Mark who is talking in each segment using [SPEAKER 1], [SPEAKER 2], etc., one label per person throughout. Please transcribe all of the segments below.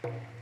[SPEAKER 1] Way,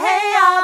[SPEAKER 1] hey,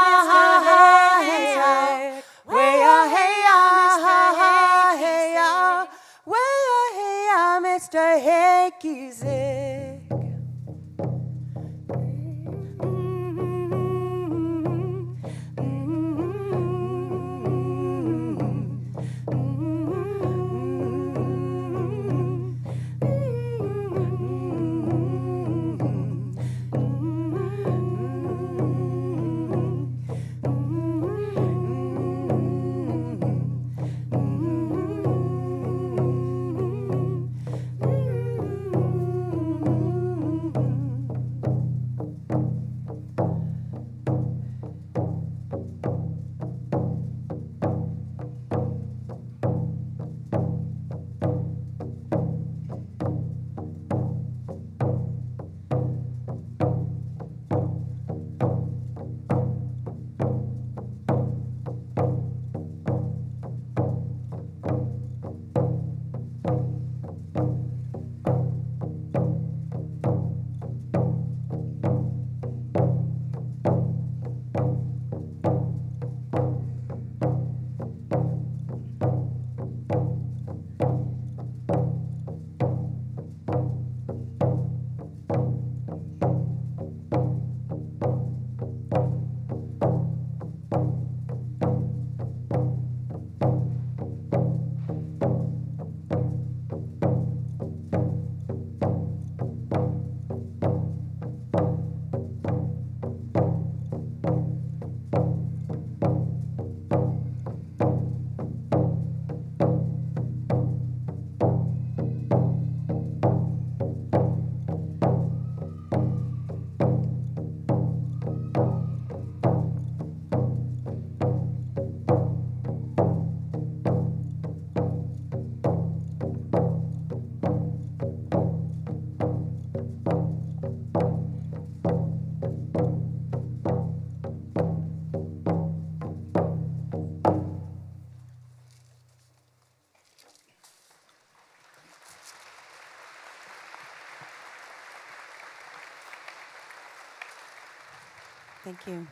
[SPEAKER 1] Thank you.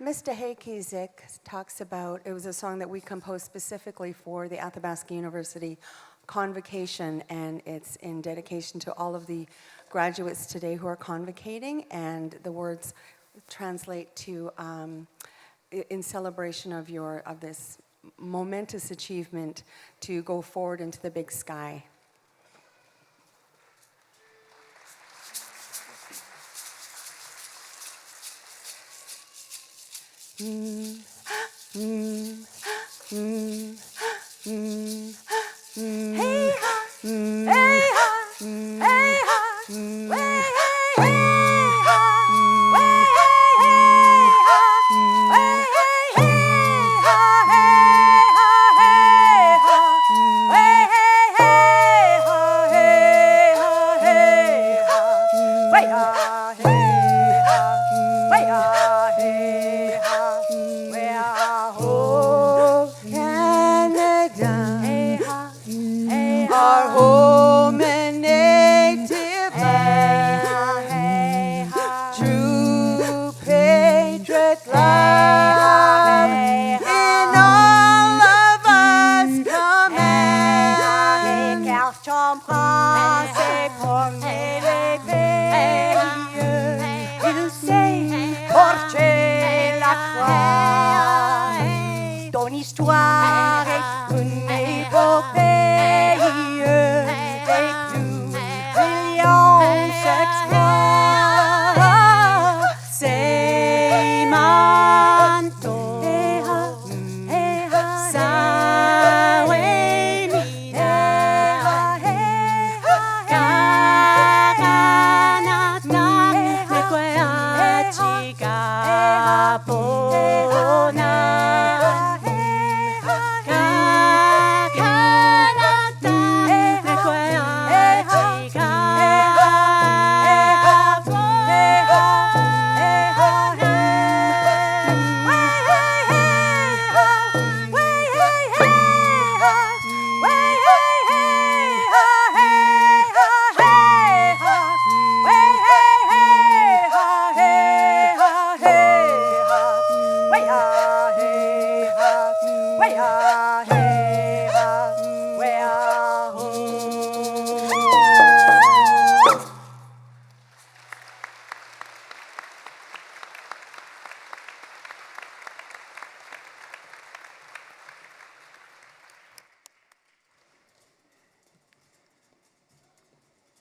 [SPEAKER 1] Mr. Haykizik talks about, it was a song that we composed specifically for the Athabasca University Convocation, and it's in dedication to all of the graduates today who are convocating, and the words translate to in celebration of this momentous achievement to go forward into the big sky.
[SPEAKER 2] Ton histoire est une épopée des plus brillants exploits. C'est manteau, sa wemida, karanata, nekwea chikapona.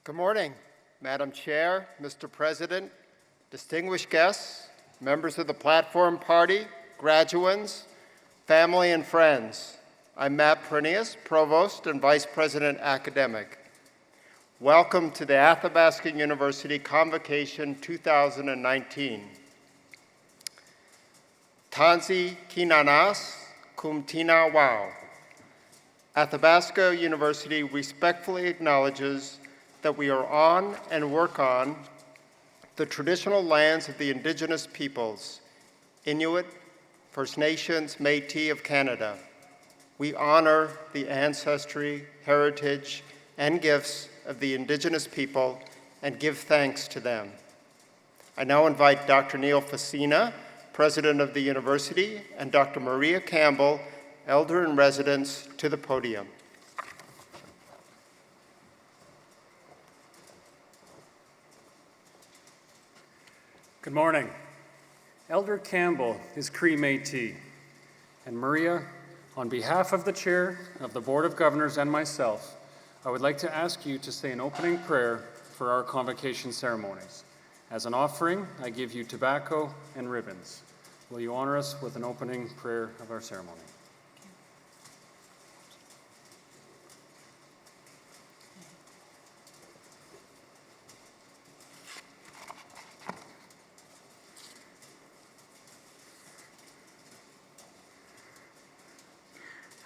[SPEAKER 3] Good morning, Madam Chair, Mr. President, distinguished guests, members of the Platform Party, graduands, family and friends. I'm Matt Pernius, Provost and Vice President Academic. Welcome to the Athabasca University Convocation 2019. Tanzi Kinanas Kum Tina Wao. Athabasca University respectfully acknowledges that we are on and work on the traditional lands of the Indigenous peoples, Inuit, First Nations, Métis of Canada. We honor the ancestry, heritage, and gifts of the Indigenous people and give thanks to them. I now invite Dr. Neil Facina, President of the University, and Dr. Maria Campbell, Elder in Residence, to the podium.
[SPEAKER 4] Good morning. Elder Campbell is Cree Métis, and Maria, on behalf of the Chair of the Board of Governors and myself, I would like to ask you to say an opening prayer for our convocation ceremonies. As an offering, I give you tobacco and ribbons. Will you honor us with an opening prayer of our ceremony?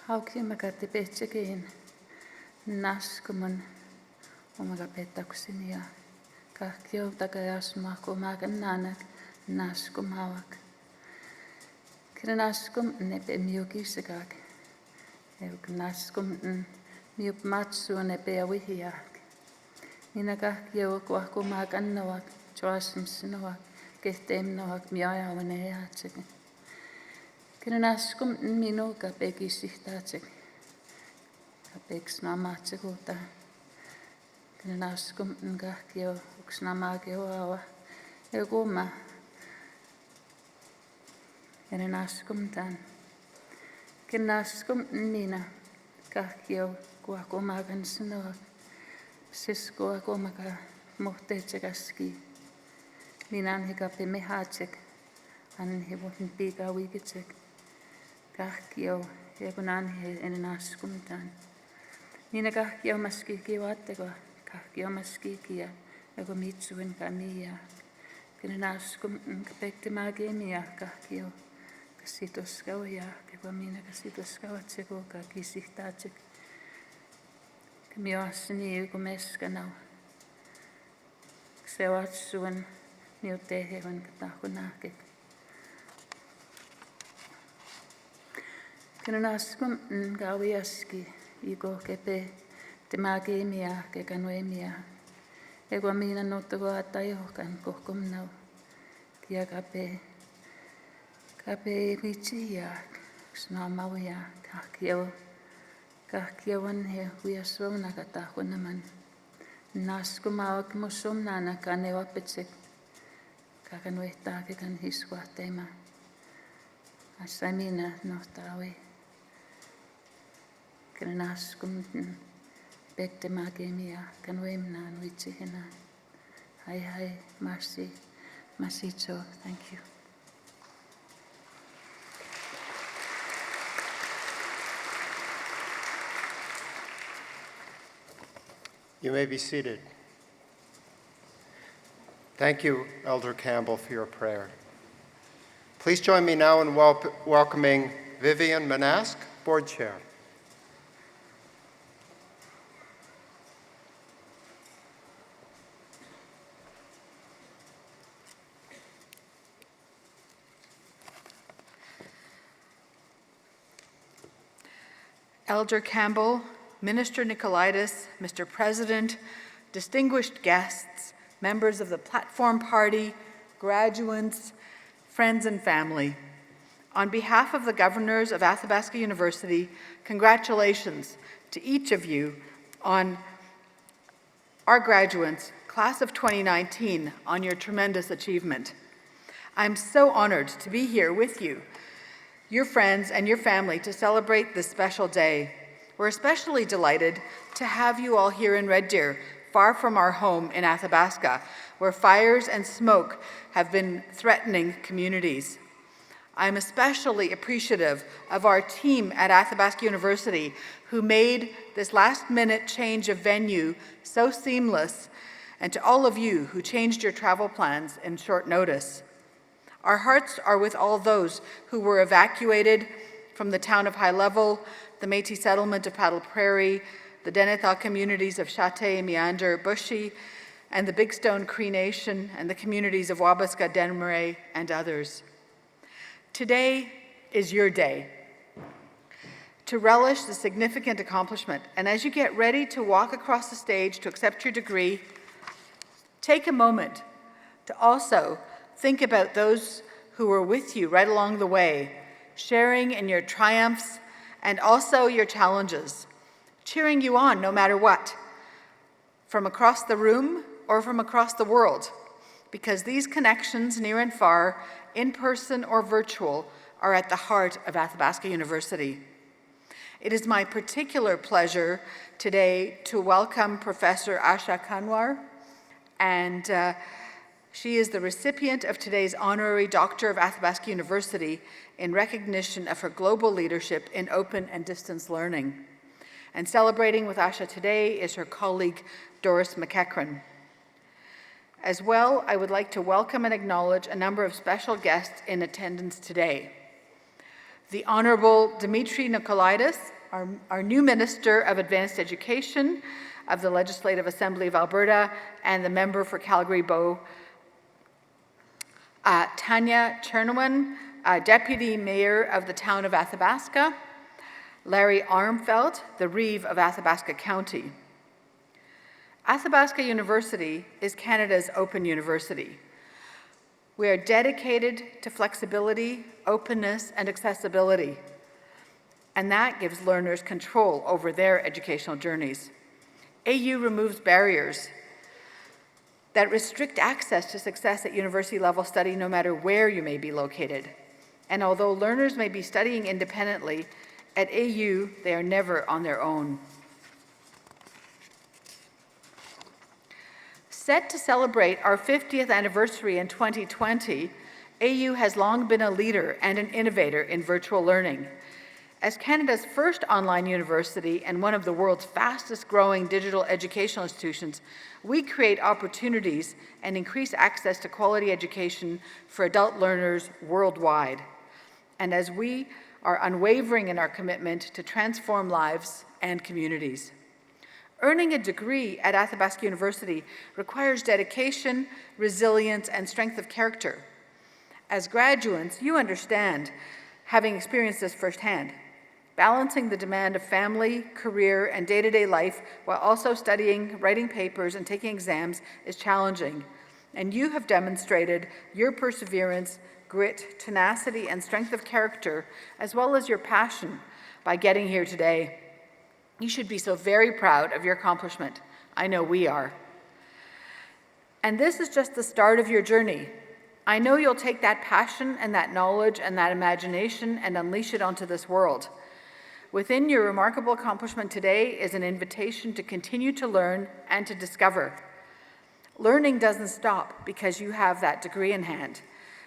[SPEAKER 5] Hauki makati petsekin naskumun omaga petakusin ja kahkio takayasma kumakan nanak naskum hawak. Krenaskum nepe miukisakak. Euk naskum miup matsu nepe awihiak. Nina kahkio kumakan nawak choasm sinawak Kehtem no hak miaja wane jaatsek. Kinenaskum minu ka pekisihtatsek. Ka peksnamatsekuta. Kinenaskum nkahkio uksnamakio awa. Eguma. Kinenaskum tan. Kinenaskum mina kahkio kuakumakan sanoa. Siskoa kumaka muhteetsekaski. Minan hikapi mehatsek. An hivun pika wikitsek. Kahkio hekunan he enenaskum tan. Mina kahkio maski kivatteko. Kahkio maski kia. Ego mitsuin kamia. Kinenaskum kapektimaagemia kahkio. Kasitoskauja. Keko mina kasitoskauatseko ka kisihtatsek. Kemioasni yukumeskanau. Kseoatsuan niutehevan katakunakek. Kinenaskum kawiaski iko kepe temagemia kekanuemia. Ego mina nottoko atajohkan kohkomnau. Kia kape vitsia snamauja kahkio. Kahkiawan he huiaswauna katahunaman. Naskumaak musumnana kanewapetsek. Kakanuehtaake kan hiskuahtema. Asamina nohtawe. Kinenaskum pektemagemia kanuemnaan vitsihena. Hai, masitso, thank you.
[SPEAKER 3] You may be seated. Thank you, Elder Campbell, for your prayer. Please join me now in welcoming Vivian Manask, Board Chair.
[SPEAKER 6] Elder Campbell, Minister Nicolaitis, Mr. President, distinguished guests, members of the Platform Party, graduates, friends and family. On behalf of the governors of Athabasca University, congratulations to each of you on our graduates, class of 2019, on your tremendous achievement. I'm so honored to be here with you, your friends and your family, to celebrate this special day. We're especially delighted to have you all here in Red Deer, far from our home in Athabasca, where fires and smoke have been threatening communities. I'm especially appreciative of our team at Athabasca University, who made this last-minute change of venue so seamless, and to all of you who changed your travel plans in short notice. Our hearts are with all those who were evacuated from the town of High Level, the Métis settlement of Paddle Prairie, the Denethor communities of Chate, Meander, Bushy, and the Big Stone Cree Nation, and the communities of Wabasca, Denmarais, and others. Today is your day to relish the significant accomplishment. And as you get ready to walk across the stage to accept your degree, take a moment to also think about those who were with you right along the way, sharing in your triumphs and also your challenges, cheering you on no matter what, from across the room or from across the world, because these connections, near and far, in person or virtual, are at the heart of Athabasca University. It is my particular pleasure today to welcome Professor Asha Kanwar, and she is the recipient of today's Honorary Doctor of Athabasca University in recognition of her global leadership in open and distance learning. And celebrating with Asha today is her colleague, Doris McEachran. As well, I would like to welcome and acknowledge a number of special guests in attendance today. The Honorable Dimitri Nicolaitis, our new Minister of Advanced Education of the Legislative Assembly of Alberta and the member for Calgary-Bow, Tanya Chernowan, Deputy Mayor of the town of Athabasca, Larry Armfelt, the Reeve of Athabasca County. Athabasca University is Canada's open university. We are dedicated to flexibility, openness, and accessibility, and that gives learners control over their educational journeys. AU removes barriers that restrict access to success at university-level study no matter where you may be located. And although learners may be studying independently, at AU, they are never on their own. Set to celebrate our 50th anniversary in 2020, AU has long been a leader and an innovator in virtual learning. As Canada's first online university and one of the world's fastest-growing digital educational institutions, we create opportunities and increase access to quality education for adult learners worldwide. And as we are unwavering in our commitment to transform lives and communities. Earning a degree at Athabasca University requires dedication, resilience, and strength of character. As graduates, you understand, having experienced this firsthand, balancing the demand of family, career, and day-to-day life while also studying, writing papers, and taking exams is challenging. And you have demonstrated your perseverance, grit, tenacity, and strength of character, as well as your passion by getting here today. You should be so very proud of your accomplishment. I know we are. And this is just the start of your journey. I know you'll take that passion and that knowledge and that imagination and unleash it onto this world. Within your remarkable accomplishment today is an invitation to continue to learn and to discover. Learning doesn't stop because you have that degree in hand.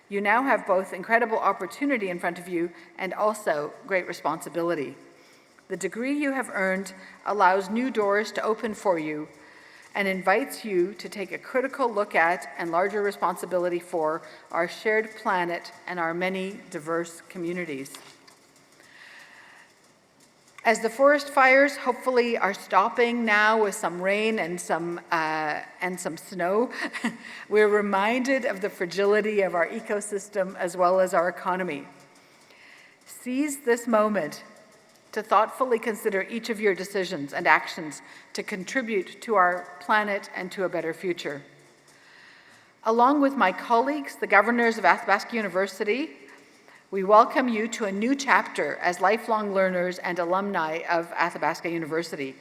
[SPEAKER 6] You now have both incredible opportunity in front of you and also great responsibility. The degree you have earned allows new doors to open for you and invites you to take a critical look at and larger responsibility for our shared planet and our many diverse communities. As the forest fires hopefully are stopping now with some rain and some snow, we're reminded of the fragility of our ecosystem as well as our economy. Seize this moment to thoughtfully consider each of your decisions and actions to contribute to our planet and to a better future. Along with my colleagues, the governors of Athabasca University, we welcome you to a new chapter as lifelong learners and alumni of Athabasca University.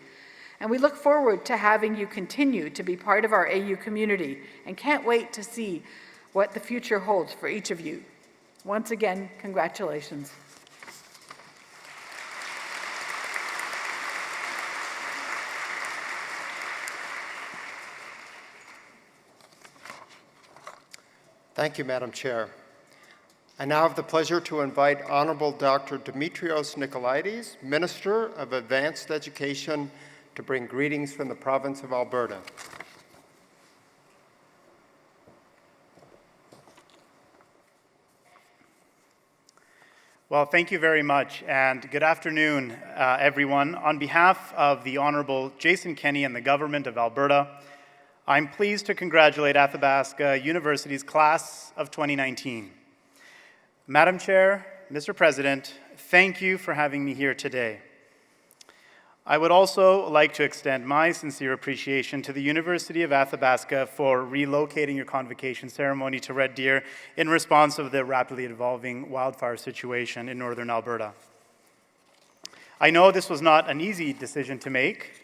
[SPEAKER 6] And we look forward to having you continue to be part of our AU community and can't wait to see what the future holds for each of you. Once again, congratulations.
[SPEAKER 3] Thank you, Madam Chair. I now have the pleasure to invite Honorable Dr. Dimitrios Nicolaides, Minister of Advanced Education, to bring greetings from the province of Alberta.
[SPEAKER 7] Well, thank you very much, and good afternoon, everyone. On behalf of the Honorable Jason Kenney and the Government of Alberta, I'm pleased to congratulate Athabasca University's class of 2019. Madam Chair, Mr. President, thank you for having me here today. I would also like to extend my sincere appreciation to the University of Athabasca for relocating your convocation ceremony to Red Deer in response to the rapidly evolving wildfire situation in northern Alberta. I know this was not an easy decision to make,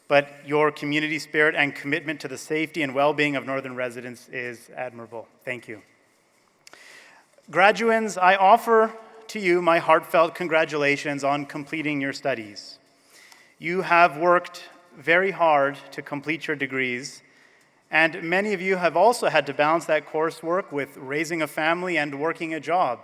[SPEAKER 7] but your community spirit and commitment to the safety and well-being of northern residents is admirable. Thank you. Graduands, I offer to you my heartfelt congratulations on completing your studies. You have worked very hard to complete your degrees, and many of you have also had to balance that coursework with raising a family and working a job.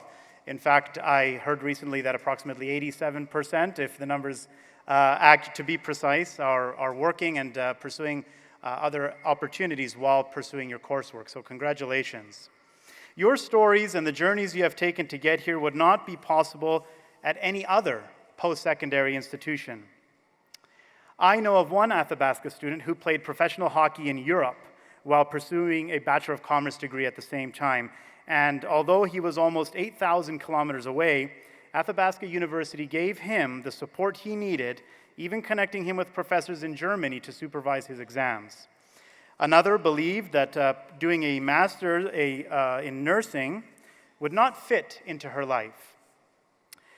[SPEAKER 7] In fact, I heard recently that approximately 87%, if the numbers to be precise, are working and pursuing other opportunities while pursuing your coursework, so congratulations. Your stories and the journeys you have taken to get here would not be possible at any other post-secondary institution. I know of one Athabasca student who played professional hockey in Europe while pursuing a Bachelor of Commerce degree at the same time, and although he was almost 8,000 kilometers away, Athabasca University gave him the support he needed, even connecting him with professors in Germany to supervise his exams. Another believed that doing a master's in nursing would not fit into her life.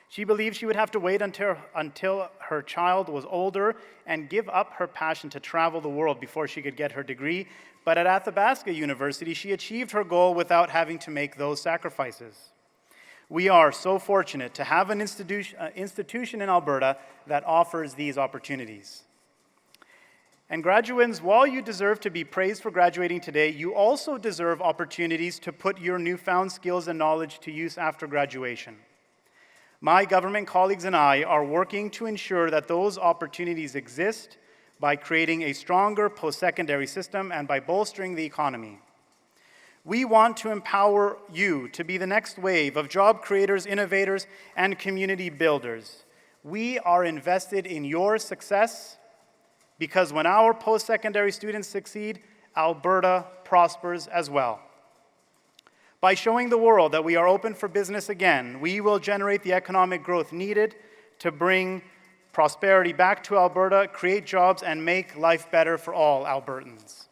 [SPEAKER 7] She believed she would have to wait until her child was older and give up her passion to travel the world before she could get her degree. But at Athabasca University, she achieved her goal without having to make those sacrifices. We are so fortunate to have an institution in Alberta that offers these opportunities. And graduates, while you deserve to be praised for graduating today, you also deserve opportunities to put your newfound skills and knowledge to use after graduation. My government colleagues and I are working to ensure that those opportunities exist by creating a stronger post-secondary system and by bolstering the economy. We want to empower you to be the next wave of job creators, innovators, and community builders. We are invested in your success because when our post-secondary students succeed, Alberta prospers as well. By showing the world that we are open for business again, we will generate the economic growth needed to bring prosperity back to Alberta, create jobs, and make life better for all Albertans.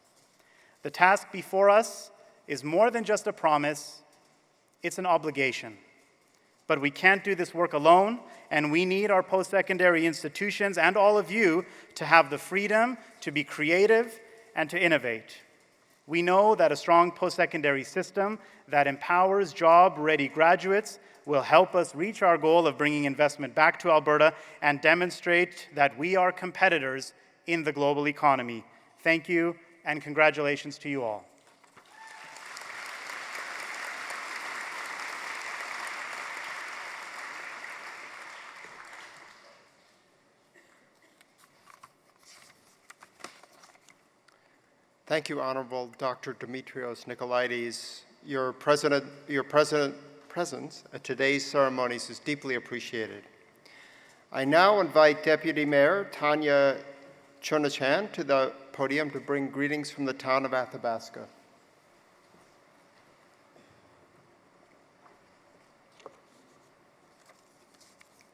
[SPEAKER 7] The task before us is more than just a promise, it's an obligation. But we can't do this work alone, and we need our post-secondary institutions and all of you to have the freedom to be creative and to innovate. We know that a strong post-secondary system that empowers job-ready graduates will help us reach our goal of bringing investment back to Alberta and demonstrate that we are competitors in the global economy. Thank you, and congratulations to you all.
[SPEAKER 3] Thank you, Honorable Dr. Dimitrios Nicolaides. Your presence at today's ceremonies is deeply appreciated. I now invite Deputy Mayor Tanya Chernachan to the podium to bring greetings from the town of Athabasca.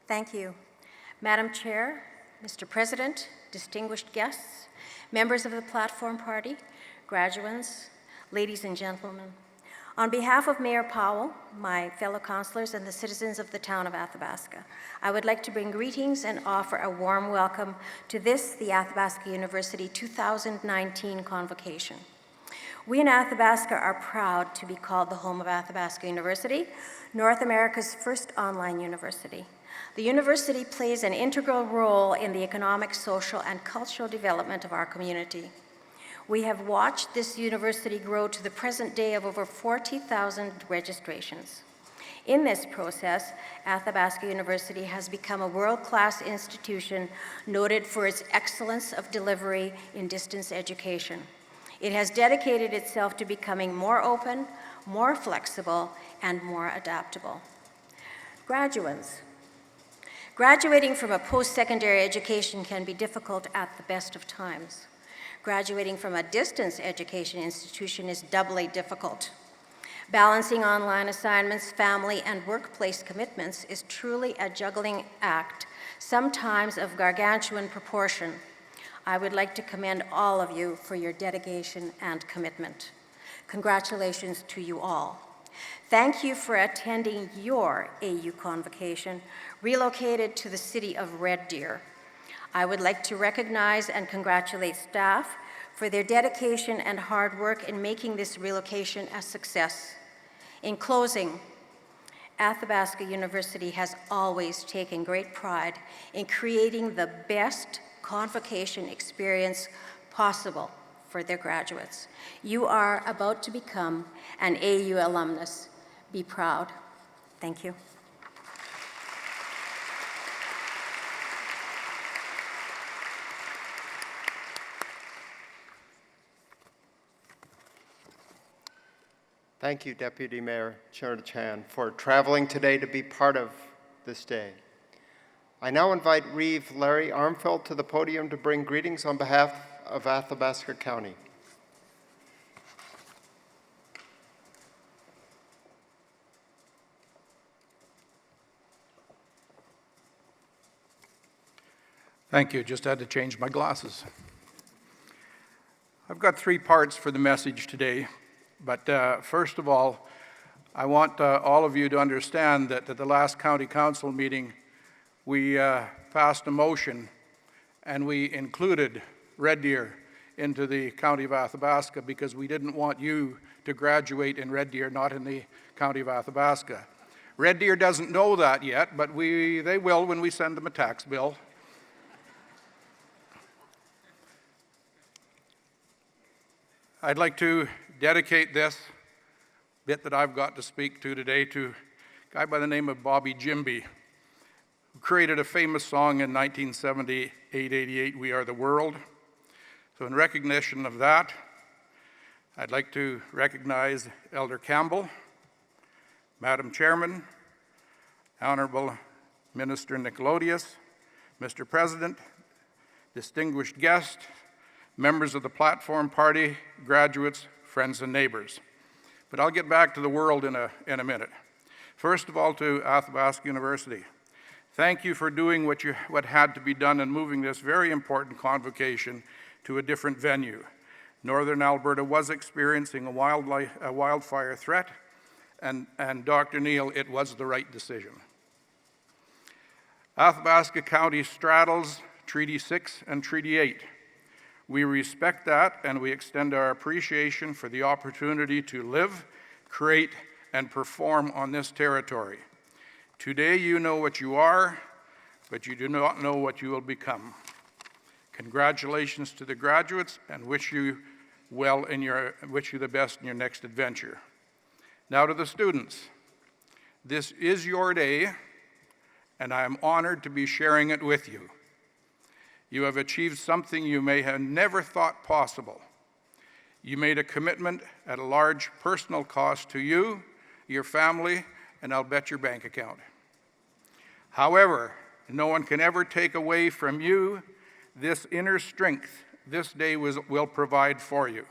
[SPEAKER 8] Thank you. Madam Chair, Mr. President, distinguished guests, members of the Platform Party, graduates, ladies and gentlemen. On behalf of Mayor Powell, my fellow councillors, and the citizens of the town of Athabasca, I would like to bring greetings and offer a warm welcome to this, the Athabasca University 2019 Convocation. We in Athabasca are proud to be called the home of Athabasca University, North America's first online university. The university plays an integral role in the economic, social, and cultural development of our community. We have watched this university grow to the present day of over 40,000 registrations. In this process, Athabasca University has become a world-class institution noted for its excellence of delivery in distance education. It has dedicated itself to becoming more open, more flexible, and more adaptable. Graduates. Graduating from a post-secondary education can be difficult at the best of times. Graduating from a distance education institution is doubly difficult. Balancing online assignments, family, and workplace commitments is truly a juggling act, sometimes of gargantuan proportion. I would like to commend all of you for your dedication and commitment. Congratulations to you all. Thank you for attending your AU Convocation, relocated to the city of Red Deer. I would like to recognize and congratulate staff for their dedication and hard work in making this relocation a success. In closing, Athabasca University has always taken great pride in creating the best convocation experience possible for their graduates. You are about to become an AU alumnus. Be proud. Thank you.
[SPEAKER 3] Thank you, Deputy Mayor Chernachan, for traveling today to be part of this day. I now invite Reeve Larry Armfeld to the podium to bring greetings on behalf of Athabasca County.
[SPEAKER 9] Thank you. Just had to change my glasses. I've got three parts for the message today, but first of all, I want all of you to understand that at the last County Council meeting, we passed a motion and we included Red Deer into the County of Athabasca because we didn't want you to graduate in Red Deer, not in the County of Athabasca. Red Deer doesn't know that yet, but they will when we send them a tax bill. I'd like to dedicate this bit that I've got to speak to today to a guy by the name of Bobby Jimby, who created a famous song in 1978-88, We Are the World. So in recognition of that, I'd like to recognize Elder Campbell, Madam Chairman, Honorable Minister Nicolaidis, Mr. President, distinguished guest, members of the Platform Party, graduates, friends and neighbors. But I'll get back to the world in a minute. First of all, to Athabasca University. Thank you for doing what had to be done in moving this very important convocation to a different venue. Northern Alberta was experiencing a wildfire threat, and Dr. Neil, it was the right decision. Athabasca County straddles Treaty 6 and Treaty 8. We respect that, and we extend our appreciation for the opportunity to live, create, and perform on this territory. Today you know what you are, but you do not know what you will become. Congratulations to the graduates, and wish you the best in your next adventure. Now to the students. This is your day, and I am honored to be sharing it with you. You have achieved something you may have never thought possible. You made a commitment at a large personal cost to you, your family, and I'll bet your bank account. However, no one can ever take away from you this inner strength this day will provide for you.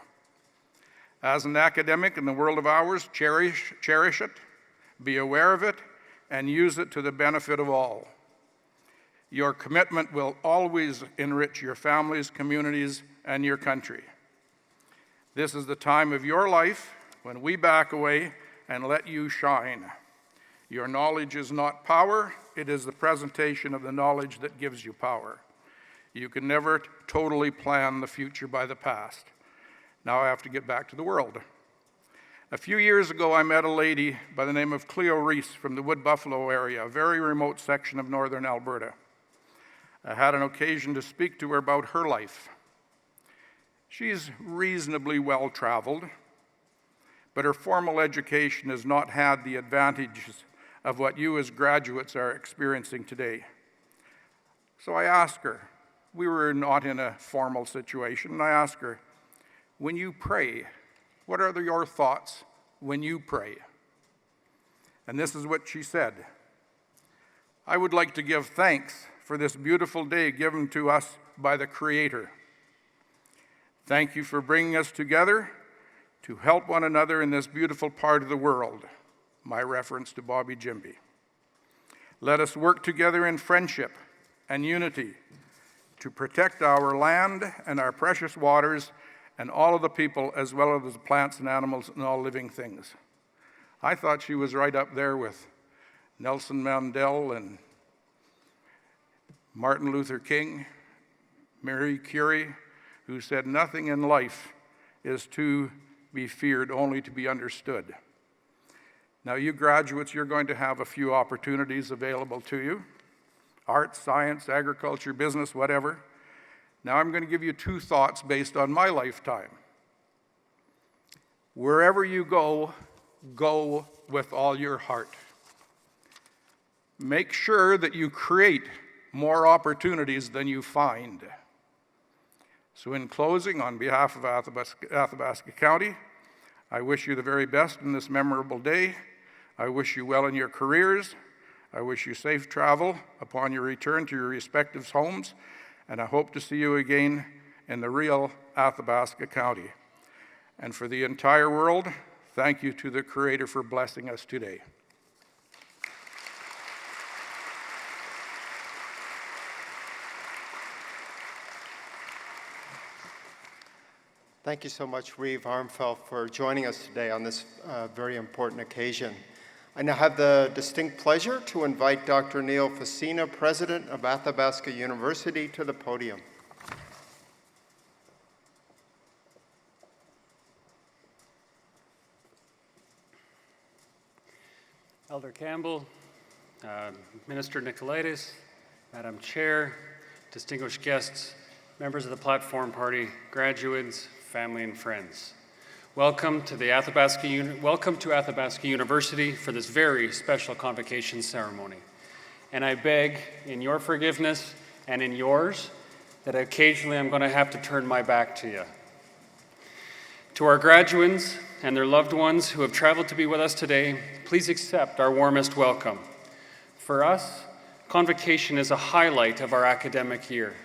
[SPEAKER 9] As an academic in the world of ours, cherish it, be aware of it, and use it to the benefit of all. Your commitment will always enrich your families, communities, and your country. This is the time of your life when we back away and let you shine. Your knowledge is not power, it is the presentation of the knowledge that gives you power. You can never totally plan the future by the past. Now I have to get back to the world. A few years ago, I met a lady by the name of Cleo Reese from the Wood Buffalo area, a very remote section of northern Alberta. I had an occasion to speak to her about her life. She's reasonably well-traveled, but her formal education has not had the advantages of what you as graduates are experiencing today. So I asked her, we were not in a formal situation, and I asked her, when you pray, what are your thoughts when you pray? And this is what she said. I would like to give thanks for this beautiful day given to us by the Creator. Thank you for bringing us together to help one another in this beautiful part of the world. My reference to Bobby Jimby. Let us work together in friendship and unity to protect our land and our precious waters and all of the people, as well as the plants and animals and all living things. I thought she was right up there with Nelson Mandela and Martin Luther King, Marie Curie, who said nothing in life is to be feared, only to be understood. Now you graduates, you're going to have a few opportunities available to you. Arts, science, agriculture, business, whatever. Now I'm going to give you two thoughts based on my lifetime. Wherever you go, go with all your heart. Make sure that you create more opportunities than you find. So in closing, on behalf of Athabasca County, I wish you the very best in this memorable day. I wish you well in your careers. I wish you safe travel upon your return to your respective homes, and I hope to see you again in the real Athabasca County. And for the entire world, thank you to the Creator for blessing us today.
[SPEAKER 3] Thank you so much, Reeve Armfelt, for joining us today on this very important occasion. I now have the distinct pleasure to invite Dr. Neil Facina, President of Athabasca University, to the podium.
[SPEAKER 4] Elder Campbell, Minister Nicolaitis, Madam Chair, distinguished guests, members of the Platform Party, graduates, family, and friends. Welcome to Athabasca University for this very special convocation ceremony. And I beg, in your forgiveness and in yours, that occasionally I'm going to have to turn my back to you. To our graduates and their loved ones who have traveled to be with us today, please accept our warmest welcome. For us, Convocation is a highlight of our academic year.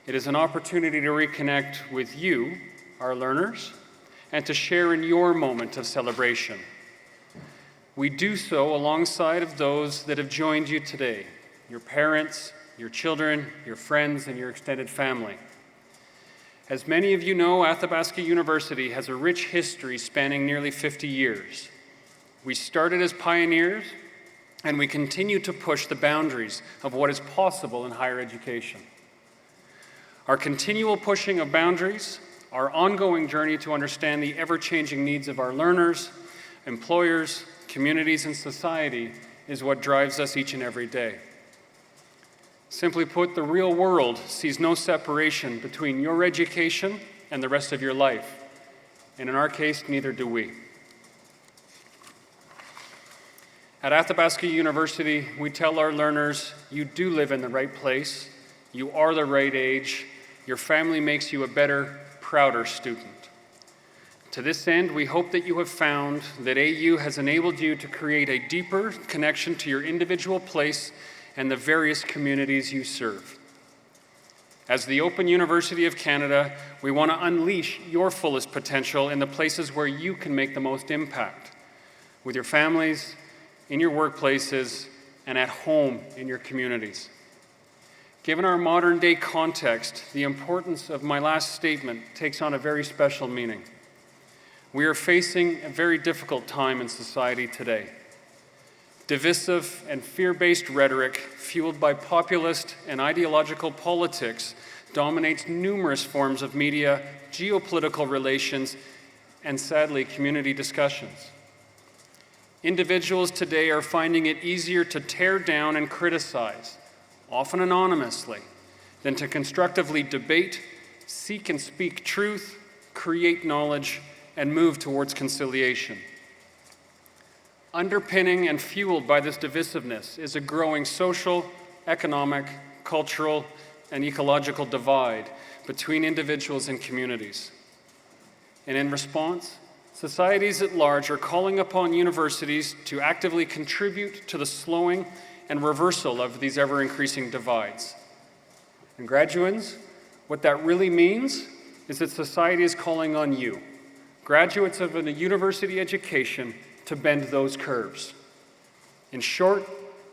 [SPEAKER 4] It is an opportunity to reconnect with you, our learners, and to share in your moment of celebration. We do so alongside of those that have joined you today, your parents, your children, your friends, and your extended family. As many of you know, Athabasca University has a rich history spanning nearly 50 years. We started as pioneers, and we continue to push the boundaries of what is possible in higher education. Our continual pushing of boundaries, our ongoing journey to understand the ever-changing needs of our learners, employers, communities, and society is what drives us each and every day. Simply put, the real world sees no separation between your education and the rest of your life. And in our case, neither do we. At Athabasca University, we tell our learners, you do live in the right place, you are the right age, your family makes you a better, prouder student. To this end, we hope that you have found that AU has enabled you to create a deeper connection to your individual place and the various communities you serve. As the Open University of Canada, we want to unleash your fullest potential in the places where you can make the most impact, with your families, in your workplaces, and at home in your communities. Given our modern day context, the importance of my last statement takes on a very special meaning. We are facing a very difficult time in society today. Divisive and fear-based rhetoric, fueled by populist and ideological politics, dominates numerous forms of media, geopolitical relations, and sadly, community discussions. Individuals today are finding it easier to tear down and criticize, often anonymously, than to constructively debate, seek and speak truth, create knowledge, and move towards conciliation. Underpinning and fueled by this divisiveness is a growing social, economic, cultural, and ecological divide between individuals and communities. And in response, societies at large are calling upon universities to actively contribute to the slowing and reversal of these ever-increasing divides. And graduates, what that really means is that society is calling on you, graduates of a university education, to bend those curves. In short,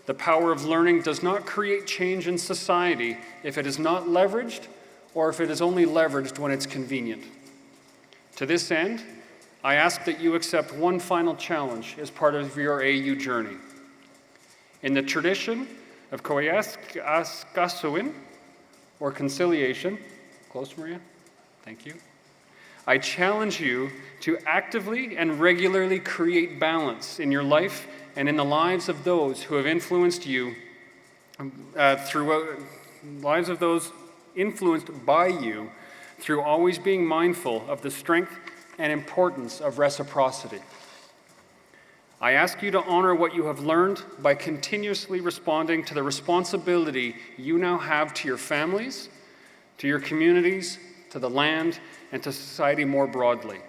[SPEAKER 4] the power of learning does not create change in society if it is not leveraged or if it is only leveraged when it's convenient. To this end, I ask that you accept one final challenge as part of your AU journey. In the tradition of Koyaskasuin, or conciliation, close, Maria? Thank you. I challenge you to actively and regularly create balance in your life and in the lives of those who have influenced you, lives of those influenced by you, through always being mindful of the strength and importance of reciprocity. I ask you to honor what you have learned by continuously responding to the responsibility you now have to your families, to your communities, to the land, and to society more broadly.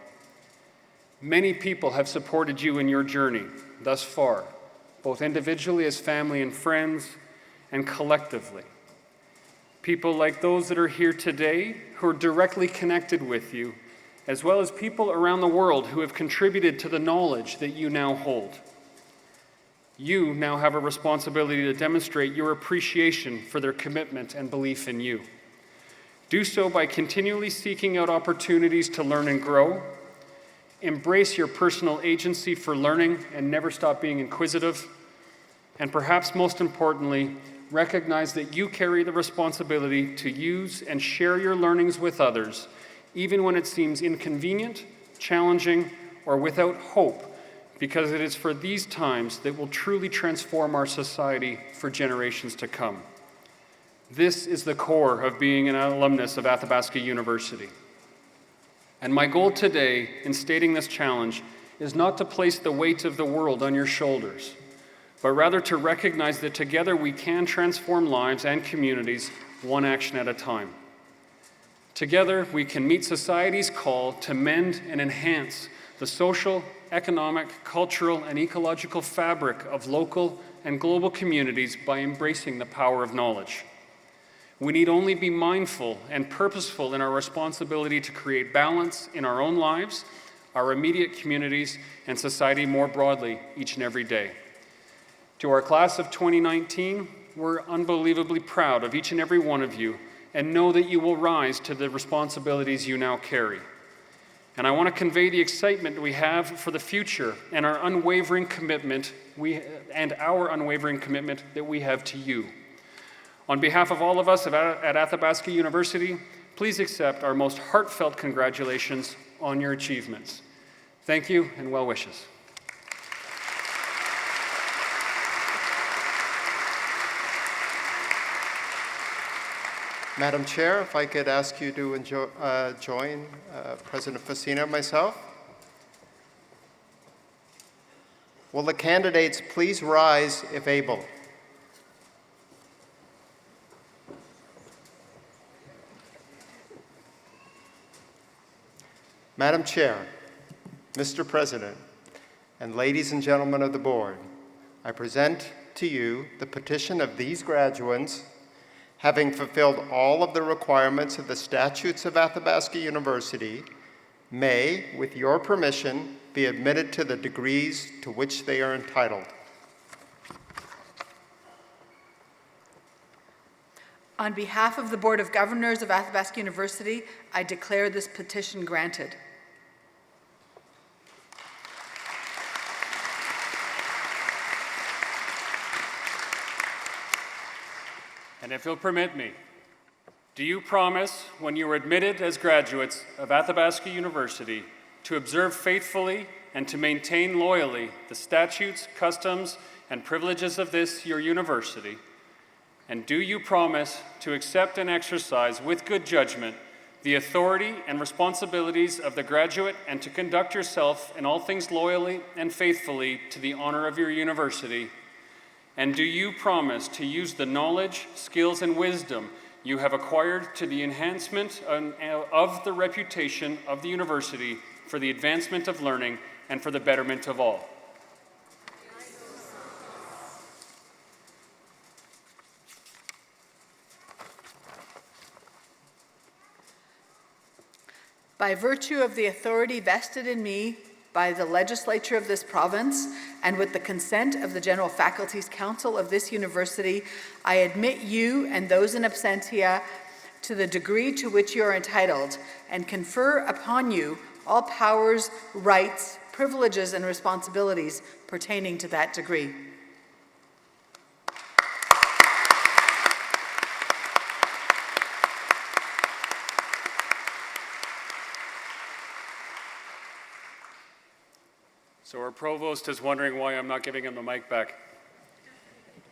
[SPEAKER 4] Many people have supported you in your journey thus far, both individually as family and friends, and collectively. People like those that are here today who are directly connected with you, as well as people around the world who have contributed to the knowledge that you now hold. You now have a responsibility to demonstrate your appreciation for their commitment and belief in you. Do so by continually seeking out opportunities to learn and grow. Embrace your personal agency for learning and never stop being inquisitive. And perhaps most importantly, recognize that you carry the responsibility to use and share your learnings with others, even when it seems inconvenient, challenging, or without hope, because it is for these times that will truly transform our society for generations to come. This is the core of being an alumnus of Athabasca University. And my goal today in stating this challenge is not to place the weight of the world on your shoulders, but rather to recognize that together we can transform lives and communities one action at a time. Together we can meet society's call to mend and enhance the social, economic, cultural, and ecological fabric of local and global communities by embracing the power of knowledge. We need only be mindful and purposeful in our responsibility to create balance in our own lives, our immediate communities, and society more broadly each and every day. To our class of 2019, we're unbelievably proud of each and every one of you and know that you will rise to the responsibilities you now carry. And I want to convey the excitement we have for the future and our unwavering commitment that we have to you. On behalf of all of us at Athabasca University, please accept our most heartfelt congratulations on your achievements. Thank you and well wishes.
[SPEAKER 3] Madam Chair, if I could ask you to join President Facina and myself. Will the candidates please rise if able? Madam Chair, Mr. President, and ladies and gentlemen of the board, I present to you the petition of these graduates, having fulfilled all of the requirements of the statutes of Athabasca University, may, with your permission, be admitted to the degrees to which they are entitled.
[SPEAKER 6] On behalf of the Board of Governors of Athabasca University, I declare this petition granted.
[SPEAKER 4] And if you'll permit me, do you promise, when you are admitted as graduates of Athabasca University, to observe faithfully and to maintain loyally the statutes, customs, and privileges of this, your university? And do you promise to accept and exercise with good judgment the authority and responsibilities of the graduate and to conduct yourself in all things loyally and faithfully to the honor of your university? And do you promise to use the knowledge, skills, and wisdom you have acquired to the enhancement of the reputation of the university for the advancement of learning and for the betterment of all?
[SPEAKER 6] By virtue of the authority vested in me by the legislature of this province, and with the consent of the General Faculties Council of this university, I admit you and those in absentia to the degree to which you are entitled, and confer upon you all powers, rights, privileges, and responsibilities pertaining to that degree.
[SPEAKER 4] So our provost is wondering why I'm not giving him the mic back.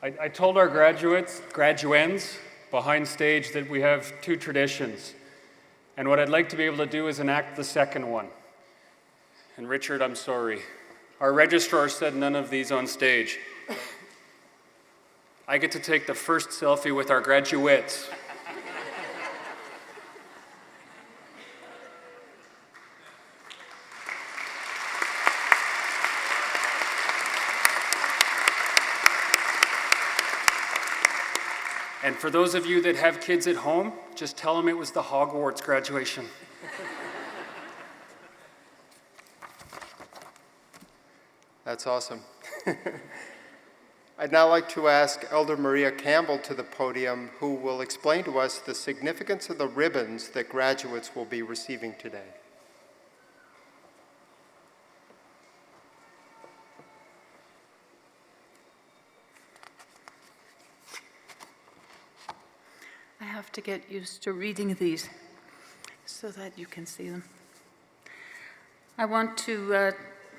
[SPEAKER 4] I told our graduands behind stage that we have two traditions. And what I'd like to be able to do is enact the second one. And Richard, I'm sorry. Our registrar said none of these on stage. I get to take the first selfie with our graduates. And for those of you that have kids at home, just tell them it was the Hogwarts graduation.
[SPEAKER 3] That's awesome. I'd now like to ask Elder Maria Campbell to the podium, who will explain to us the significance of the ribbons that graduates will be receiving today.
[SPEAKER 5] I have to get used to reading these so that you can see them. I want to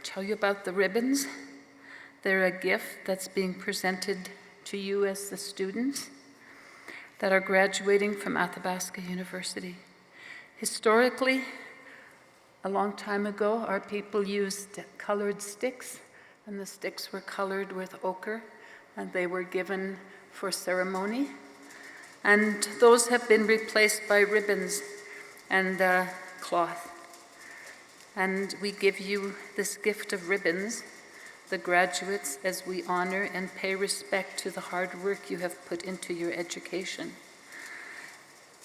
[SPEAKER 5] tell you about the ribbons. They're a gift that's being presented to you as the students that are graduating from Athabasca University. Historically, a long time ago, our people used colored sticks, and the sticks were colored with ochre, and they were given for ceremony. And those have been replaced by ribbons and cloth. And we give you this gift of ribbons, the graduates, as we honor and pay respect to the hard work you have put into your education.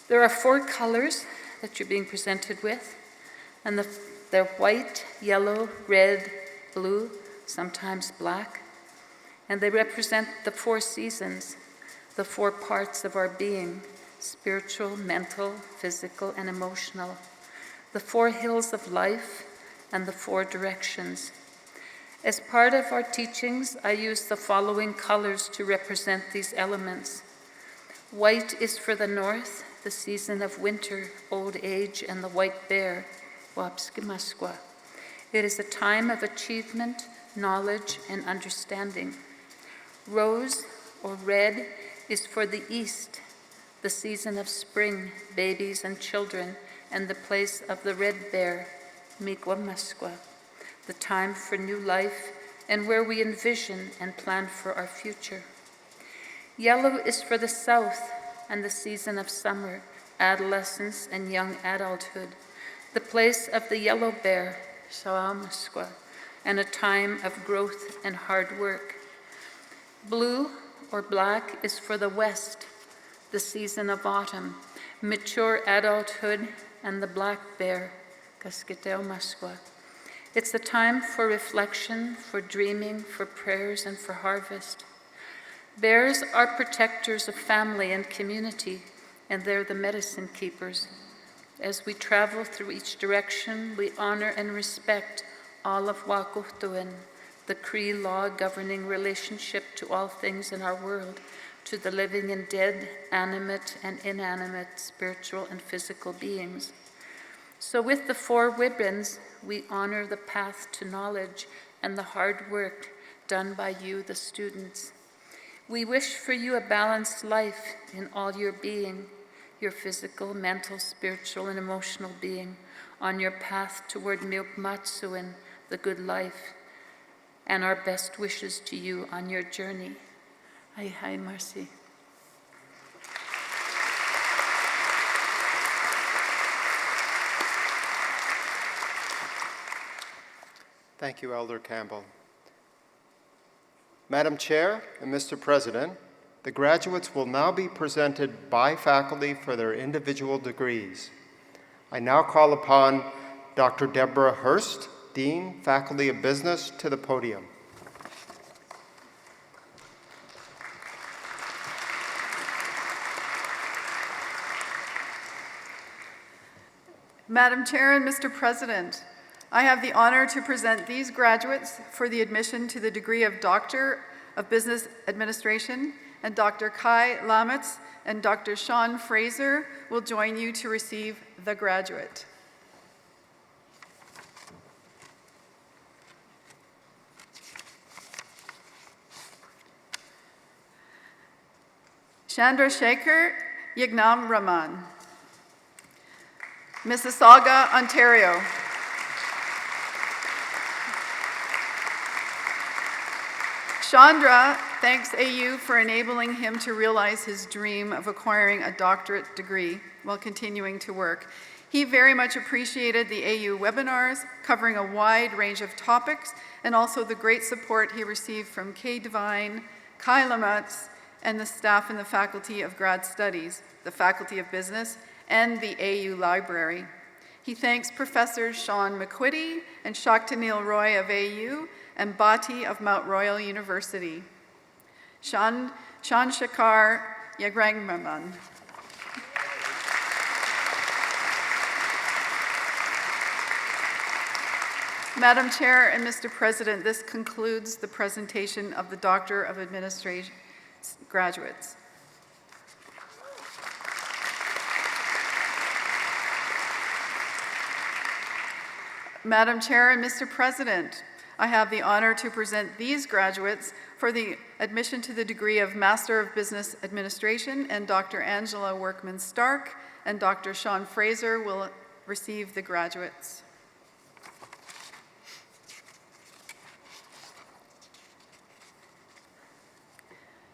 [SPEAKER 5] There are 4 colors that you're being presented with, and they're white, yellow, red, blue, sometimes black, and they represent the 4 seasons, the 4 parts of our being: spiritual, mental, physical, and emotional, the 4 hills of life, and the 4 directions. As part of our teachings, I use the following colors to represent these elements. White is for the north, the season of winter, old age, and the white bear, Wapskimaskwa. It is a time of achievement, knowledge, and understanding. Rose, or red, is for the east, the season of spring, babies and children, and the place of the red bear, Miigwemaskwa, the time for new life and where we envision and plan for our future. Yellow is for the south and the season of summer, adolescence, and young adulthood, the place of the yellow bear, Shawamaskwa, and a time of growth and hard work. Blue, or black, is for the west, the season of autumn, mature adulthood, and the black bear, Kasketeumaskwa. It's the time for reflection, for dreaming, for prayers, and for harvest. Bears are protectors of family and community, and they're the medicine keepers. As we travel through each direction, we honor and respect all of Wakuhtuin, the Cree law governing relationship to all things in our world, to the living and dead, animate and inanimate, spiritual and physical beings. So with the 4 ribbons, we honor the path to knowledge and the hard work done by you, the students. We wish for you a balanced life in all your being, your physical, mental, spiritual, and emotional being, on your path toward Miigwmatsuin, the good life, and our best wishes to you on your journey. Hai Marcy.
[SPEAKER 3] Thank you, Elder Campbell. Madam Chair and Mr. President, the graduates will now be presented by faculty for their individual degrees. I now call upon Dr. Deborah Hurst, Dean, Faculty of Business, to the podium.
[SPEAKER 6] Madam Chair and Mr. President, I have the honor to present these graduates for the admission to the degree of Doctor of Business Administration, and Dr. Kai Lamitz and Dr. Sean Fraser will join you to receive the graduate. Chandra Shekhar Yagnam Raman, Mississauga, Ontario. Chandra thanks AU for enabling him to realize his dream of acquiring a doctorate degree while continuing to work. He very much appreciated the AU webinars covering a wide range of topics, and also the great support he received from Kay Devine, Kai Lamitz, and the staff in the Faculty of Grad Studies, the Faculty of Business, and the AU Library. He thanks Professors Sean McQuitty and Shaktanil Roy of AU and Bhatti of Mount Royal University. Shakar Yagrangmaman. Madam Chair and Mr. President, this concludes the presentation of the Doctor of Administration graduates. Madam Chair and Mr. President, I have the honor to present these graduates for the admission to the degree of Master of Business Administration, and Dr. Angela Workman-Stark and Dr. Sean Fraser will receive the graduates.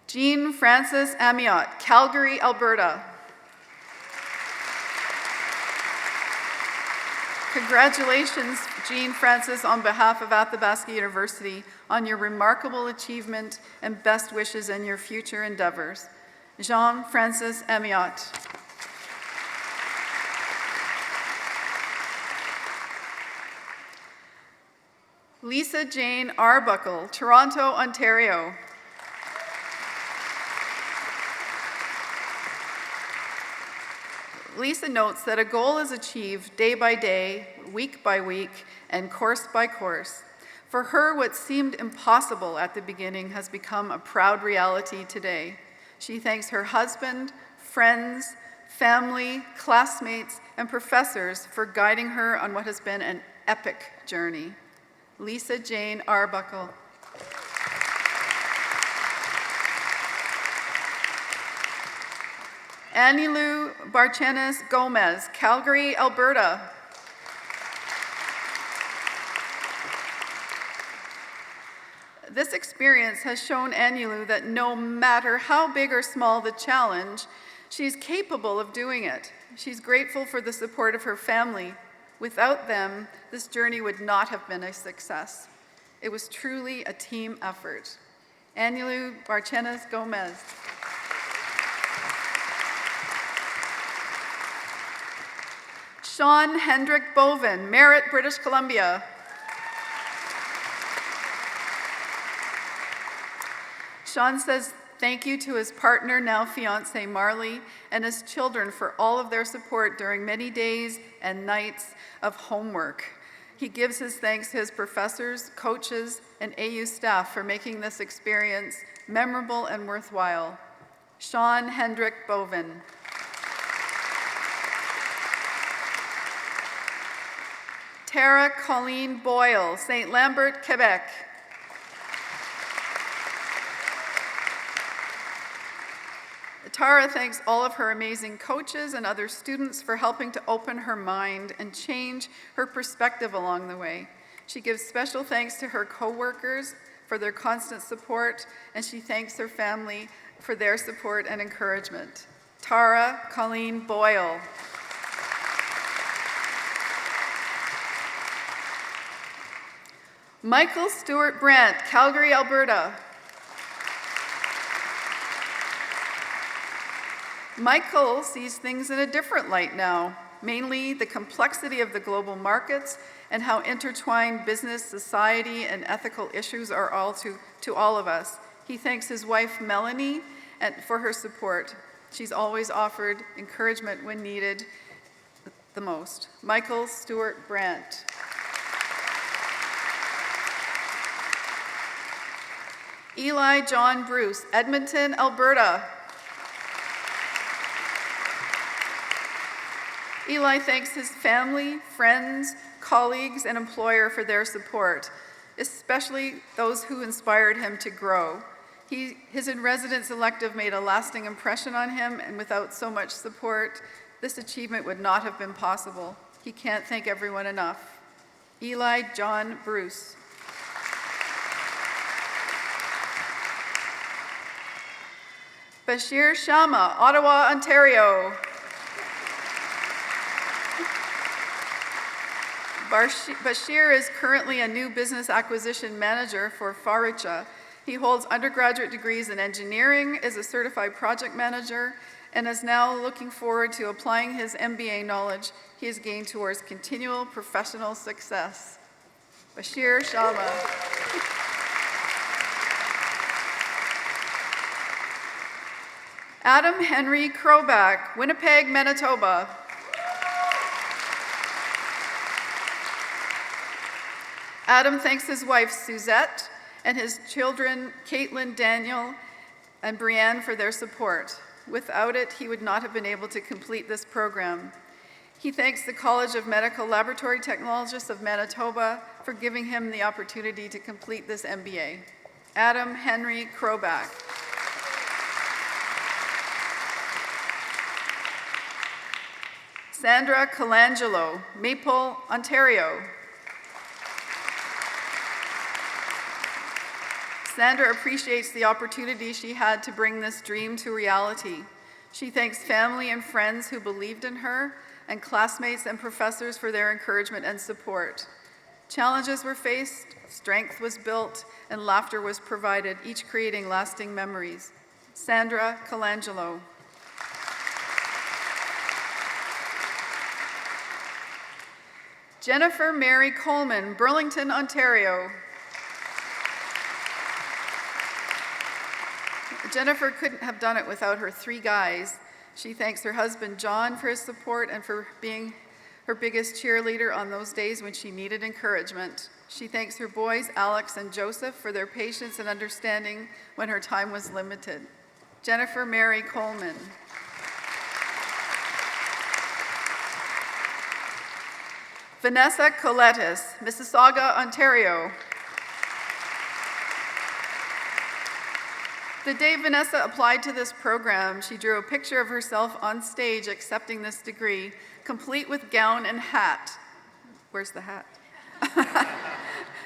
[SPEAKER 6] Jean Frances Amiot, Calgary, Alberta. Congratulations, Jean Frances, on behalf of Athabasca University, on your remarkable achievement, and best wishes in your future endeavors. Jean Frances Amiot. Lisa Jane Arbuckle, Toronto, Ontario. Lisa notes that a goal is achieved day by day, week by week, and course by course. For her, what seemed impossible at the beginning has become a proud reality today. She thanks her husband, friends, family, classmates, and professors for guiding her on what has been an epic journey. Lisa Jane Arbuckle. Anilu Barchenas Gomez, Calgary, Alberta. This experience has shown Anilu that no matter how big or small the challenge, she's capable of doing it. She's grateful for the support of her family. Without them, this journey would not have been a success. It was truly a team effort. Anilu Barchenas Gomez. Sean Hendrick Boven, Merritt, British Columbia. Sean says thank you to his partner, now fiancé Marley, and his children for all of their support during many days and nights of homework. He gives his thanks to his professors, coaches, and AU staff for making this experience memorable and worthwhile. Sean Hendrick Boven. Tara Colleen Boyle, St. Lambert, Quebec. Tara thanks all of her amazing coaches and other students for helping to open her mind and change her perspective along the way. She gives special thanks to her coworkers for their constant support, and she thanks her family for their support and encouragement. Tara Colleen Boyle. Michael Stewart Brandt, Calgary, Alberta. Michael sees things in a different light now, mainly the complexity of the global markets and how intertwined business, society, and ethical issues are all to all of us. He thanks his wife, Melanie, for her support. She's always offered encouragement when needed the most. Michael Stewart Brandt. Eli John Bruce, Edmonton, Alberta. Eli thanks his family, friends, colleagues, and employer for their support, especially those who inspired him to grow. His in-residence elective made a lasting impression on him, and without so much support, this achievement would not have been possible. He can't thank everyone enough. Eli John Bruce. Bashir Shama, Ottawa, Ontario. Bashir is currently a new business acquisition manager for Farucha. He holds undergraduate degrees in engineering, is a certified project manager, and is now looking forward to applying his MBA knowledge he has gained towards continual professional success. Bashir Shama. Adam Henry Kroback, Winnipeg, Manitoba. Adam thanks his wife, Suzette, and his children, Caitlin, Daniel, and Brianne, for their support. Without it, he would not have been able to complete this program. He thanks the College of Medical Laboratory Technologists of Manitoba for giving him the opportunity to complete this MBA. Adam Henry Kroback. Sandra Colangelo, Maple, Ontario. Sandra appreciates the opportunity she had to bring this dream to reality. She thanks family and friends who believed in her, and classmates and professors for their encouragement and support. Challenges were faced, strength was built, and laughter was provided, each creating lasting memories. Sandra Colangelo. Jennifer Mary Coleman, Burlington, Ontario. Jennifer couldn't have done it without her 3 guys. She thanks her husband, John, for his support and for being her biggest cheerleader on those days when she needed encouragement. She thanks her boys, Alex and Joseph, for their patience and understanding when her time was limited. Jennifer Mary Coleman. Vanessa Coletis, Mississauga, Ontario. The day Vanessa applied to this program, she drew a picture of herself on stage accepting this degree, complete with gown and hat. Where's the hat?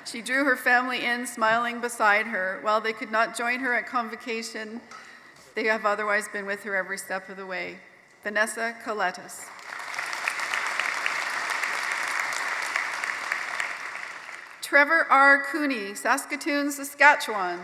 [SPEAKER 6] She drew her family in, smiling beside her. While they could not join her at Convocation, they have otherwise been with her every step of the way. Vanessa Coletis. Trevor R. Cooney, Saskatoon, Saskatchewan.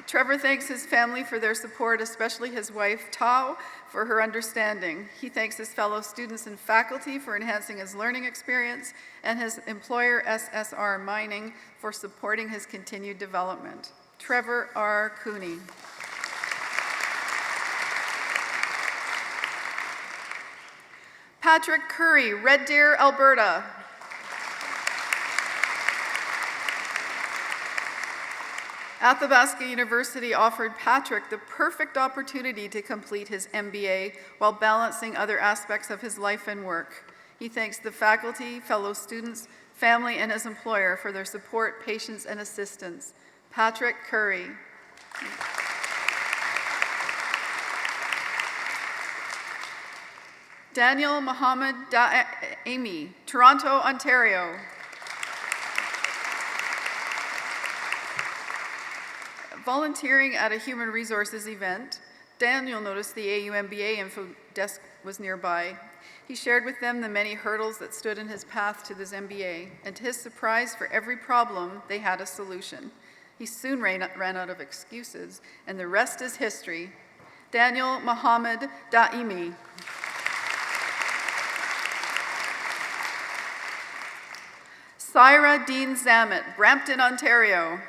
[SPEAKER 6] Trevor thanks his family for their support, especially his wife, Tao, for her understanding. He thanks his fellow students and faculty for enhancing his learning experience, and his employer, SSR Mining, for supporting his continued development. Trevor R. Cooney. Patrick Curry, Red Deer, Alberta. Athabasca University offered Patrick the perfect opportunity to complete his MBA while balancing other aspects of his life and work. He thanks the faculty, fellow students, family, and his employer for their support, patience, and assistance. Patrick Curry. Daniel Mohammed Amy, Toronto, Ontario. Volunteering at a human resources event, Daniel noticed the AU MBA info desk was nearby. He shared with them the many hurdles that stood in his path to this MBA, and to his surprise, for every problem, they had a solution. He soon ran out of excuses, and the rest is history. Daniel Mohammed Daimi. Syra Dean Zamet, Brampton, Ontario.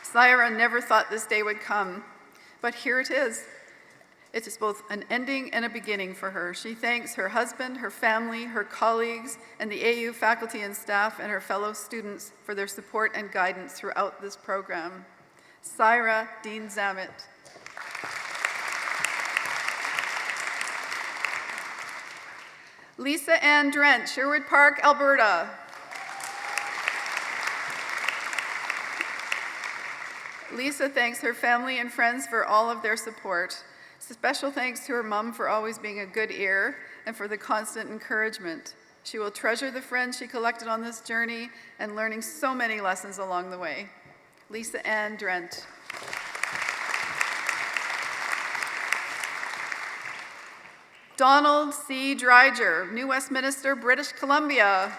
[SPEAKER 6] Syra never thought this day would come, but here it is. It is both an ending and a beginning for her. She thanks her husband, her family, her colleagues, and the AU faculty and staff, and her fellow students for their support and guidance throughout this program. Syra Dean Zamet. Lisa Ann Drent, Sherwood Park, Alberta. Lisa thanks her family and friends for all of their support. Special thanks to her mom for always being a good ear and for the constant encouragement. She will treasure the friends she collected on this journey and learning so many lessons along the way. Lisa Ann Drent. Donald C. Dreiger, New Westminster, British Columbia.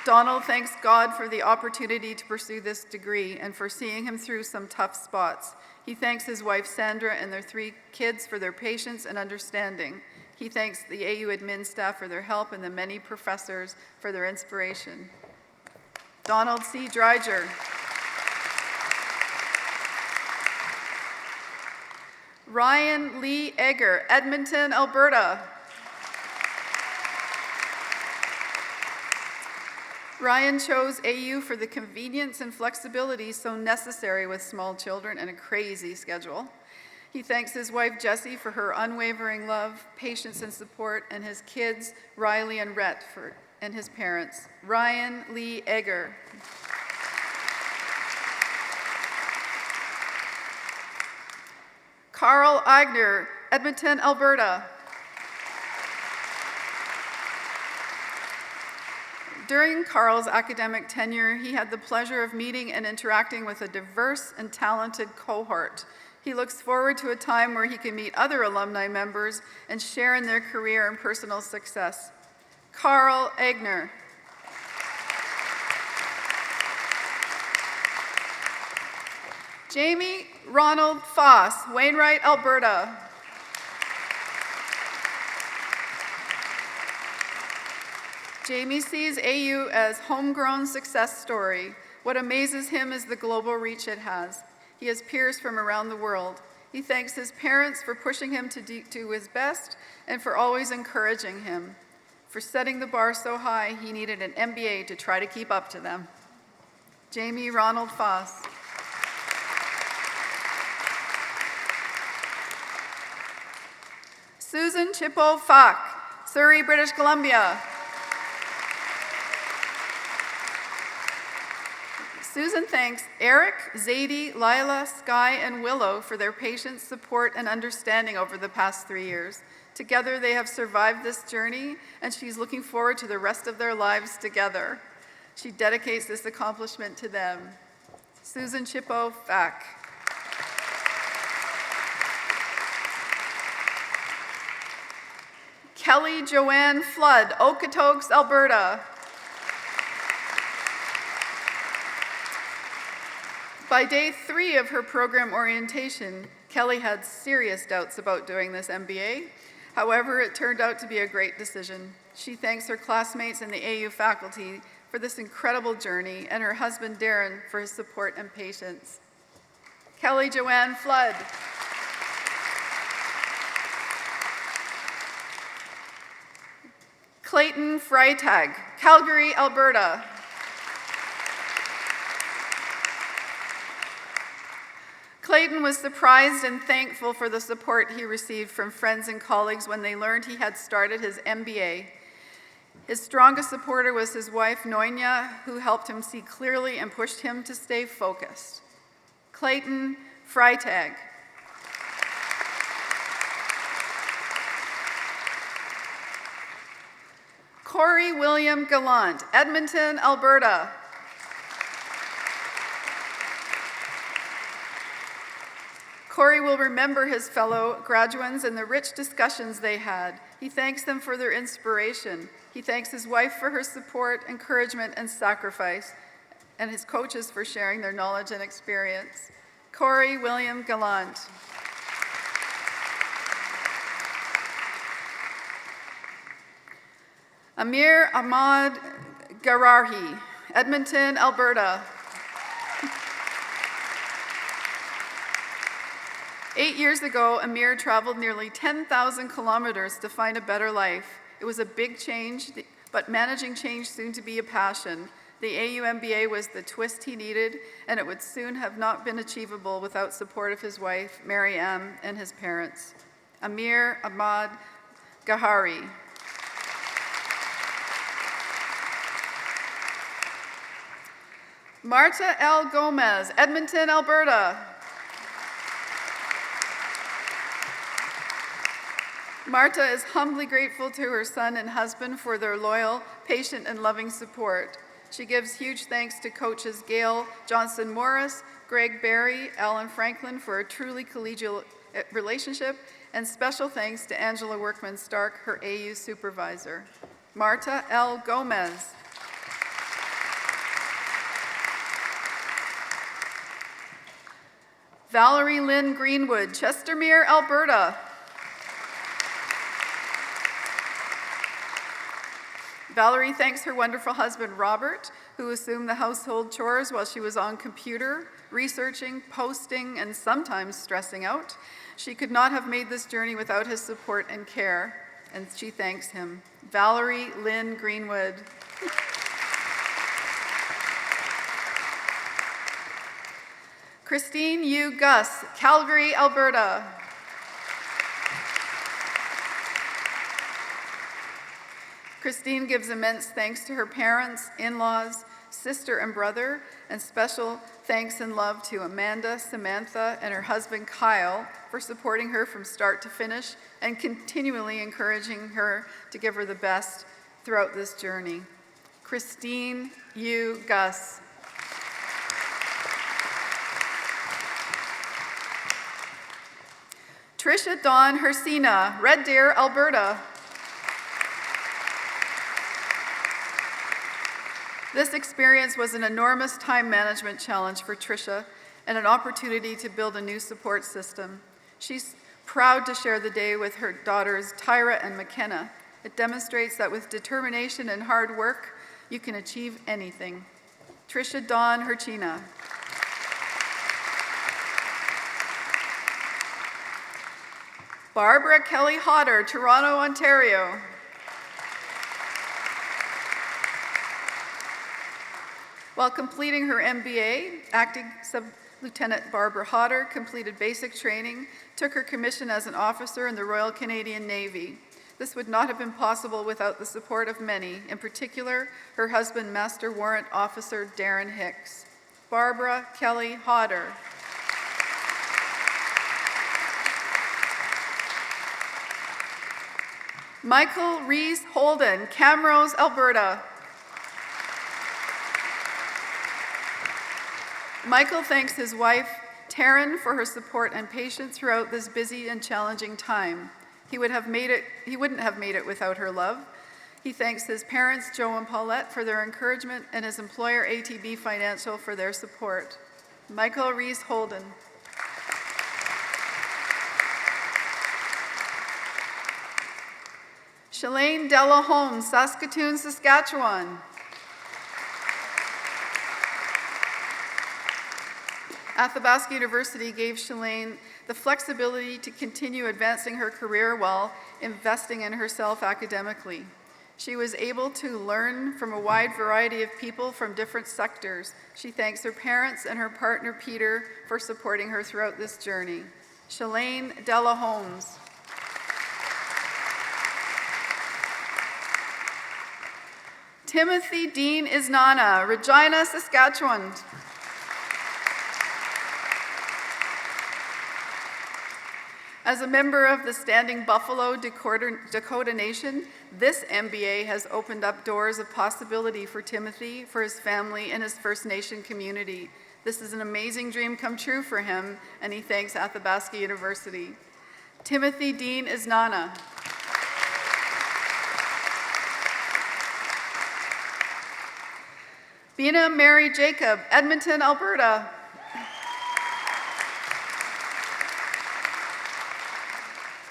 [SPEAKER 6] Donald thanks God for the opportunity to pursue this degree and for seeing him through some tough spots. He thanks his wife Sandra and their 3 kids for their patience and understanding. He thanks the AU admin staff for their help and the many professors for their inspiration. Donald C. Dreiger. Ryan Lee Egger, Edmonton, Alberta. Ryan chose AU for the convenience and flexibility so necessary with small children and a crazy schedule. He thanks his wife Jessie for her unwavering love, patience, and support, and his kids Riley and Rhett and his parents. Ryan Lee Egger. Carl Eigner, Edmonton, Alberta. During Carl's academic tenure, he had the pleasure of meeting and interacting with a diverse and talented cohort. He looks forward to a time where he can meet other alumni members and share in their career and personal success. Carl Eigner. Jamie Ronald Foss, Wainwright, Alberta. Jamie sees AU as homegrown success story. What amazes him is the global reach it has. He has peers from around the world. He thanks his parents for pushing him to do his best and for always encouraging him. For setting the bar so high, he needed an MBA to try to keep up to them. Jamie Ronald Foss. Susan Chippo Fak, Surrey, British Columbia. Susan thanks Eric, Zadie, Lila, Sky, and Willow for their patience, support, and understanding over the past 3 years. Together, they have survived this journey, and she's looking forward to the rest of their lives together. She dedicates this accomplishment to them. Susan Chippo Fak. Kelly Joanne Flood, Okotoks, Alberta. By day 3 of her program orientation, Kelly had serious doubts about doing this MBA. However, it turned out to be a great decision. She thanks her classmates and the AU faculty for this incredible journey and her husband Darren for his support and patience. Kelly Joanne Flood. Clayton Freitag, Calgary, Alberta. Clayton was surprised and thankful for the support he received from friends and colleagues when they learned he had started his MBA. His strongest supporter was his wife, Nonya, who helped him see clearly and pushed him to stay focused. Clayton Freitag. Corey William Gallant, Edmonton, Alberta. Corey will remember his fellow graduates and the rich discussions they had. He thanks them for their inspiration. He thanks his wife for her support, encouragement, and sacrifice, and his coaches for sharing their knowledge and experience. Corey William Gallant. Amir Ahmad Garahi, Edmonton, Alberta. 8 years ago, Amir traveled nearly 10,000 kilometers to find a better life. It was a big change, but managing change soon to be a passion. The AU MBA was the twist he needed, and it would soon have not been achievable without support of his wife, Mary Ann, and his parents. Amir Ahmad Gahari. Marta L. Gomez, Edmonton, Alberta. Marta is humbly grateful to her son and husband for their loyal, patient, and loving support. She gives huge thanks to coaches Gail Johnson-Morris, Greg Barry, Alan Franklin for a truly collegial relationship, and special thanks to Angela Workman-Stark, her AU supervisor. Marta L. Gomez. Valerie Lynn Greenwood, Chestermere, Alberta.
[SPEAKER 10] Valerie thanks her wonderful husband, Robert, who assumed the household chores while she was on computer, researching, posting, and sometimes stressing out. She could not have made this journey without his support and care, and she thanks him. Valerie Lynn Greenwood. Christine U. Gus, Calgary, Alberta. Christine gives immense thanks to her parents, in-laws, sister and brother, and special thanks and love to Amanda, Samantha, and her husband Kyle for supporting her from start to finish and continually encouraging her to give her the best throughout this journey. Christine U. Gus. Tricia Dawn Hersina, Red Deer, Alberta. This experience was an enormous time management challenge for Tricia and an opportunity to build a new support system. She's proud to share the day with her daughters, Tyra and McKenna. It demonstrates that with determination and hard work, you can achieve anything. Tricia Dawn Herchina. Barbara Kelly Hodder, Toronto, Ontario. While completing her MBA, Acting Sub-Lieutenant Barbara Hodder completed basic training, took her commission as an officer in the Royal Canadian Navy. This would not have been possible without the support of many, in particular, her husband, Master Warrant Officer Darren Hicks. Barbara Kelly Hodder. Michael Reese Holden, Camrose, Alberta. Michael thanks his wife, Taryn, for her support and patience throughout this busy and challenging time. He wouldn't have made it without her love. He thanks his parents, Joe and Paulette, for their encouragement and his employer, ATB Financial, for their support. Michael Reese Holden. Shalane Della Holmes, Saskatoon, Saskatchewan. Athabasca University gave Shalane the flexibility to continue advancing her career while investing in herself academically. She was able to learn from a wide variety of people from different sectors. She thanks her parents and her partner, Peter, for supporting her throughout this journey. Shalane Della Holmes. Timothy Dean Isnana, Regina, Saskatchewan. As a member of the Standing Buffalo Dakota Nation, this MBA has opened up doors of possibility for Timothy, for his family, and his First Nation community. This is an amazing dream come true for him, and he thanks Athabasca University. Timothy Dean Isnana. Bina Mary Jacob, Edmonton, Alberta.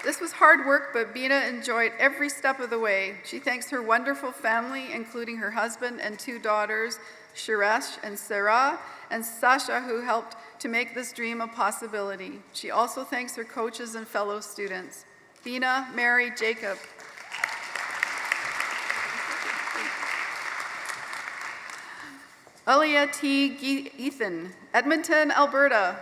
[SPEAKER 10] This was hard work, but Bina enjoyed every step of the way. She thanks her wonderful family, including her husband and two daughters, Suresh and Sarah, and Sasha, who helped to make this dream a possibility. She also thanks her coaches and fellow students. Bina Mary Jacob. Alia T. Ethan, Edmonton, Alberta.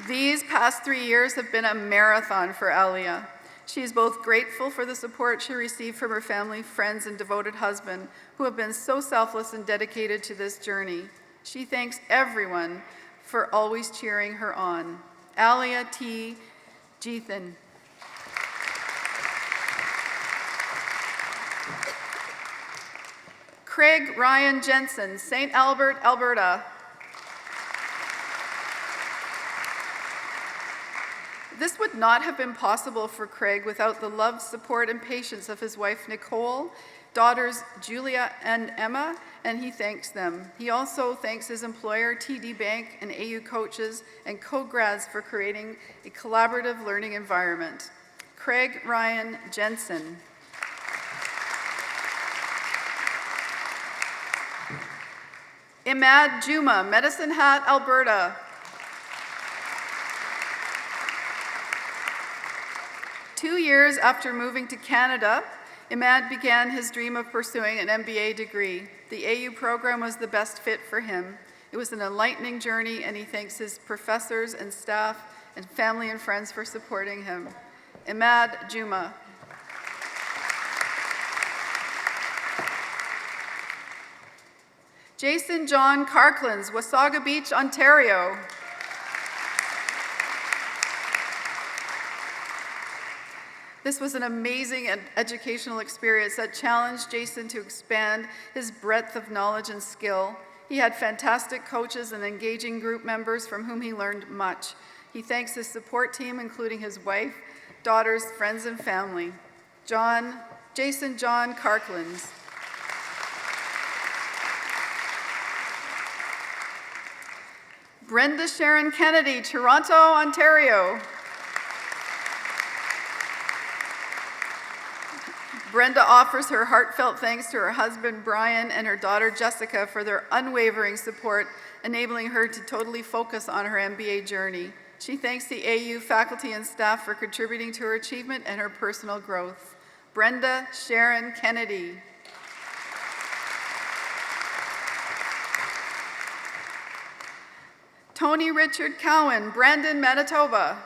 [SPEAKER 10] These past 3 years have been a marathon for Alia. She is both grateful for the support she received from her family, friends, and devoted husband, who have been so selfless and dedicated to this journey. She thanks everyone for always cheering her on. Alia T. Jethan. Craig Ryan Jensen, St. Albert, Alberta. This would not have been possible for Craig without the love, support, and patience of his wife, Nicole, daughters, Julia and Emma, and he thanks them. He also thanks his employer, TD Bank, and AU coaches and co-grads for creating a collaborative learning environment. Craig Ryan Jensen. Imad Juma, Medicine Hat, Alberta. 2 years after moving to Canada, Imad began his dream of pursuing an MBA degree. The AU program was the best fit for him. It was an enlightening journey, and he thanks his professors and staff and family and friends for supporting him. Imad Juma. Jason John Carclins, Wasaga Beach, Ontario. This was an amazing educational experience that challenged Jason to expand his breadth of knowledge and skill. He had fantastic coaches and engaging group members from whom he learned much. He thanks his support team, including his wife, daughters, friends, and family. Jason John Carclins. Brenda Sharon Kennedy, Toronto, Ontario. Brenda offers her heartfelt thanks to her husband, Brian, and her daughter, Jessica, for their unwavering support, enabling her to totally focus on her MBA journey. She thanks the AU faculty and staff for contributing to her achievement and her personal growth. Brenda Sharon Kennedy. Tony Richard Cowan, Brandon, Manitoba.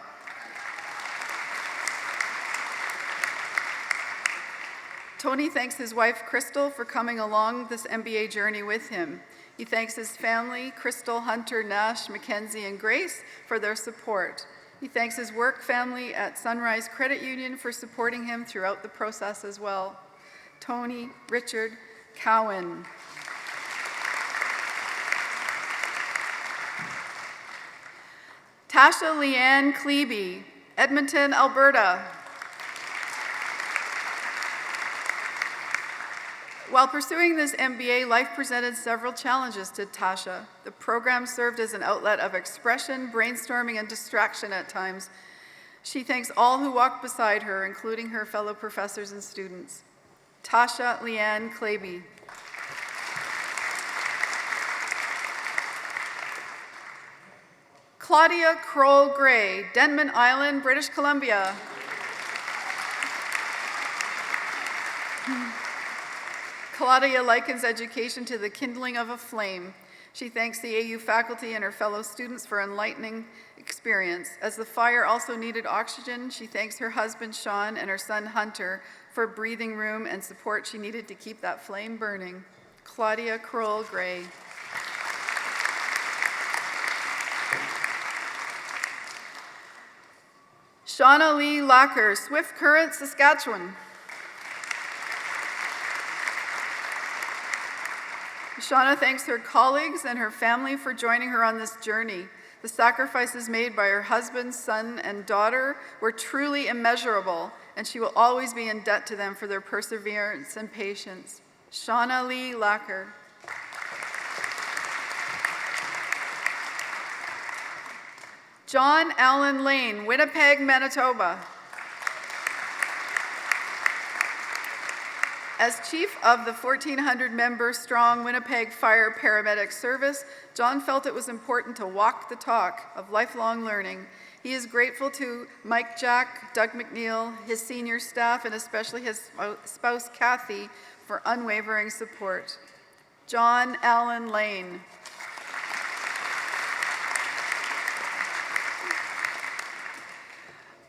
[SPEAKER 10] Tony thanks his wife, Crystal, for coming along this MBA journey with him. He thanks his family, Crystal, Hunter, Nash, Mackenzie, and Grace, for their support. He thanks his work family at Sunrise Credit Union for supporting him throughout the process as well. Tony Richard Cowan. Tasha Leanne Klebe, Edmonton, Alberta. While pursuing this MBA, life presented several challenges to Tasha. The program served as an outlet of expression, brainstorming, and distraction at times. She thanks all who walked beside her, including her fellow professors and students. Tasha Leanne Klebe. Claudia Kroll Gray, Denman Island, British Columbia. Claudia likens education to the kindling of a flame. She thanks the AU faculty and her fellow students for enlightening experience. As the fire also needed oxygen, she thanks her husband, Sean, and her son, Hunter, for breathing room and support she needed to keep that flame burning. Claudia Kroll Gray. Shauna Lee Locker, Swift Current, Saskatchewan. Shauna thanks her colleagues and her family for joining her on this journey. The sacrifices made by her husband, son, and daughter were truly immeasurable, and she will always be in debt to them for their perseverance and patience. Shauna Lee Locker. John Allen Lane, Winnipeg, Manitoba. As chief of the 1,400-member strong Winnipeg Fire Paramedic Service, John felt it was important to walk the talk of lifelong learning. He is grateful to Mike Jack, Doug McNeil, his senior staff, and especially his spouse, Kathy, for unwavering support. John Allen Lane.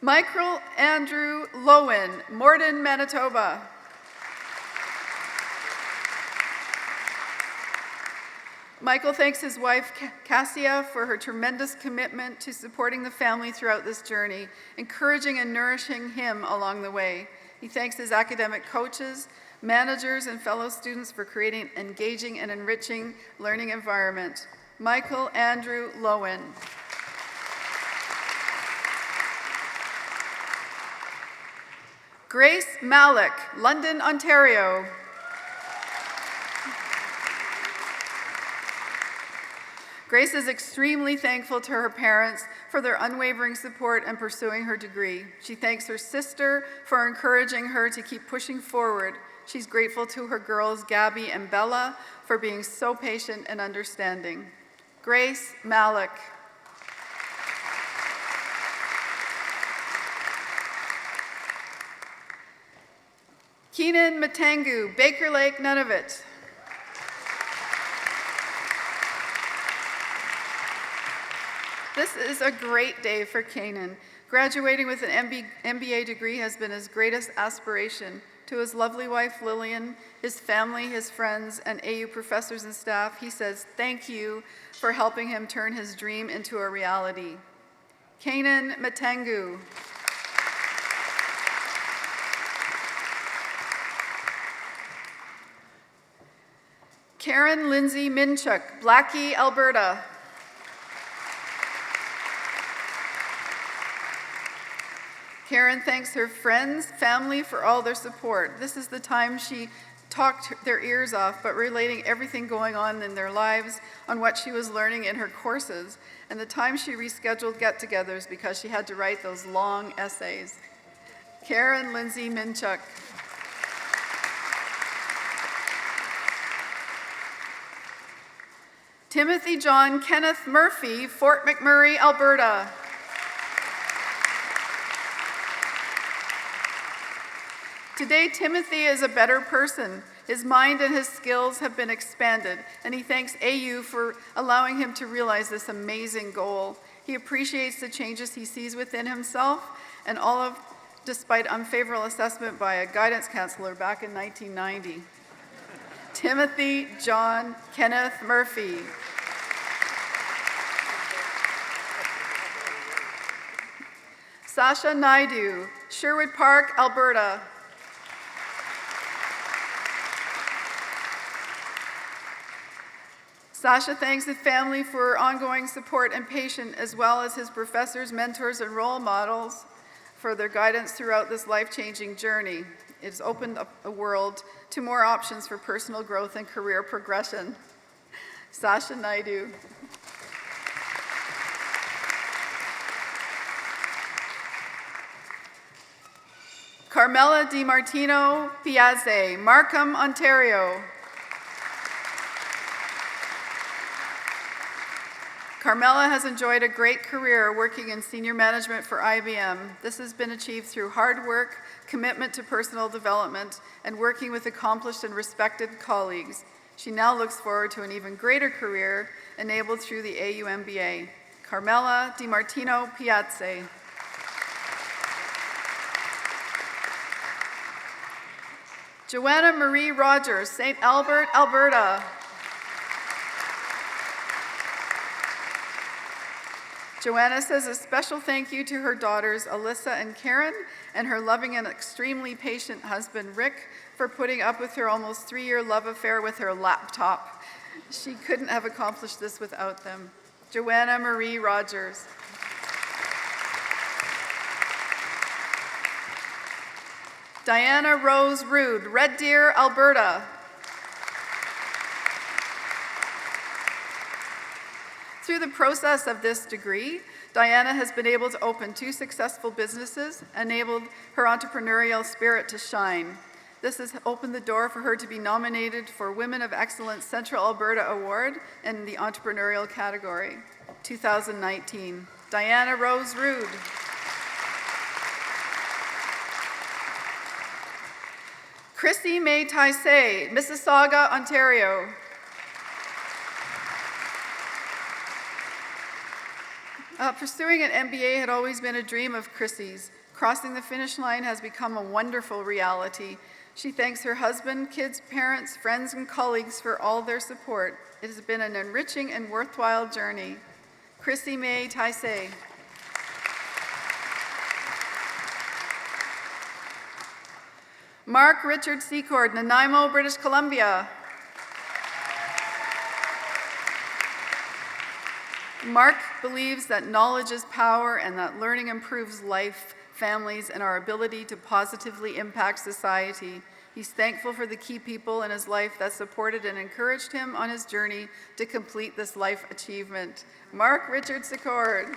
[SPEAKER 10] Michael Andrew Lowen, Morden, Manitoba. Michael thanks his wife, Cassia, for her tremendous commitment to supporting the family throughout this journey, encouraging and nourishing him along the way. He thanks his academic coaches, managers, and fellow students for creating an engaging and enriching learning environment. Michael Andrew Lowen. Grace Malik, London, Ontario. Grace is extremely thankful to her parents for their unwavering support in pursuing her degree. She thanks her sister for encouraging her to keep pushing forward. She's grateful to her girls, Gabby and Bella, for being so patient and understanding. Grace Malik. Keenan Matangu, Baker Lake, Nunavut. This is a great day for Kanan. Graduating with an MBA degree has been his greatest aspiration. To his lovely wife, Lillian, his family, his friends, and AU professors and staff, he says thank you for helping him turn his dream into a reality. Kanan Matangu. Karen Lindsay Minchuk, Blackie, Alberta. Karen thanks her friends, family for all their support. This is the time she talked their ears off, but relating everything going on in their lives on what she was learning in her courses, and the time she rescheduled get-togethers because she had to write those long essays. Karen Lindsay Minchuk. Timothy John Kenneth Murphy, Fort McMurray, Alberta. Today, Timothy is a better person. His mind and his skills have been expanded, and he thanks AU for allowing him to realize this amazing goal. He appreciates the changes he sees within himself, and despite unfavorable assessment by a guidance counselor back in 1990. Timothy John Kenneth Murphy. Sasha Naidu, Sherwood Park, Alberta. Sasha thanks his family for ongoing support and patience, as well as his professors, mentors, and role models for their guidance throughout this life-changing journey. It has opened up a world to more options for personal growth and career progression. Sasha Naidu. Carmela DiMartino Piazze, Markham, Ontario. Carmela has enjoyed a great career working in senior management for IBM. This has been achieved through hard work, commitment to personal development, and working with accomplished and respected colleagues. She now looks forward to an even greater career enabled through the AU MBA. Carmela DiMartino Piazze. Joanna Marie Rogers, St. Albert, Alberta. Joanna says a special thank you to her daughters, Alyssa and Karen, and her loving and extremely patient husband, Rick, for putting up with her almost 3-year love affair with her laptop. She couldn't have accomplished this without them. Joanna Marie Rogers. Diana Rose Rude, Red Deer, Alberta. Through the process of this degree, Diana has been able to open 2 successful businesses, enabled her entrepreneurial spirit to shine. This has opened the door for her to be nominated for Women of Excellence Central Alberta Award in the entrepreneurial category, 2019. Diana Rose Rude. Chrissy May Taisei, Mississauga, Ontario. Pursuing an MBA had always been a dream of Chrissy's. Crossing the finish line has become a wonderful reality. She thanks her husband, kids, parents, friends, and colleagues for all their support. It has been an enriching and worthwhile journey. Chrissy May Taisei. Mark Richard Secord, Nanaimo, British Columbia. Mark believes that knowledge is power and that learning improves life, families, and our ability to positively impact society. He's thankful for the key people in his life that supported and encouraged him on his journey to complete this life achievement. Mark Richard Secord.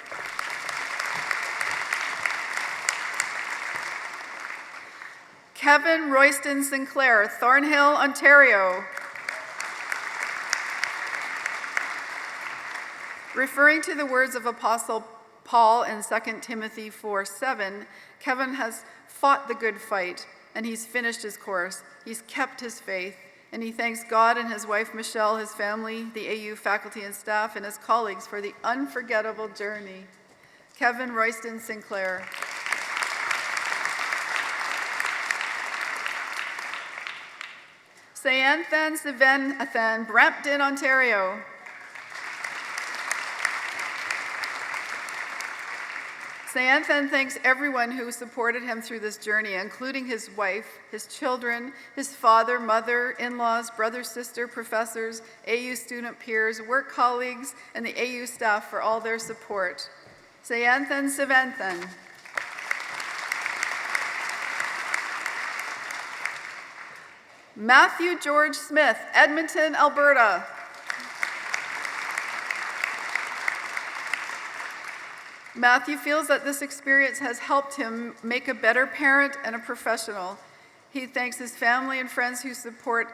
[SPEAKER 10] Kevin Royston Sinclair, Thornhill, Ontario. Referring to the words of Apostle Paul in 2 Timothy 4:7, Kevin has fought the good fight, and he's finished his course. He's kept his faith, and he thanks God and his wife Michelle, his family, the AU faculty and staff, and his colleagues for the unforgettable journey. Kevin Royston Sinclair. Sayanthan Sivenathan, Brampton, Ontario. Sayanthan thanks everyone who supported him through this journey, including his wife, his children, his father, mother, in-laws, brother, sister, professors, AU student peers, work colleagues, and the AU staff for all their support. Sayanthan Sivanthan. Matthew George Smith, Edmonton, Alberta. Matthew feels that this experience has helped him make a better parent and a professional. He thanks his family and friends whose support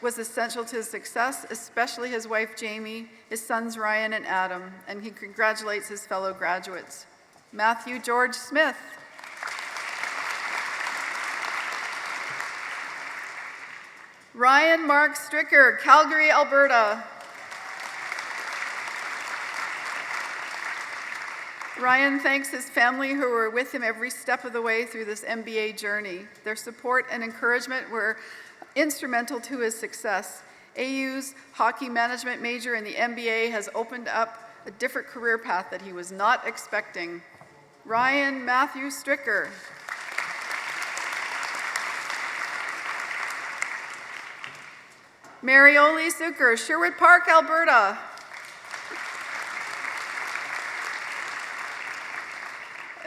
[SPEAKER 10] was essential to his success, especially his wife Jamie, his sons Ryan and Adam, and he congratulates his fellow graduates. Matthew George Smith. Ryan Mark Stricker, Calgary, Alberta. Ryan thanks his family who were with him every step of the way through this MBA journey. Their support and encouragement were instrumental to his success. AU's hockey management major in the MBA has opened up a different career path that he was not expecting. Ryan Matthew Stricker. Marioli Zucker, Sherwood Park, Alberta.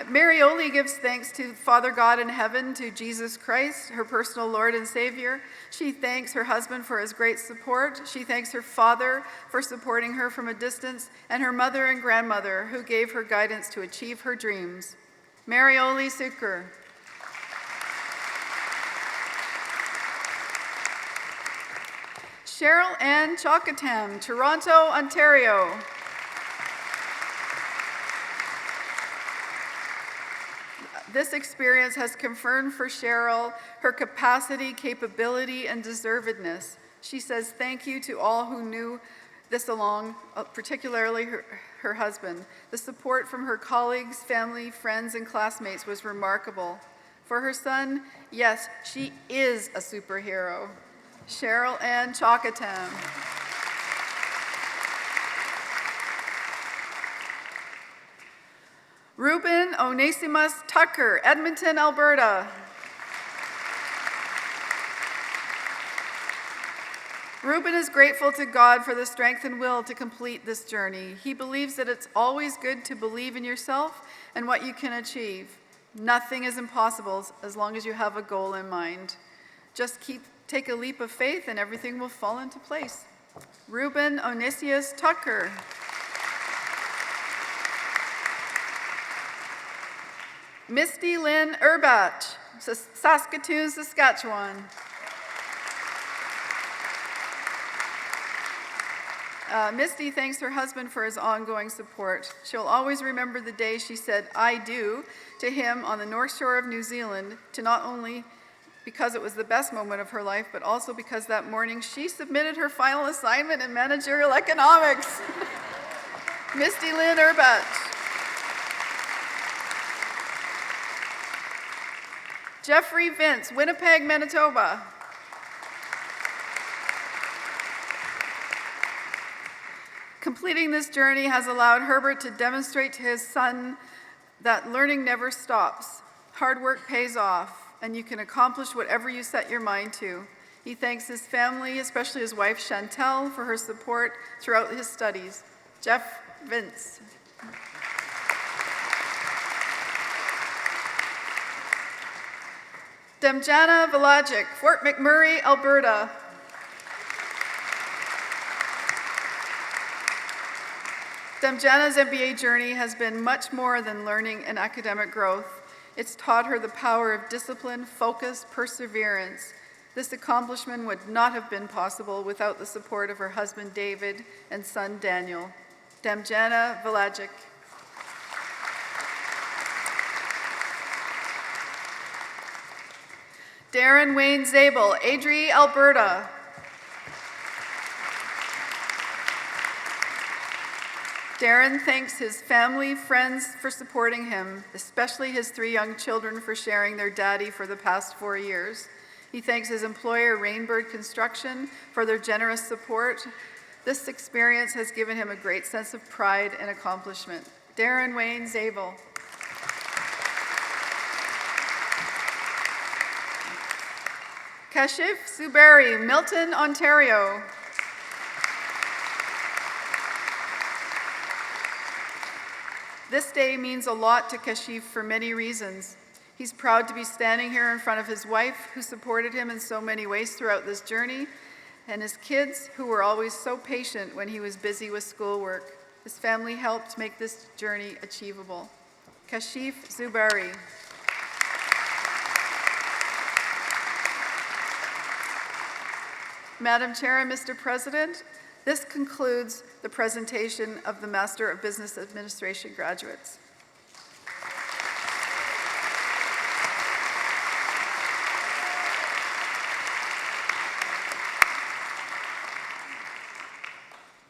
[SPEAKER 10] Marioli gives thanks to Father God in heaven, to Jesus Christ, her personal Lord and Savior. She thanks her husband for his great support. She thanks her father for supporting her from a distance, and her mother and grandmother who gave her guidance to achieve her dreams. Marioli Zucker. Cheryl Ann Chalkatam, Toronto, Ontario. This experience has confirmed for Cheryl her capacity, capability, and deservedness. She says thank you to all who knew this along, particularly her husband. The support from her colleagues, family, friends, and classmates was remarkable. For her son, yes, she is a superhero. Cheryl Ann Chalkatam. Ruben Onesimus Tucker, Edmonton, Alberta. Ruben is grateful to God for the strength and will to complete this journey. He believes that it's always good to believe in yourself and what you can achieve. Nothing is impossible as long as you have a goal in mind. Just take a leap of faith and everything will fall into place. Ruben Onesimus Tucker. Misty Lynn Urbach, Saskatoon, Saskatchewan. Misty thanks her husband for his ongoing support. She'll always remember the day she said, "I do," to him on the North Shore of New Zealand, to not only because it was the best moment of her life, but also because that morning she submitted her final assignment in managerial economics. Misty Lynn Urbach. Jeffrey Vince, Winnipeg, Manitoba. Completing this journey has allowed Herbert to demonstrate to his son that learning never stops. Hard work pays off, and you can accomplish whatever you set your mind to. He thanks his family, especially his wife Chantel, for her support throughout his studies. Jeff Vince. Demjana Velagic, Fort McMurray, Alberta. Demjana's MBA journey has been much more than learning and academic growth. It's taught her the power of discipline, focus, perseverance. This accomplishment would not have been possible without the support of her husband David and son Daniel. Demjana Velagic. Darren Wayne Zabel, Adrie, Alberta. Darren thanks his family, friends for supporting him, especially his 3 young children for sharing their daddy for the past 4 years. He thanks his employer, Rainbird Construction, for their generous support. This experience has given him a great sense of pride and accomplishment. Darren Wayne Zabel. Kashif Zuberi, Milton, Ontario. This day means a lot to Kashif for many reasons. He's proud to be standing here in front of his wife, who supported him in so many ways throughout this journey, and his kids, who were always so patient when he was busy with schoolwork. His family helped make this journey achievable. Kashif Zuberi. Madam Chair and Mr. President, this concludes the presentation of the Master of Business Administration graduates.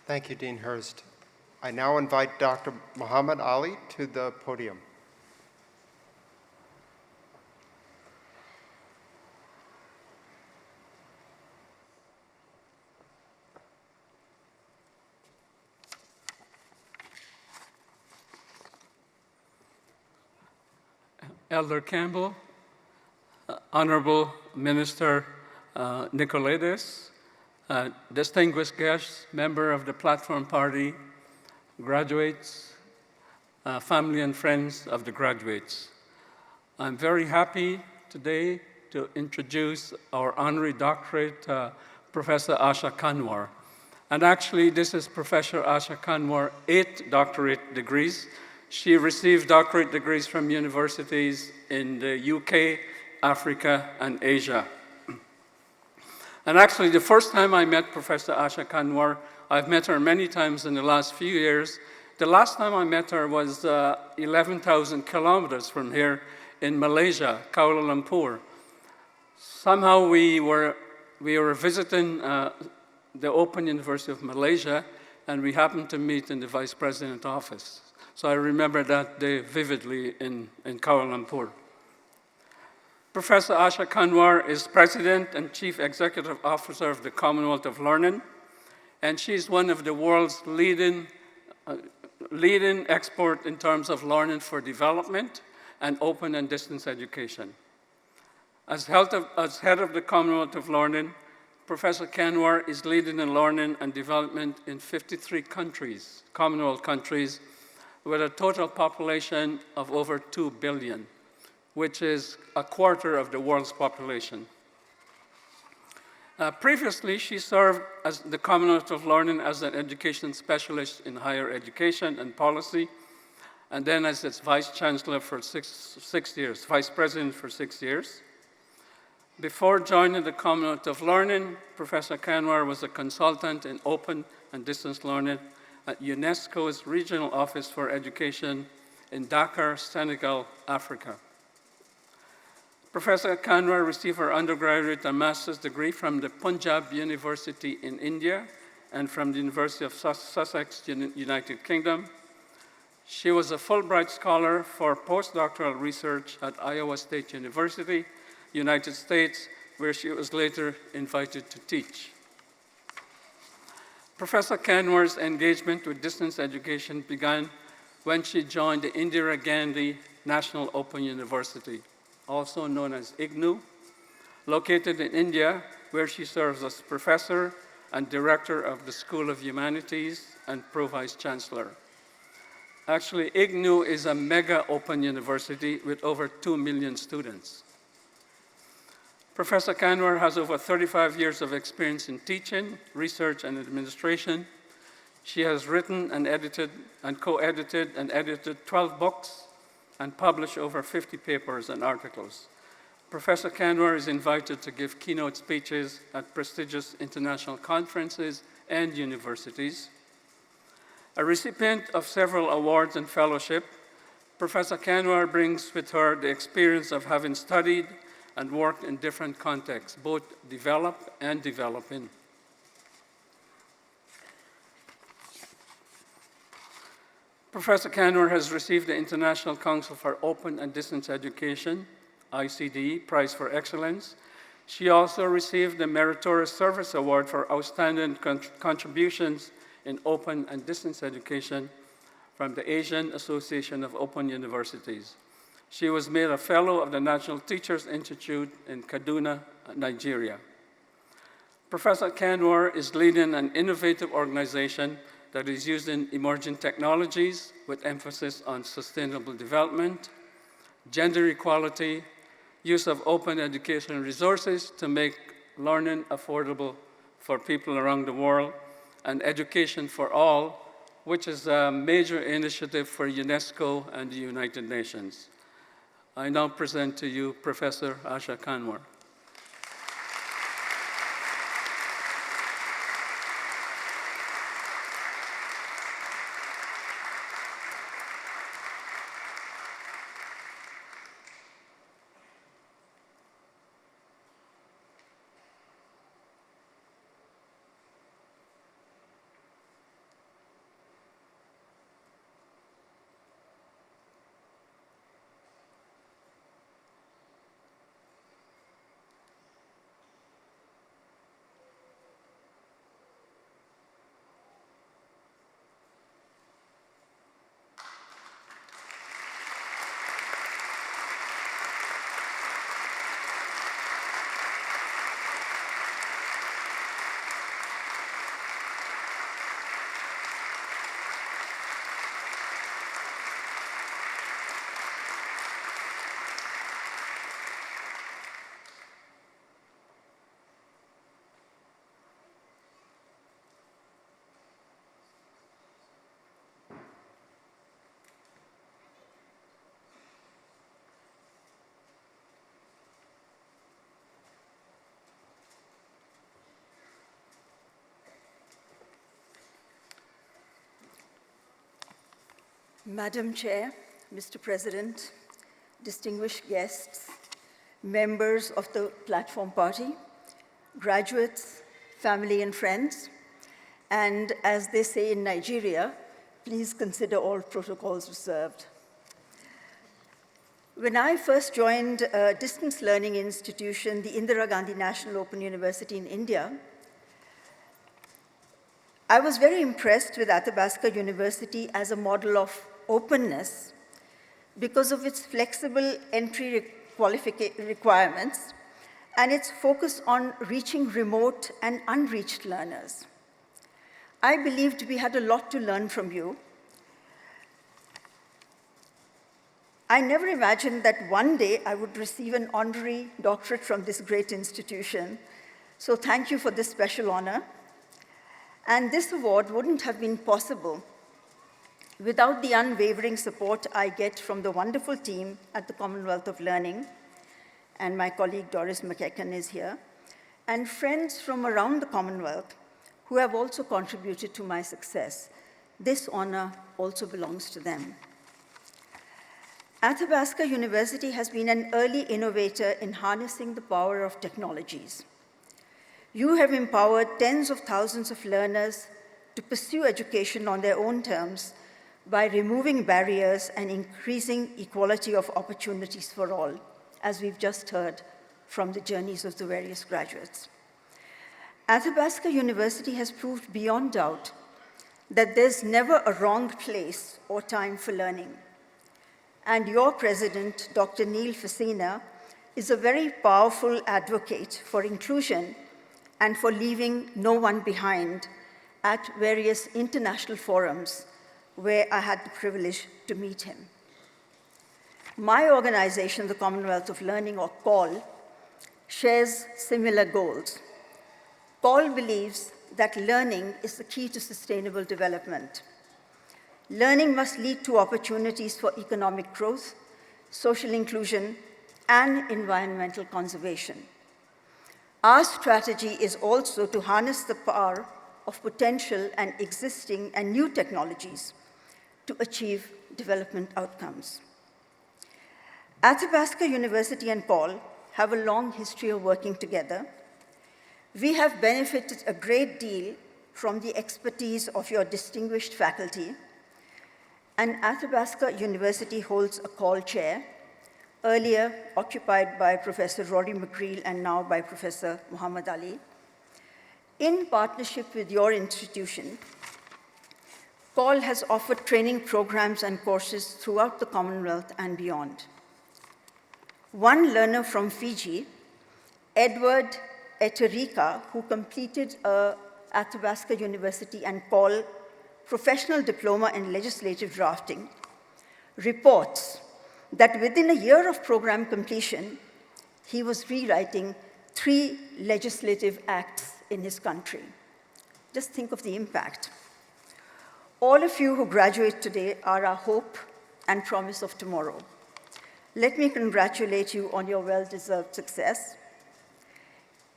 [SPEAKER 3] Thank you, Dean Hurst. I now invite Dr. Muhammad Ali to the podium.
[SPEAKER 4] Elder Campbell, Honorable Minister Nicolaides, distinguished guests, member of the Platform Party, graduates, family and friends of the graduates. I'm very happy today to introduce our honorary doctorate, Professor Asha Kanwar. And actually, this is Professor Asha Kanwar, 8 doctorate degrees. She received doctorate degrees from universities in the UK, Africa, and Asia. And actually, the first time I met Professor Asha Kanwar, I've met her many times in the last few years. The last time I met her was 11,000 kilometers from here in Malaysia, Kuala Lumpur. Somehow we were visiting the Open University of Malaysia, and we happened to meet in the Vice President's office. So I remember that day vividly in Kuala Lumpur. Professor Asha Kanwar is President and Chief Executive Officer of the Commonwealth of Learning, and she's one of the world's leading expert in terms of learning for development and open and distance education. As head of the Commonwealth of Learning, Professor Kanwar is leading in learning and development in 53 countries, Commonwealth countries, with a total population of over 2 billion, which is a quarter of the world's population. Previously, she served as the Commonwealth of Learning as an education specialist in higher education and policy, and then as its Vice Chancellor for six years, Vice President for 6 years. Before joining the Commonwealth of Learning, Professor Kanwar was a consultant in open and distance learning at UNESCO's Regional Office for Education in Dakar, Senegal, Africa. Professor Kanwar received her undergraduate and master's degree from the Punjab University in India and from the University of Sussex, United Kingdom. She was a Fulbright Scholar for postdoctoral research at Iowa State University, United States, where she was later invited to teach. Professor Kanwar's engagement with distance education began when she joined the Indira Gandhi National Open University, also known as IGNOU, located in India, where she serves as professor and director of the School of Humanities and pro-vice chancellor. Actually, IGNOU is a mega open university with over 2 million students. Professor Kanwar has over 35 years of experience in teaching, research, and administration. She has written and edited and co-edited and edited 12 books and published over 50 papers and articles. Professor Kanwar is invited to give keynote speeches at prestigious international conferences and universities. A recipient of several awards and fellowship, Professor Kanwar brings with her the experience of having studied and worked in different contexts, both developed and developing. Professor Kanwar has received the International Council for Open and Distance Education, ICD, Prize for Excellence. She also received the Meritorious Service Award for Outstanding Contributions in Open and Distance Education from the Asian Association of Open Universities. She was made a Fellow of the National Teachers Institute in Kaduna, Nigeria. Professor Kanwar is leading an innovative organization that is using emerging technologies with emphasis on sustainable development, gender equality, use of open educational resources to make learning affordable for people around the world, and education for all, which is a major initiative for UNESCO and the United Nations. I now present to you Professor Asha Kanwar.
[SPEAKER 11] Madam Chair, Mr. President, distinguished guests, members of the Platform Party, graduates, family and friends, and as they say in Nigeria, please consider all protocols observed. When I first joined a distance learning institution, the Indira Gandhi National Open University in India, I was very impressed with Athabasca University as a model of openness because of its flexible entry requirements and its focus on reaching remote and unreached learners. I believed we had a lot to learn from you. I never imagined that one day I would receive an honorary doctorate from this great institution, so thank you for this special honor. And this award wouldn't have been possible without the unwavering support I get from the wonderful team at the Commonwealth of Learning, and my colleague Doris McEachen is here, and friends from around the Commonwealth who have also contributed to my success. This honor also belongs to them. Athabasca University has been an early innovator in harnessing the power of technologies. You have empowered tens of thousands of learners to pursue education on their own terms by removing barriers and increasing equality of opportunities for all, as we've just heard from the journeys of the various graduates. Athabasca University has proved beyond doubt that there's never a wrong place or time for learning. And your president, Dr. Neil Facina, is a very powerful advocate for inclusion and for leaving no one behind at various international forums where I had the privilege to meet him. My organization, the Commonwealth of Learning, or CALL, shares similar goals. Paul believes that learning is the key to sustainable development. Learning must lead to opportunities for economic growth, social inclusion, and environmental conservation. Our strategy is also to harness the power of potential and existing and new technologies to achieve development outcomes. Athabasca University and Paul have a long history of working together. We have benefited a great deal from the expertise of your distinguished faculty, and Athabasca University holds a Call Chair, earlier occupied by Professor Rory McGreel and now by Professor Muhammad Ali. In partnership with your institution, Paul has offered training programs and courses throughout the Commonwealth and beyond. One learner from Fiji, Edward Eterika, who completed a Athabasca University and Paul professional diploma in legislative drafting, reports that within a year of program completion, he was rewriting 3 legislative acts in his country. Just think of the impact. All of you who graduate today are our hope and promise of tomorrow. Let me congratulate you on your well-deserved success.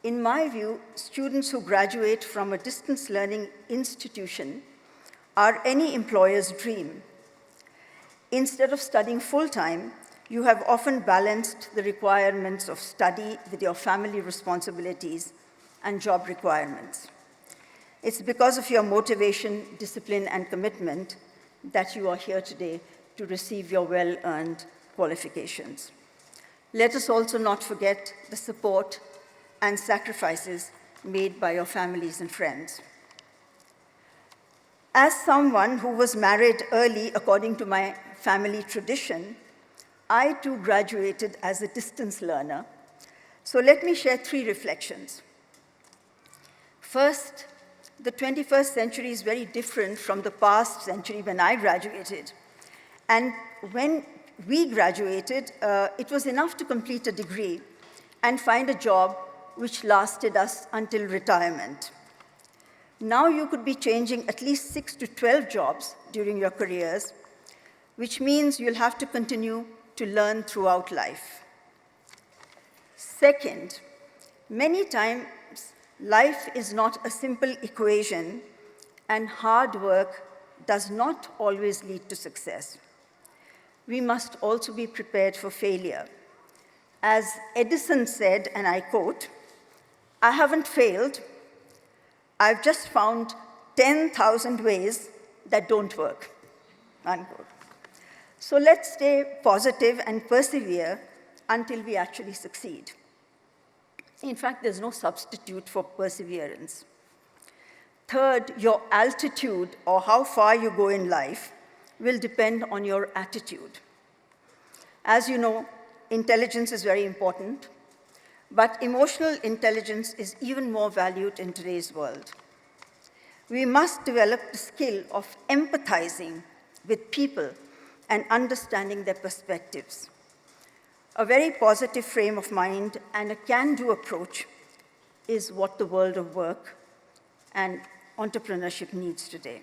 [SPEAKER 11] In my view, students who graduate from a distance learning institution are any employer's dream. Instead of studying full-time, you have often balanced the requirements of study with your family responsibilities and job requirements. It's because of your motivation, discipline, and commitment that you are here today to receive your well-earned qualifications. Let us also not forget the support and sacrifices made by your families and friends. As someone who was married early according to my family tradition, I too graduated as a distance learner. So let me share 3 reflections. First, the 21st century is very different from the past century when I graduated. And when we graduated, it was enough to complete a degree and find a job which lasted us until retirement. Now you could be changing at least 6 to 12 jobs during your careers, which means you'll have to continue to learn throughout life. Second, many times life is not a simple equation, and hard work does not always lead to success. We must also be prepared for failure. As Edison said, and I quote, "I haven't failed, I've just found 10,000 ways that don't work," unquote. So let's stay positive and persevere until we actually succeed. In fact, there's no substitute for perseverance. Third, your altitude, or how far you go in life, will depend on your attitude. As you know, intelligence is very important, but emotional intelligence is even more valued in today's world. We must develop the skill of empathizing with people and understanding their perspectives. A very positive frame of mind and a can-do approach is what the world of work and entrepreneurship needs today.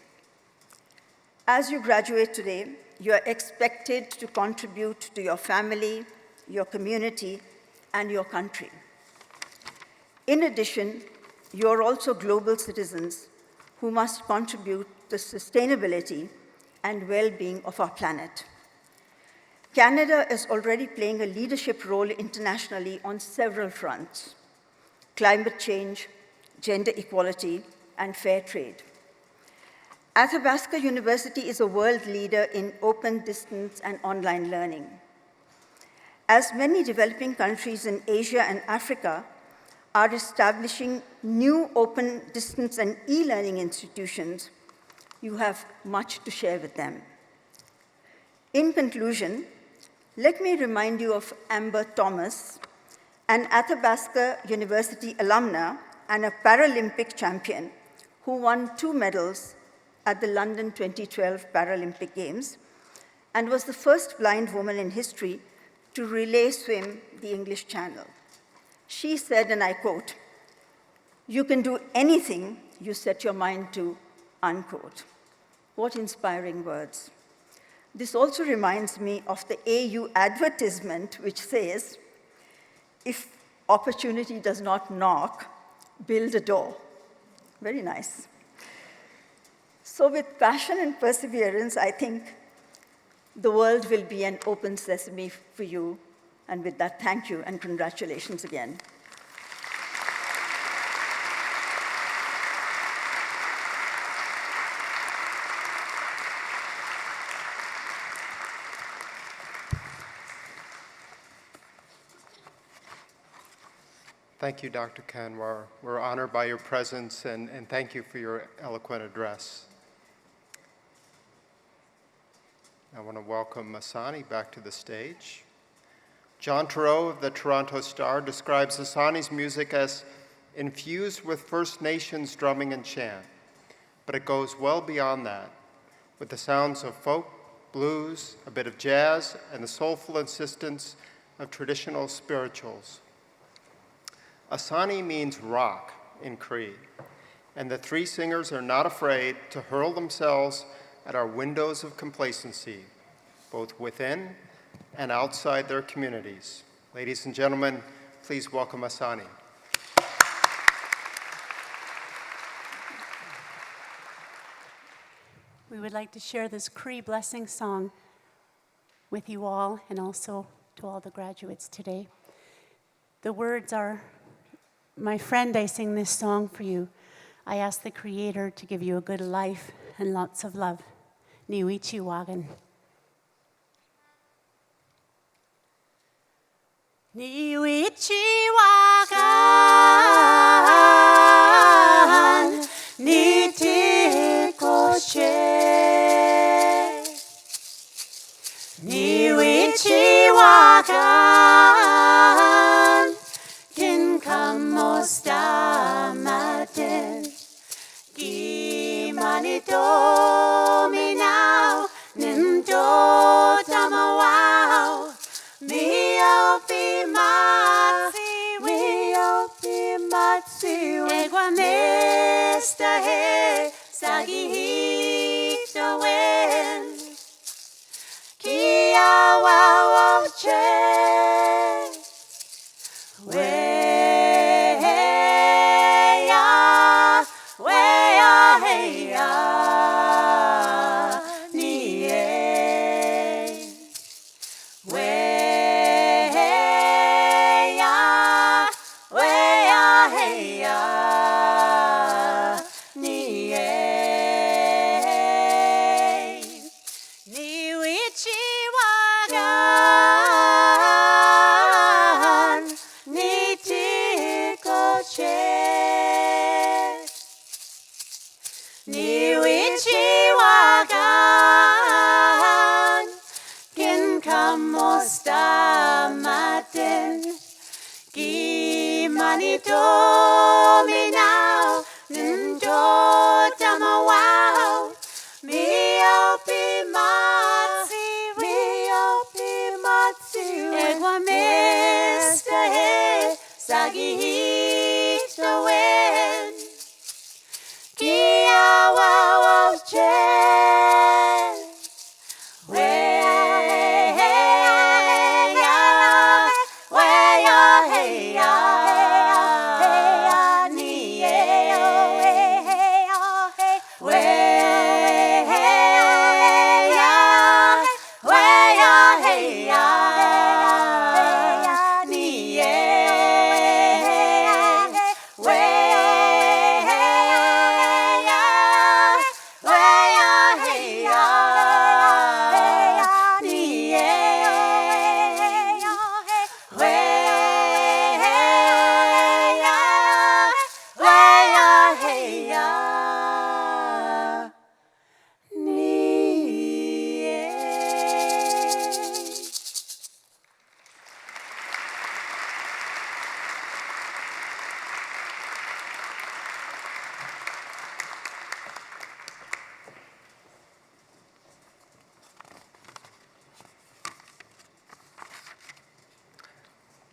[SPEAKER 11] As you graduate today, you are expected to contribute to your family, your community, and your country. In addition, you are also global citizens who must contribute to sustainability and well-being of our planet. Canada is already playing a leadership role internationally on several fronts: climate change, gender equality, and fair trade. Athabasca University is a world leader in open distance and online learning. As many developing countries in Asia and Africa are establishing new open distance and e-learning institutions, you have much to share with them. In conclusion, let me remind you of Amber Thomas, an Athabasca University alumna and a Paralympic champion who won 2 medals at the London 2012 Paralympic Games and was the first blind woman in history to relay swim the English Channel. She said, and I quote, "You can do anything you set your mind to," unquote. What inspiring words. This also reminds me of the AU advertisement, which says, "If opportunity does not knock, build a door." Very nice. So with passion and perseverance, I think the world will be an open sesame for you. And with that, thank you and congratulations again.
[SPEAKER 3] Thank you, Dr. Kanwar. We're honored by your presence, and thank you for your eloquent address. I want to welcome Asani back to the stage. John Thoreau of the Toronto Star describes Asani's music as infused with First Nations drumming and chant, but it goes well beyond that, with the sounds of folk, blues, a bit of jazz, and the soulful insistence of traditional spirituals. Asani means rock in Cree, and the three singers are not afraid to hurl themselves at our windows of complacency, both within and outside their communities. Ladies and gentlemen, please welcome Asani.
[SPEAKER 2] We would like to share this Cree blessing song with you all and also to all the graduates today. The words are, "My friend, I sing this song for you. I ask the Creator to give you a good life and lots of love. Niwichi wagan. Niwichi wagan, niti koshe. Niwichi wagan, kinkamosta maten. Gimanito minao, nindo tamawao. Egwa mesta he sagihito wen kia wa che heya nie Manito minao, nindo tamawao, miopi matsu, egwa mesta he, sagihito wen, kia wao che.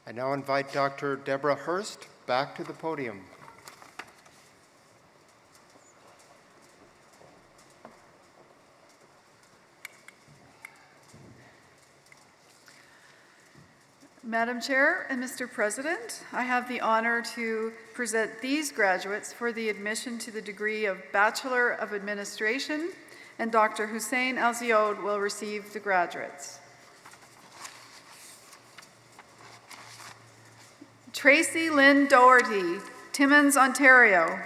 [SPEAKER 3] I now invite Dr. Deborah Hurst back to the podium.
[SPEAKER 10] Madam Chair and Mr. President, I have the honor to present these graduates for the admission to the degree of Bachelor of Administration, and Dr. Hussein Alziod will receive the graduates. Tracy Lynn Doherty, Timmins, Ontario.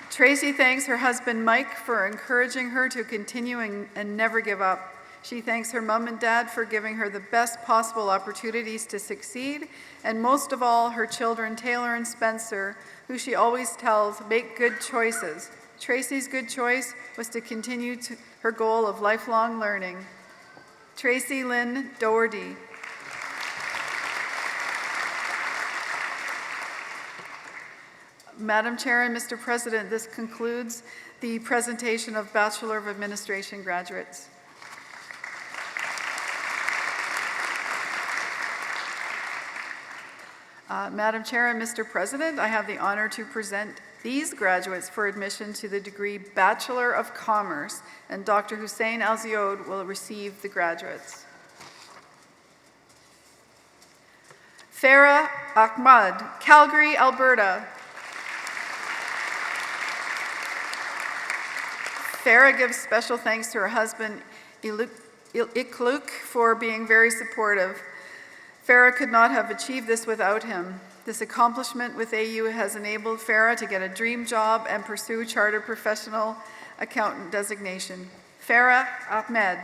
[SPEAKER 10] Tracy thanks her husband Mike for encouraging her to continue and never give up. She thanks her mom and dad for giving her the best possible opportunities to succeed, and most of all, her children Taylor and Spencer, who she always tells make good choices. Tracy's good choice was to continue to her goal of lifelong learning. Tracy Lynn Doherty. Madam Chair and Mr. President, this concludes the presentation of Bachelor of Administration graduates. Madam Chair and Mr. President, I have the honor to present these graduates for admission to the degree Bachelor of Commerce, and Dr. Hussein Alziod will receive the graduates. Farah Ahmad, Calgary, Alberta. Farah gives special thanks to her husband, Ikluk, for being very supportive. Farah could not have achieved this without him. This accomplishment with AU has enabled Farah to get a dream job and pursue chartered professional accountant designation. Farah Ahmed.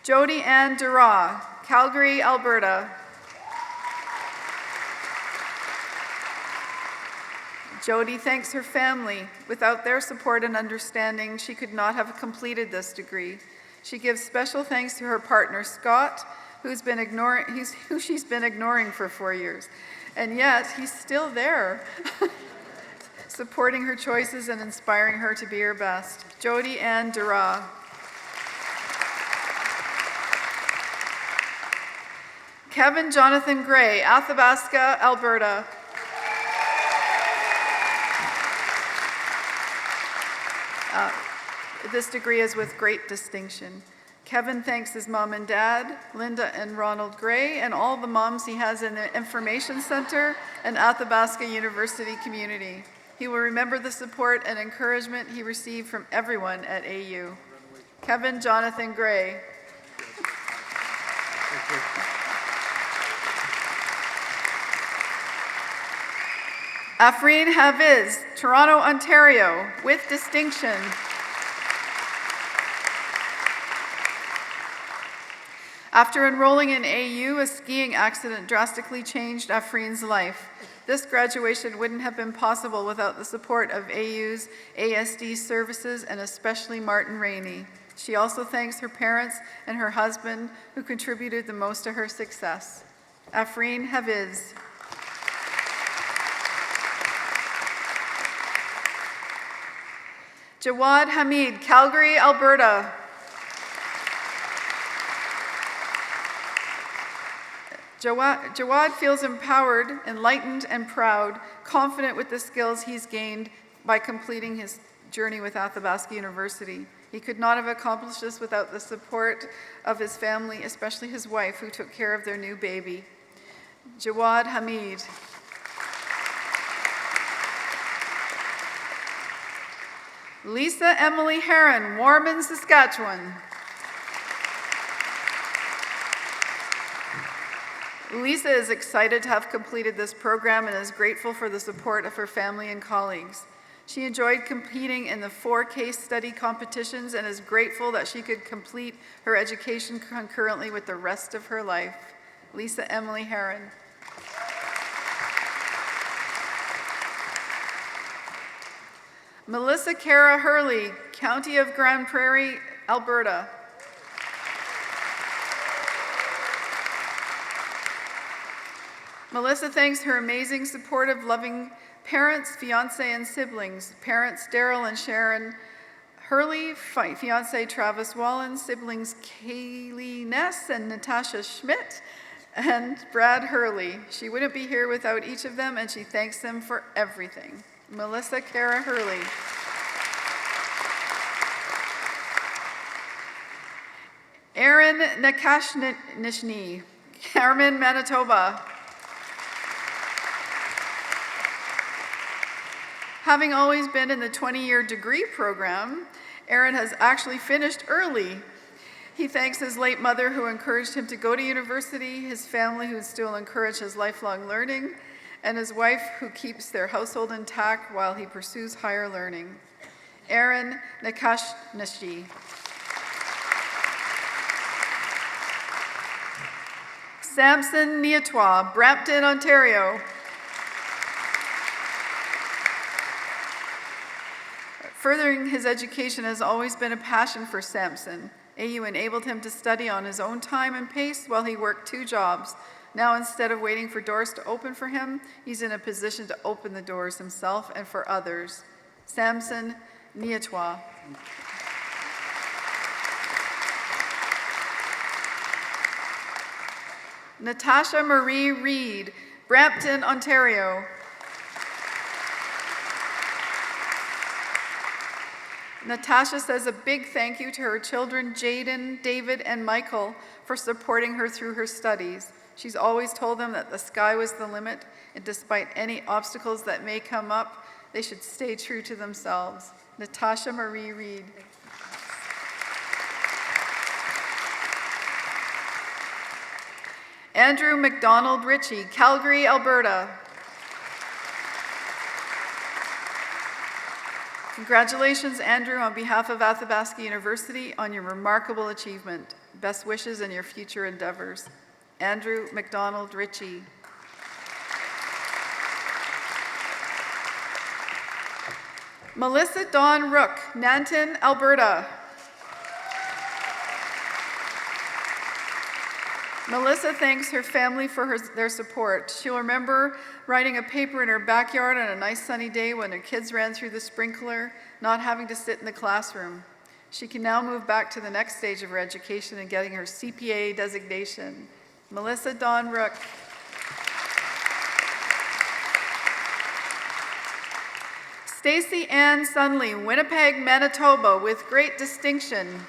[SPEAKER 10] Jody Ann Dura, Calgary, Alberta. Jody thanks her family. Without their support and understanding, she could not have completed this degree. She gives special thanks to her partner, Scott, who she's been ignoring for 4 years. And yet, he's still there, supporting her choices and inspiring her to be her best. Jody Ann Dura. Kevin Jonathan Gray, Athabasca, Alberta. This degree is with great distinction. Kevin thanks his mom and dad, Linda and Ronald Gray, and all the moms he has in the Information Center and Athabasca University community. He will remember the support and encouragement he received from everyone at AU. Kevin Jonathan Gray. Afreen Haviz, Toronto, Ontario, with distinction. After enrolling in AU, a skiing accident drastically changed Afreen's life. This graduation wouldn't have been possible without the support of AU's ASD services and especially Martin Rainey. She also thanks her parents and her husband who contributed the most to her success. Afreen Haviz. Jawad Hamid, Calgary, Alberta. Jawad feels empowered, enlightened, and proud, confident with the skills he's gained by completing his journey with Athabasca University. He could not have accomplished this without the support of his family, especially his wife, who took care of their new baby. Jawad Hamid. Lisa Emily Heron, Warman, Saskatchewan. Lisa is excited to have completed this program and is grateful for the support of her family and colleagues. She enjoyed competing in the 4 case study competitions and is grateful that she could complete her education concurrently with the rest of her life. Lisa Emily Heron. Melissa Cara Hurley, County of Grand Prairie, Alberta. Melissa thanks her amazing, supportive, loving Parents, fiance, and siblings. Parents, Daryl and Sharon Hurley, fiance Travis Wallen, siblings Kaylee Ness and Natasha Schmidt, and Brad Hurley. She wouldn't be here without each of them, and she thanks them for everything. Melissa Kara Hurley. Aaron Nakashnishny, Carmen, Manitoba. Having always been in the 20-year degree program, Aaron has actually finished early. He thanks his late mother who encouraged him to go to university, his family who still encourage his lifelong learning, and his wife who keeps their household intact while he pursues higher learning. Aaron Nakashnashi. Samson Niatois, Brampton, Ontario. Furthering his education has always been a passion for Samson. AU enabled him to study on his own time and pace while he worked 2 jobs. Now, instead of waiting for doors to open for him, he's in a position to open the doors himself and for others. Samson Niatois. Natasha Marie Reed, Brampton, Ontario. Natasha says a big thank you to her children, Jaden, David, and Michael, for supporting her through her studies. She's always told them that the sky was the limit, and despite any obstacles that may come up, they should stay true to themselves. Natasha Marie Reed. Andrew McDonald Ritchie, Calgary, Alberta. Congratulations, Andrew, on behalf of Athabasca University on your remarkable achievement. Best wishes in your future endeavors. Andrew McDonald Ritchie. Melissa Dawn Rook, Nanton, Alberta. Melissa thanks her family for their support. She'll remember writing a paper in her backyard on a nice sunny day when her kids ran through the sprinkler, not having to sit in the classroom. She can now move back to the next stage of her education and getting her CPA designation. Melissa Dawn Rook. Stacy Ann Sunley, Winnipeg, Manitoba, with great distinction.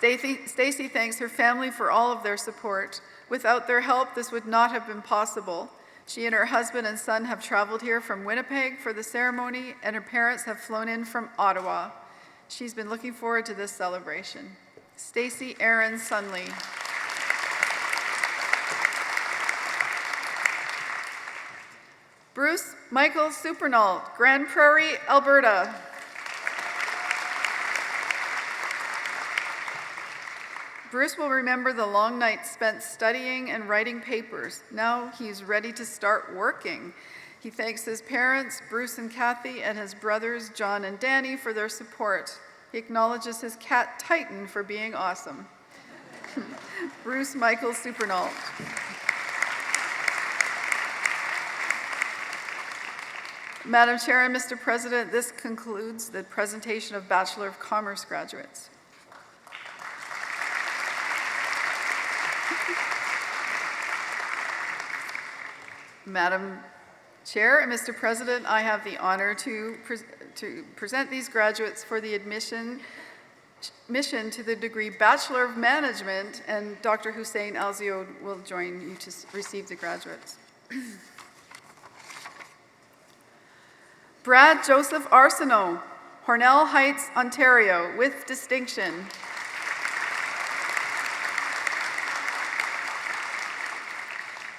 [SPEAKER 10] Stacy thanks her family for all of their support. Without their help, this would not have been possible. She and her husband and son have traveled here from Winnipeg for the ceremony, and her parents have flown in from Ottawa. She's been looking forward to this celebration. Stacy Aaron Sunley. Bruce Michael Supernault, Grand Prairie, Alberta. Bruce will remember the long nights spent studying and writing papers. Now he's ready to start working. He thanks his parents, Bruce and Kathy, and his brothers, John and Danny, for their support. He acknowledges his cat, Titan, for being awesome. Bruce Michael Supernault. Madam Chair and Mr. President, this concludes the presentation of Bachelor of Commerce graduates. Madam Chair and Mr. President, I have the honor to present these graduates for the admission to the degree Bachelor of Management, and Dr. Hussein Alziod will join you to receive the graduates. Brad Joseph Arsenault, Hornell Heights, Ontario, with distinction.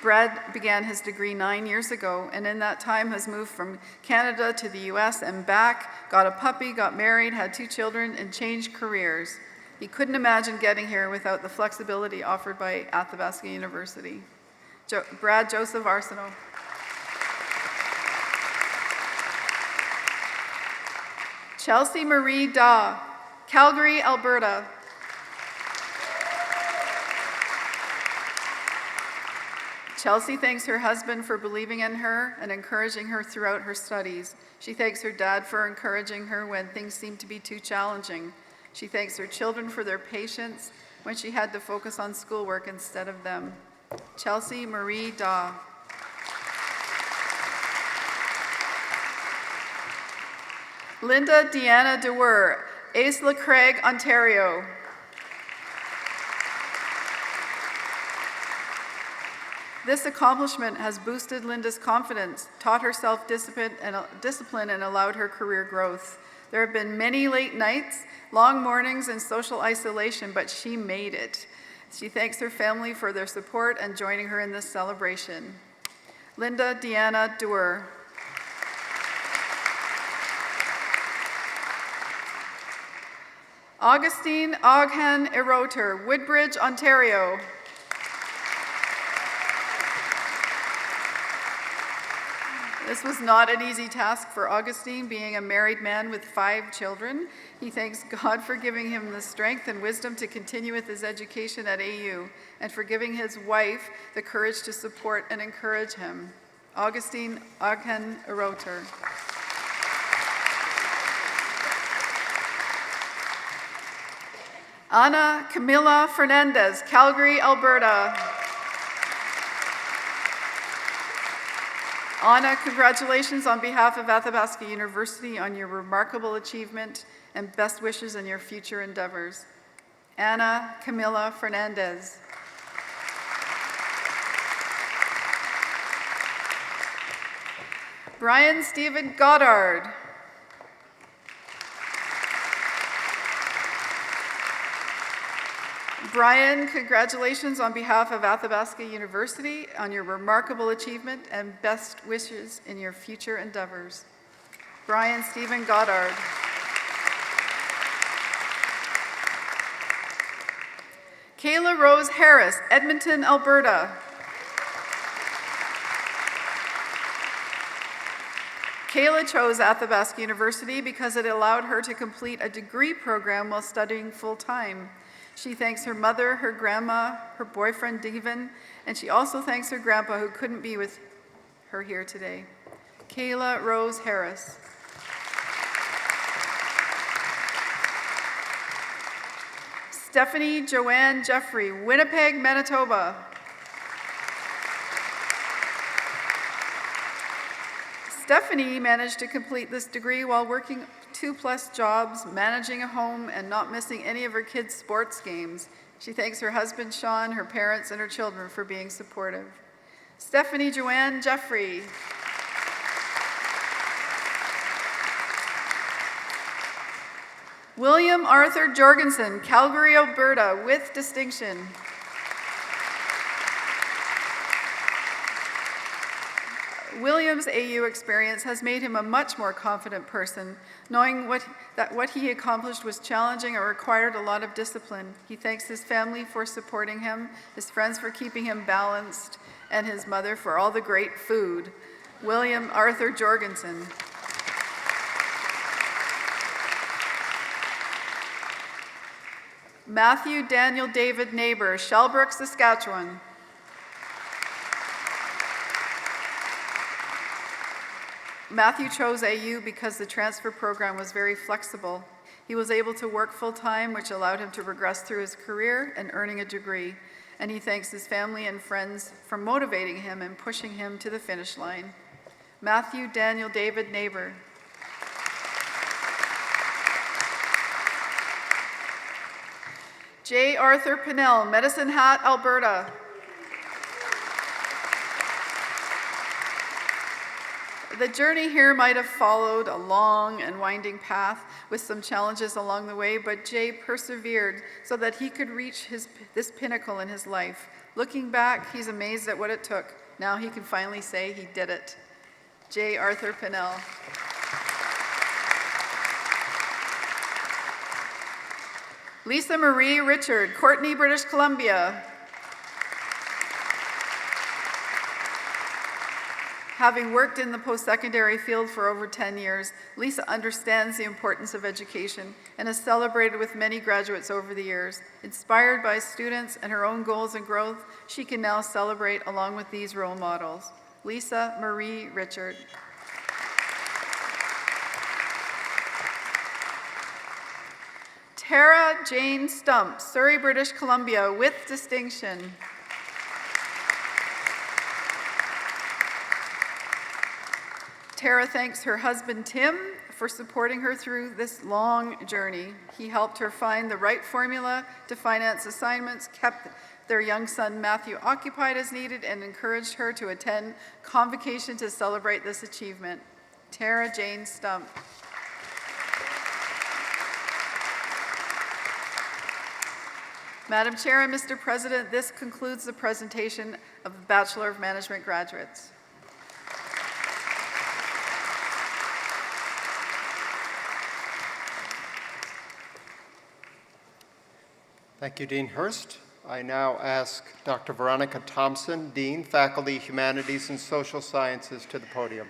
[SPEAKER 10] Brad began his degree 9 years ago, and in that time has moved from Canada to the US and back, got a puppy, got married, had 2 children, and changed careers. He couldn't imagine getting here without the flexibility offered by Athabasca University. Brad Joseph Arsenault. Chelsea Marie Daw, Calgary, Alberta. Chelsea thanks her husband for believing in her and encouraging her throughout her studies. She thanks her dad for encouraging her when things seemed to be too challenging. She thanks her children for their patience when she had to focus on schoolwork instead of them. Chelsea Marie Daw. Linda Deanna DeWer, Aisla Craig, Ontario. This accomplishment has boosted Linda's confidence, taught her self-discipline and allowed her career growth. There have been many late nights, long mornings, and social isolation, but she made it. She thanks her family for their support and joining her in this celebration. Linda Deanna Dewar. Augustine Oghan Eroter, Woodbridge, Ontario. This was not an easy task for Augustine, being a married man with 5 children. He thanks God for giving him the strength and wisdom to continue with his education at AU, and for giving his wife the courage to support and encourage him. Augustine Oghan Eroter. Ana Camila Fernandez, Calgary, Alberta. Ana, congratulations on behalf of Athabasca University on your remarkable achievement and best wishes in your future endeavors. Ana Camila Fernandez. Brian Stephen Goddard. Brian, congratulations on behalf of Athabasca University on your remarkable achievement and best wishes in your future endeavors. Brian Stephen Goddard. Kayla Rose Harris, Edmonton, Alberta. Kayla chose Athabasca University because it allowed her to complete a degree program while studying full-time. She thanks her mother, her grandma, her boyfriend, Devin, and she also thanks her grandpa, who couldn't be with her here today. Kayla Rose Harris. Stephanie Joanne Jeffrey, Winnipeg, Manitoba. Stephanie managed to complete this degree while working 2+ jobs, managing a home, and not missing any of her kids' sports games. She thanks her husband, Sean, her parents, and her children for being supportive. Stephanie Joanne Jeffrey. William Arthur Jorgensen, Calgary, Alberta, with distinction. William's AU experience has made him a much more confident person, knowing that what he accomplished was challenging and required a lot of discipline. He thanks his family for supporting him, his friends for keeping him balanced, and his mother for all the great food. William Arthur Jorgensen. Matthew Daniel David Neighbor, Shellbrook, Saskatchewan. Matthew chose AU because the transfer program was very flexible. He was able to work full-time, which allowed him to progress through his career and earning a degree. And he thanks his family and friends for motivating him and pushing him to the finish line. Matthew Daniel David Neighbor. J. Arthur Pinnell, Medicine Hat, Alberta. The journey here might have followed a long and winding path with some challenges along the way, but Jay persevered so that he could reach this pinnacle in his life. Looking back, he's amazed at what it took. Now he can finally say he did it. J. Arthur Pinnell. Lisa Marie Richard, Courtney, British Columbia. Having worked in the post-secondary field for over 10 years, Lisa understands the importance of education and has celebrated with many graduates over the years. Inspired by students and her own goals and growth, she can now celebrate along with these role models. Lisa Marie Richard. Tara Jane Stump, Surrey, British Columbia, with distinction. Tara thanks her husband, Tim, for supporting her through this long journey. He helped her find the right formula to finance assignments, kept their young son, Matthew, occupied as needed, and encouraged her to attend Convocation to celebrate this achievement. Tara Jane Stump. Madam Chair and Mr. President, this concludes the presentation of the Bachelor of Management graduates.
[SPEAKER 3] Thank you, Dean Hurst. I now ask Dr. Veronica Thompson, Dean, Faculty, Humanities and Social Sciences, to the podium.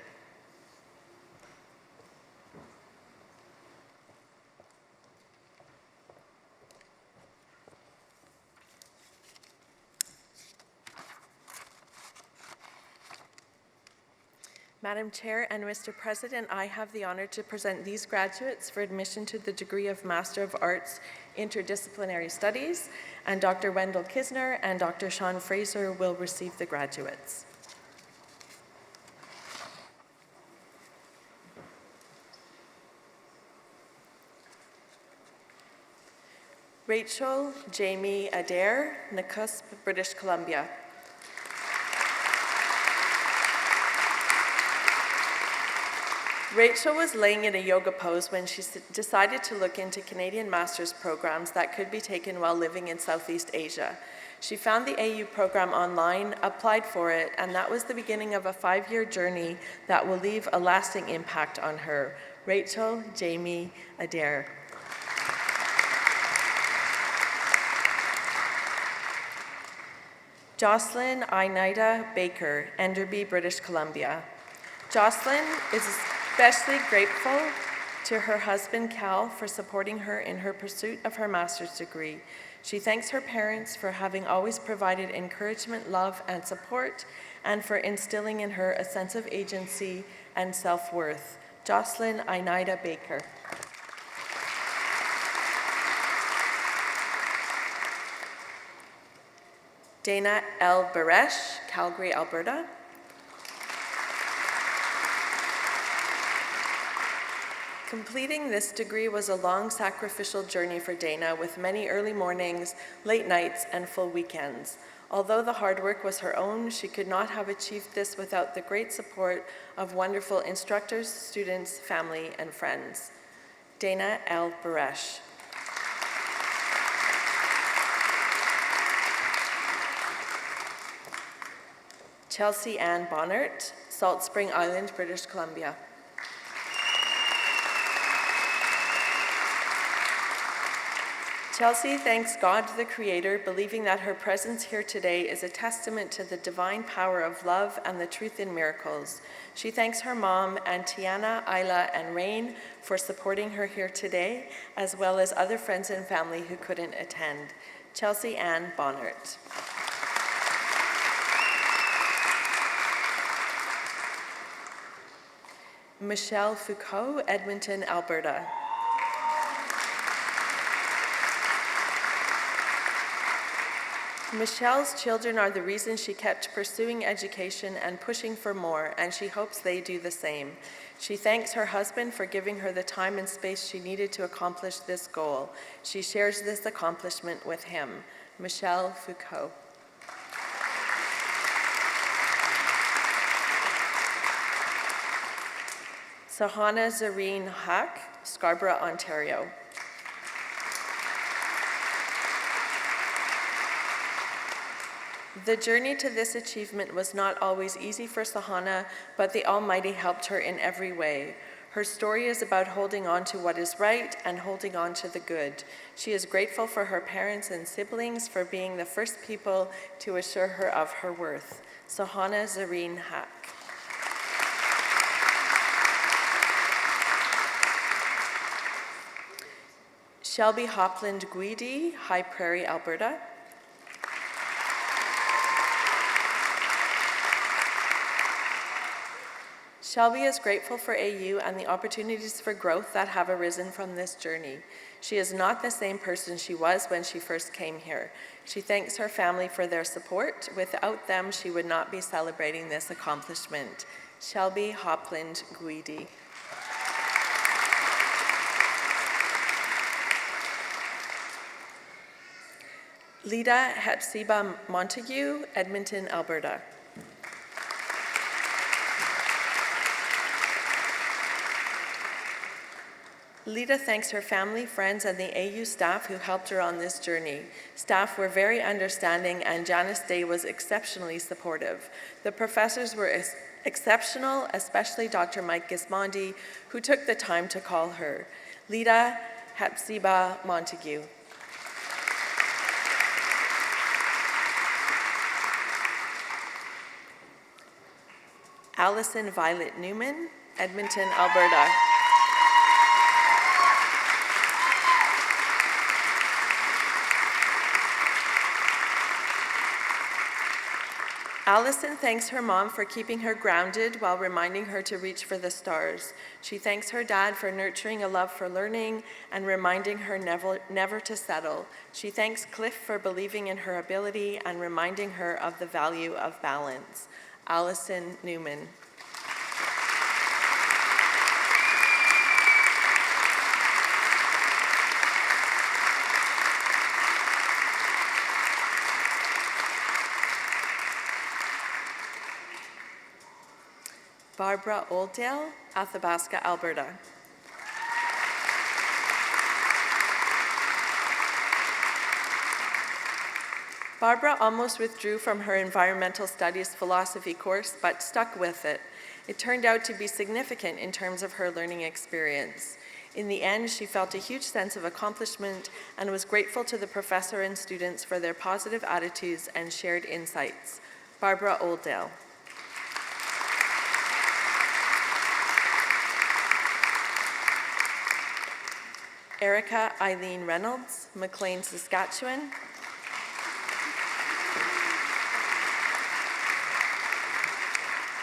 [SPEAKER 12] Madam Chair and Mr. President, I have the honor to present these graduates for admission to the degree of Master of Arts, Interdisciplinary Studies, and Dr. Wendell Kisner and Dr. Sean Fraser will receive the graduates. Rachel Jamie Adair, Nakusp, British Columbia. Rachel was laying in a yoga pose when she decided to look into Canadian master's programs that could be taken while living in Southeast Asia. She found the AU program online, applied for it, and that was the beginning of a 5-year journey that will leave a lasting impact on her. Rachel Jamie Adair. Jocelyn Inaida Baker, Enderby, British Columbia. Jocelyn is especially grateful to her husband, Cal, for supporting her in her pursuit of her master's degree. She thanks her parents for having always provided encouragement, love, and support, and for instilling in her a sense of agency and self-worth. Jocelyn Inaida Baker. Dana L. Baresh, Calgary, Alberta. Completing this degree was a long sacrificial journey for Dana, with many early mornings, late nights, and full weekends. Although the hard work was her own, she could not have achieved this without the great support of wonderful instructors, students, family, and friends. Dana L. Baresh. Chelsea Ann Bonnert, Salt Spring Island, British Columbia. Chelsea thanks God the Creator, believing that her presence here today is a testament to the divine power of love and the truth in miracles. She thanks her mom, Tiana, Isla, and Rain for supporting her here today, as well as other friends and family who couldn't attend. Chelsea Ann Bonnert. Michelle Foucault, Edmonton, Alberta. Michelle's children are the reason she kept pursuing education and pushing for more, and she hopes they do the same. She thanks her husband for giving her the time and space she needed to accomplish this goal. She shares this accomplishment with him. Michelle Foucault. Sahana Zareen Hack, Scarborough, Ontario. The journey to this achievement was not always easy for Sahana, but the Almighty helped her in every way. Her story is about holding on to what is right and holding on to the good. She is grateful for her parents and siblings for being the first people to assure her of her worth. Sahana Zareen Hack. Shelby Hopland Guidi, High Prairie, Alberta. Shelby is grateful for AU and the opportunities for growth that have arisen from this journey. She is not the same person she was when she first came here. She thanks her family for their support. Without them, she would not be celebrating this accomplishment. Shelby Hopland Guidi. Lida Hepzibah Montague, Edmonton, Alberta. Lida thanks her family, friends, and the AU staff who helped her on this journey. Staff were very understanding, and Janice Day was exceptionally supportive. The professors were exceptional, especially Dr. Mike Gismondi, who took the time to call her. Lida Hepzibah Montague. Allison Violet Newman, Edmonton, Alberta. Allison thanks her mom for keeping her grounded while reminding her to reach for the stars. She thanks her dad for nurturing a love for learning and reminding her never to settle. She thanks Cliff for believing in her ability and reminding her of the value of balance. Allison Newman. Barbara Oldale, Athabasca, Alberta. Barbara almost withdrew from her environmental studies philosophy course, but stuck with it. It turned out to be significant in terms of her learning experience. In the end, she felt a huge sense of accomplishment and was grateful to the professor and students for their positive attitudes and shared insights. Barbara Oldale. Erica Eileen Reynolds, McLean, Saskatchewan.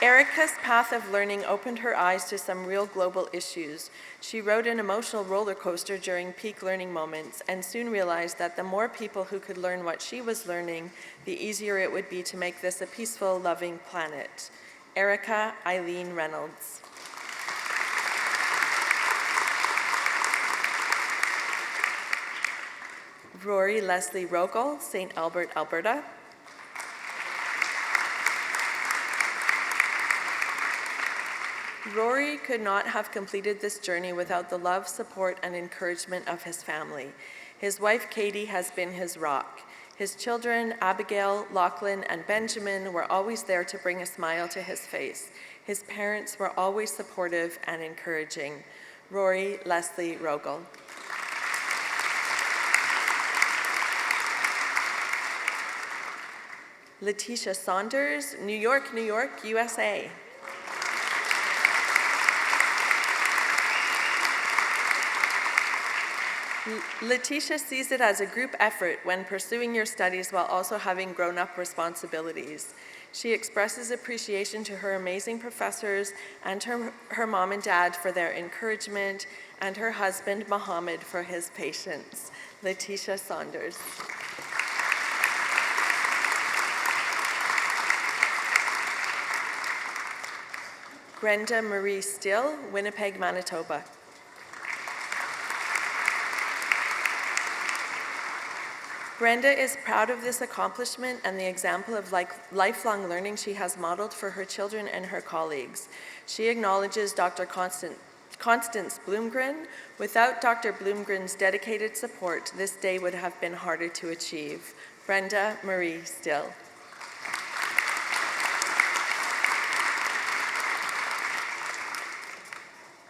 [SPEAKER 12] Erica's path of learning opened her eyes to some real global issues. She rode an emotional roller coaster during peak learning moments and soon realized that the more people who could learn what she was learning, the easier it would be to make this a peaceful, loving planet. Erica Eileen Reynolds. Rory Leslie Rogel, St. Albert, Alberta. Rory could not have completed this journey without the love, support, and encouragement of his family. His wife, Katie, has been his rock. His children, Abigail, Lachlan, and Benjamin, were always there to bring a smile to his face. His parents were always supportive and encouraging. Rory Leslie Rogel. Letitia Saunders, New York, New York, USA. Letitia sees it as a group effort when pursuing your studies while also having grown-up responsibilities. She expresses appreciation to her amazing professors and her mom and dad for their encouragement, and her husband, Mohammed, for his patience. Letitia Saunders. Brenda Marie Still, Winnipeg, Manitoba. Brenda is proud of this accomplishment and the example of lifelong learning she has modeled for her children and her colleagues. She acknowledges Dr. Constance Bloomgren. Without Dr. Bloomgren's dedicated support, this day would have been harder to achieve. Brenda Marie Still.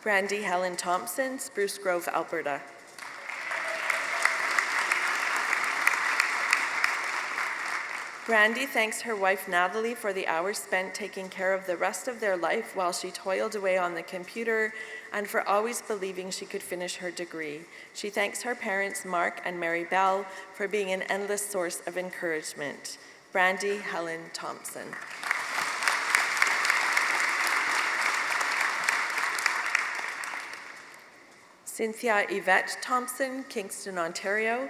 [SPEAKER 12] Brandy Helen Thompson, Spruce Grove, Alberta. Brandy thanks her wife Natalie for the hours spent taking care of the rest of their life while she toiled away on the computer and for always believing she could finish her degree. She thanks her parents Mark and Mary Bell for being an endless source of encouragement. Brandy Helen Thompson. Cynthia Yvette Thompson, Kingston, Ontario.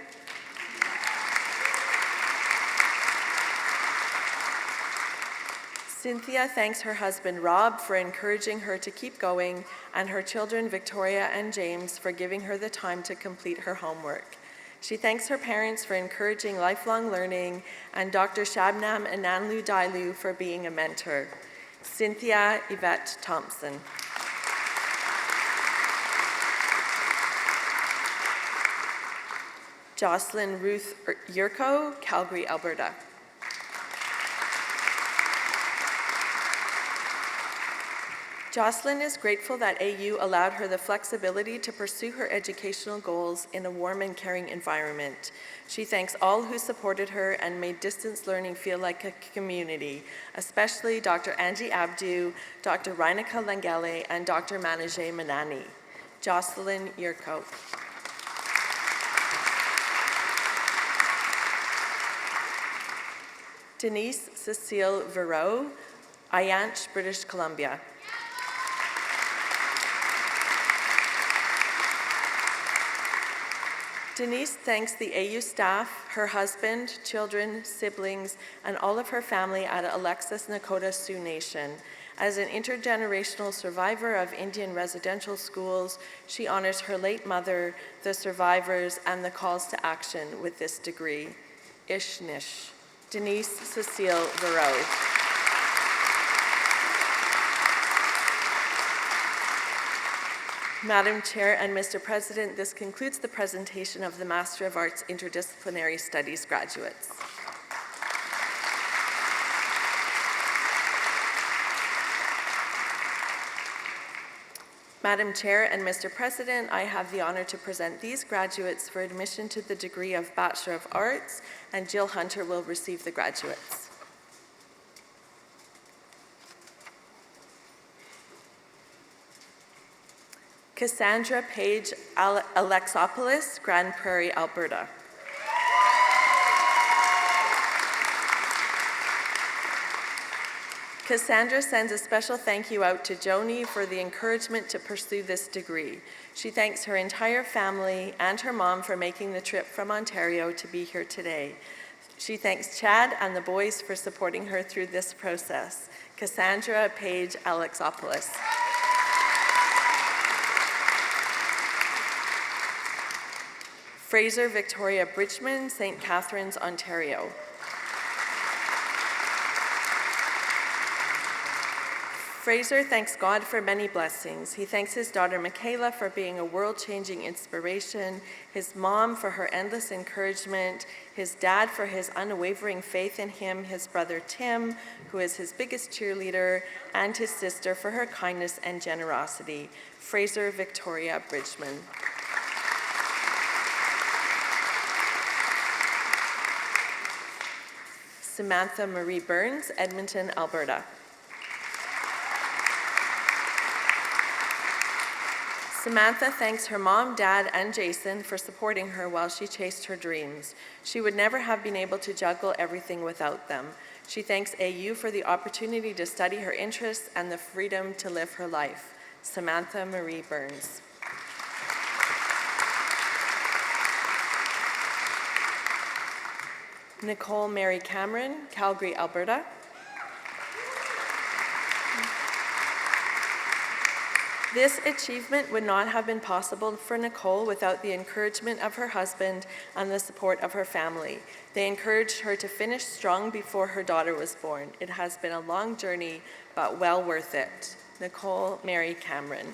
[SPEAKER 12] Cynthia thanks her husband Rob for encouraging her to keep going and her children Victoria and James for giving her the time to complete her homework. She thanks her parents for encouraging lifelong learning and Dr. Shabnam and Nanlu Dailu for being a mentor. Cynthia Yvette Thompson. Jocelyn Ruth Yurko, Calgary, Alberta. Jocelyn is grateful that AU allowed her the flexibility to pursue her educational goals in a warm and caring environment. She thanks all who supported her and made distance learning feel like a community, especially Dr. Angie Abdu, Dr. Rainika Langele, and Dr. Manajay Manani. Jocelyn Yurko. Denise Cecile Verreau, Ayanch, British Columbia. Denise thanks the AU staff, her husband, children, siblings, and all of her family at Alexis Nakota Sioux Nation. As an intergenerational survivor of Indian residential schools, she honors her late mother, the survivors, and the calls to action with this degree. Ishnish. Denise Cecile Verreau. Madam Chair and Mr. President, this concludes the presentation of the Master of Arts Interdisciplinary Studies graduates. Madam Chair and Mr. President, I have the honor to present these graduates for admission to the degree of Bachelor of Arts, and Jill Hunter will receive the graduates. Cassandra Page Alexopoulos, Grand Prairie, Alberta. Cassandra sends a special thank you out to Joni for the encouragement to pursue this degree. She thanks her entire family and her mom for making the trip from Ontario to be here today. She thanks Chad and the boys for supporting her through this process. Cassandra Page Alexopoulos. Fraser Victoria Bridgman, St. Catharines, Ontario. Fraser thanks God for many blessings. He thanks his daughter Michaela for being a world-changing inspiration, his mom for her endless encouragement, his dad for his unwavering faith in him, his brother Tim, who is his biggest cheerleader, and his sister for her kindness and generosity. Fraser Victoria Bridgman. Samantha Marie Burns, Edmonton, Alberta. Samantha thanks her mom, dad, and Jason for supporting her while she chased her dreams. She would never have been able to juggle everything without them. She thanks AU for the opportunity to study her interests and the freedom to live her life. Samantha Marie Burns. Nicole Mary Cameron, Calgary, Alberta. This achievement would not have been possible for Nicole without the encouragement of her husband and the support of her family. They encouraged her to finish strong before her daughter was born. It has been a long journey, but well worth it. Nicole Mary Cameron.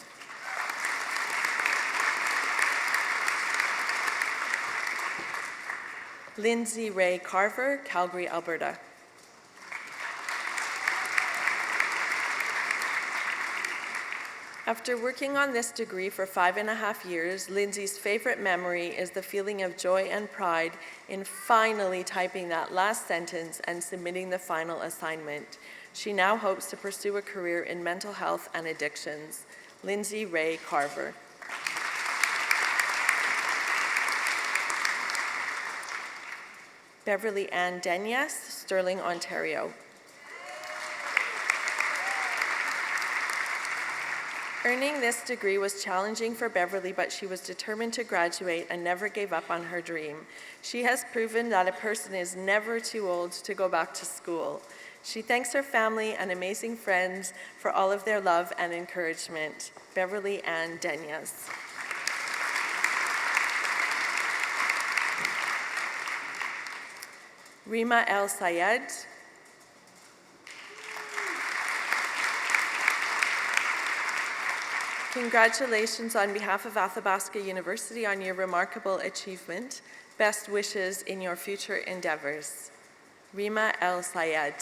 [SPEAKER 12] Lindsay Ray Carver, Calgary, Alberta. After working on this degree for 5.5 years, Lindsay's favorite memory is the feeling of joy and pride in finally typing that last sentence and submitting the final assignment. She now hopes to pursue a career in mental health and addictions. Lindsay Ray Carver. Beverly Ann Denyes, Sterling, Ontario. Earning this degree was challenging for Beverly, but she was determined to graduate and never gave up on her dream. She has proven that a person is never too old to go back to school. She thanks her family and amazing friends for all of their love and encouragement. Beverly Ann Denyes. Rima El Sayed. Congratulations on behalf of Athabasca University on your remarkable achievement. Best wishes in your future endeavors. Rima El Sayed.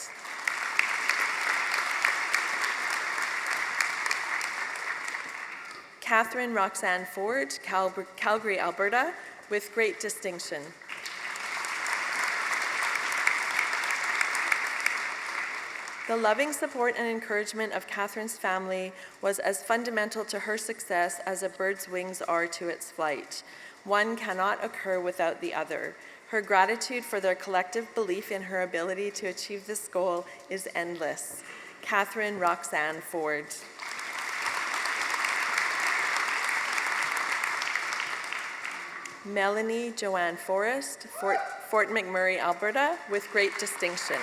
[SPEAKER 12] Catherine Roxanne Ford, Calgary, Alberta, with great distinction. The loving support and encouragement of Catherine's family was as fundamental to her success as a bird's wings are to its flight. One cannot occur without the other. Her gratitude for their collective belief in her ability to achieve this goal is endless. Catherine Roxanne Ford. Melanie Joanne Forrest, Fort McMurray, Alberta, with great distinction.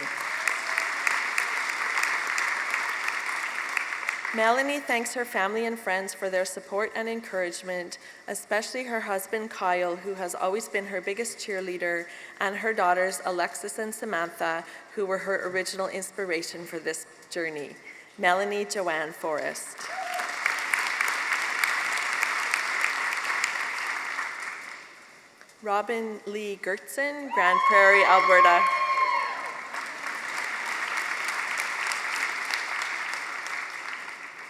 [SPEAKER 12] Melanie thanks her family and friends for their support and encouragement, especially her husband Kyle, who has always been her biggest cheerleader, and her daughters Alexis and Samantha, who were her original inspiration for this journey. Melanie Joanne Forrest. Robin Lee Gertzen, Grand Prairie, Alberta.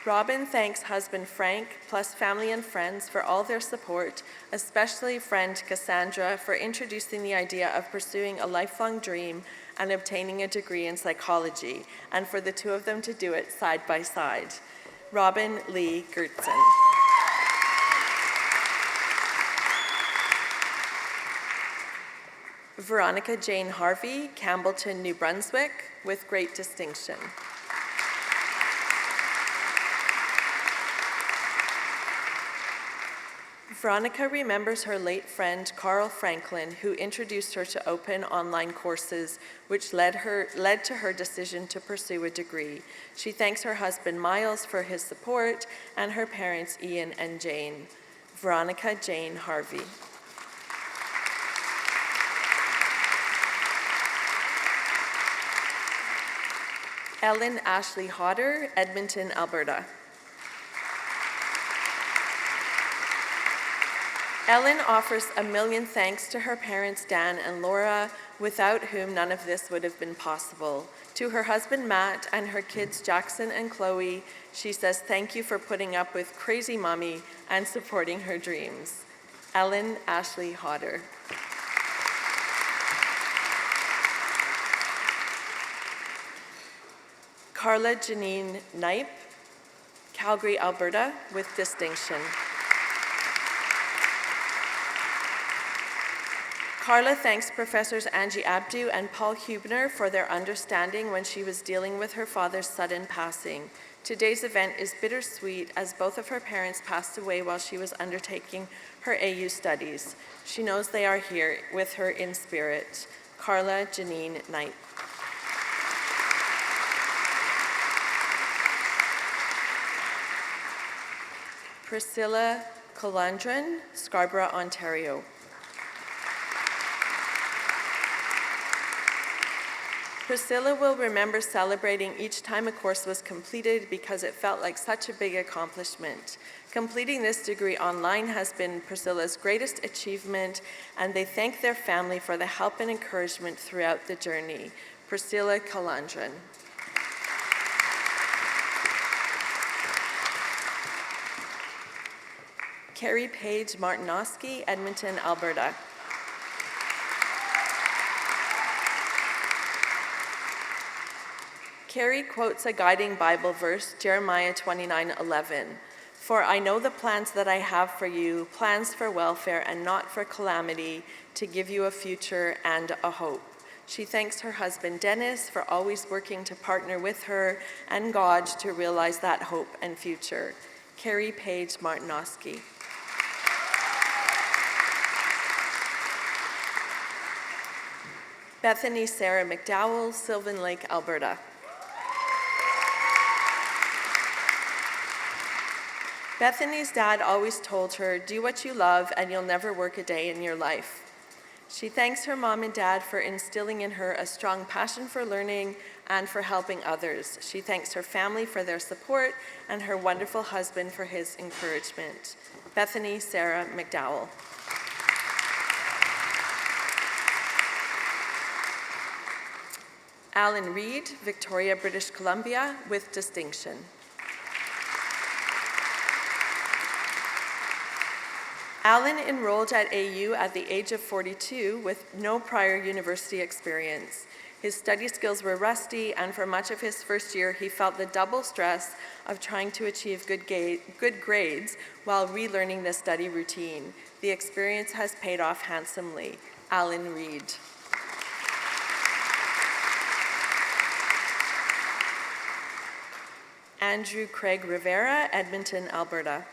[SPEAKER 12] Robin thanks husband Frank, plus family and friends for all their support, especially friend Cassandra for introducing the idea of pursuing a lifelong dream and obtaining a degree in psychology, and for the two of them to do it side by side. Robin Lee Gertzen. Veronica Jane Harvey, Campbellton, New Brunswick, with great distinction. Veronica remembers her late friend Carl Franklin, who introduced her to open online courses, which led to her decision to pursue a degree. She thanks her husband Miles for his support and her parents Ian and Jane. Veronica Jane Harvey. Ellen Ashley Hodder, Edmonton, Alberta. Ellen offers a million thanks to her parents, Dan and Laura, without whom none of this would have been possible. To her husband, Matt, and her kids, Jackson and Chloe, she says thank you for putting up with crazy mommy and supporting her dreams. Ellen Ashley Hodder. Carla Janine Knipe, Calgary, Alberta, with distinction. Carla thanks Professors Angie Abdu and Paul Hubner for their understanding when she was dealing with her father's sudden passing. Today's event is bittersweet as both of her parents passed away while she was undertaking her AU studies. She knows they are here with her in spirit. Carla Janine Knight. Priscilla Colandren, Scarborough, Ontario. Priscilla will remember celebrating each time a course was completed because it felt like such a big accomplishment. Completing this degree online has been Priscilla's greatest achievement, and they thank their family for the help and encouragement throughout the journey. Priscilla Calandran. Carrie Page Martinoski, Edmonton, Alberta. Carrie quotes a guiding Bible verse, Jeremiah 29:11. For I know the plans that I have for you, plans for welfare and not for calamity, to give you a future and a hope. She thanks her husband Dennis for always working to partner with her and God to realize that hope and future. Carrie Page Martinoski. Bethany Sarah McDowell, Sylvan Lake, Alberta. Bethany's dad always told her, do what you love and you'll never work a day in your life. She thanks her mom and dad for instilling in her a strong passion for learning and for helping others. She thanks her family for their support and her wonderful husband for his encouragement. Bethany Sarah McDowell. Alan Reed, Victoria, British Columbia, with distinction. Alan enrolled at AU at the age of 42 with no prior university experience. His study skills were rusty, and for much of his first year, he felt the double stress of trying to achieve good grades while relearning the study routine. The experience has paid off handsomely. Alan Reed. Andrew Craig Rivera, Edmonton, Alberta.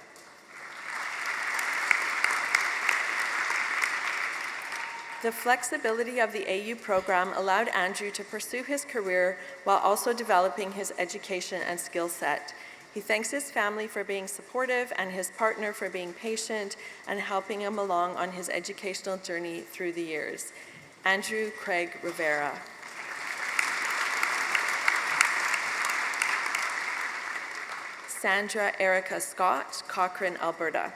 [SPEAKER 12] The flexibility of the AU program allowed Andrew to pursue his career while also developing his education and skill set. He thanks his family for being supportive and his partner for being patient and helping him along on his educational journey through the years. Andrew Craig Rivera. Sandra Erica Scott, Cochrane, Alberta.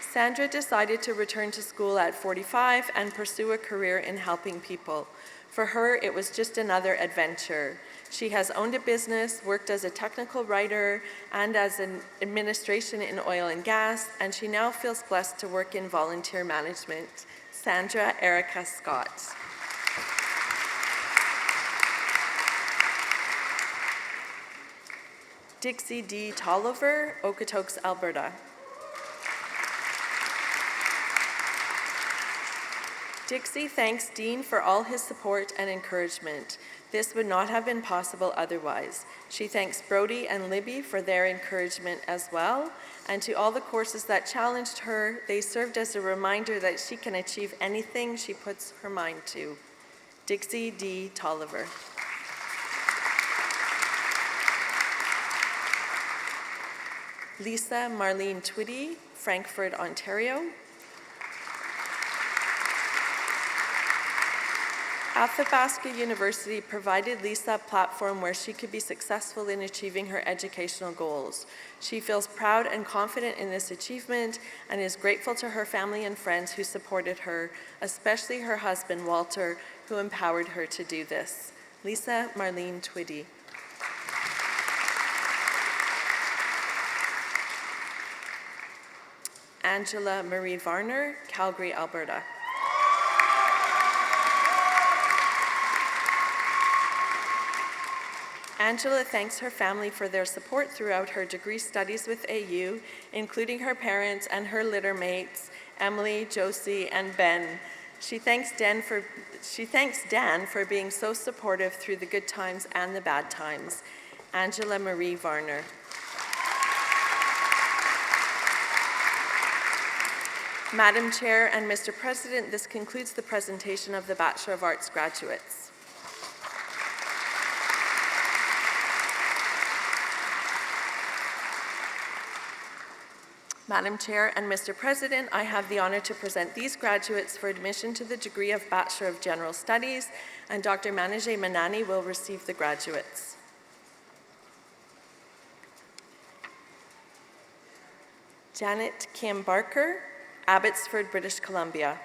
[SPEAKER 12] Sandra decided to return to school at 45 and pursue a career in helping people. For her, it was just another adventure. She has owned a business, worked as a technical writer, and as an administration in oil and gas, and she now feels blessed to work in volunteer management. Sandra Erica Scott. Dixie D. Tolliver, Okotoks, Alberta. Dixie thanks Dean for all his support and encouragement. This would not have been possible otherwise. She thanks Brody and Libby for their encouragement as well, and to all the courses that challenged her, they served as a reminder that she can achieve anything she puts her mind to. Dixie D. Tolliver. Lisa Marlene Twitty, Frankfurt, Ontario. Athabasca University provided Lisa a platform where she could be successful in achieving her educational goals. She feels proud and confident in this achievement and is grateful to her family and friends who supported her, especially her husband, Walter, who empowered her to do this. Lisa Marlene Twitty. Angela Marie Varner, Calgary, Alberta. Angela thanks her family for their support throughout her degree studies with AU, including her parents and her litter mates, Emily, Josie, and Ben. She thanks Dan for being so supportive through the good times and the bad times. Angela Marie Varner. Madam Chair and Mr. President, this concludes the presentation of the Bachelor of Arts graduates. Madam Chair and Mr. President, I have the honor to present these graduates for admission to the degree of Bachelor of General Studies, and Dr. Manajay Manani will receive the graduates. Janet Kim Barker, Abbotsford, British Columbia.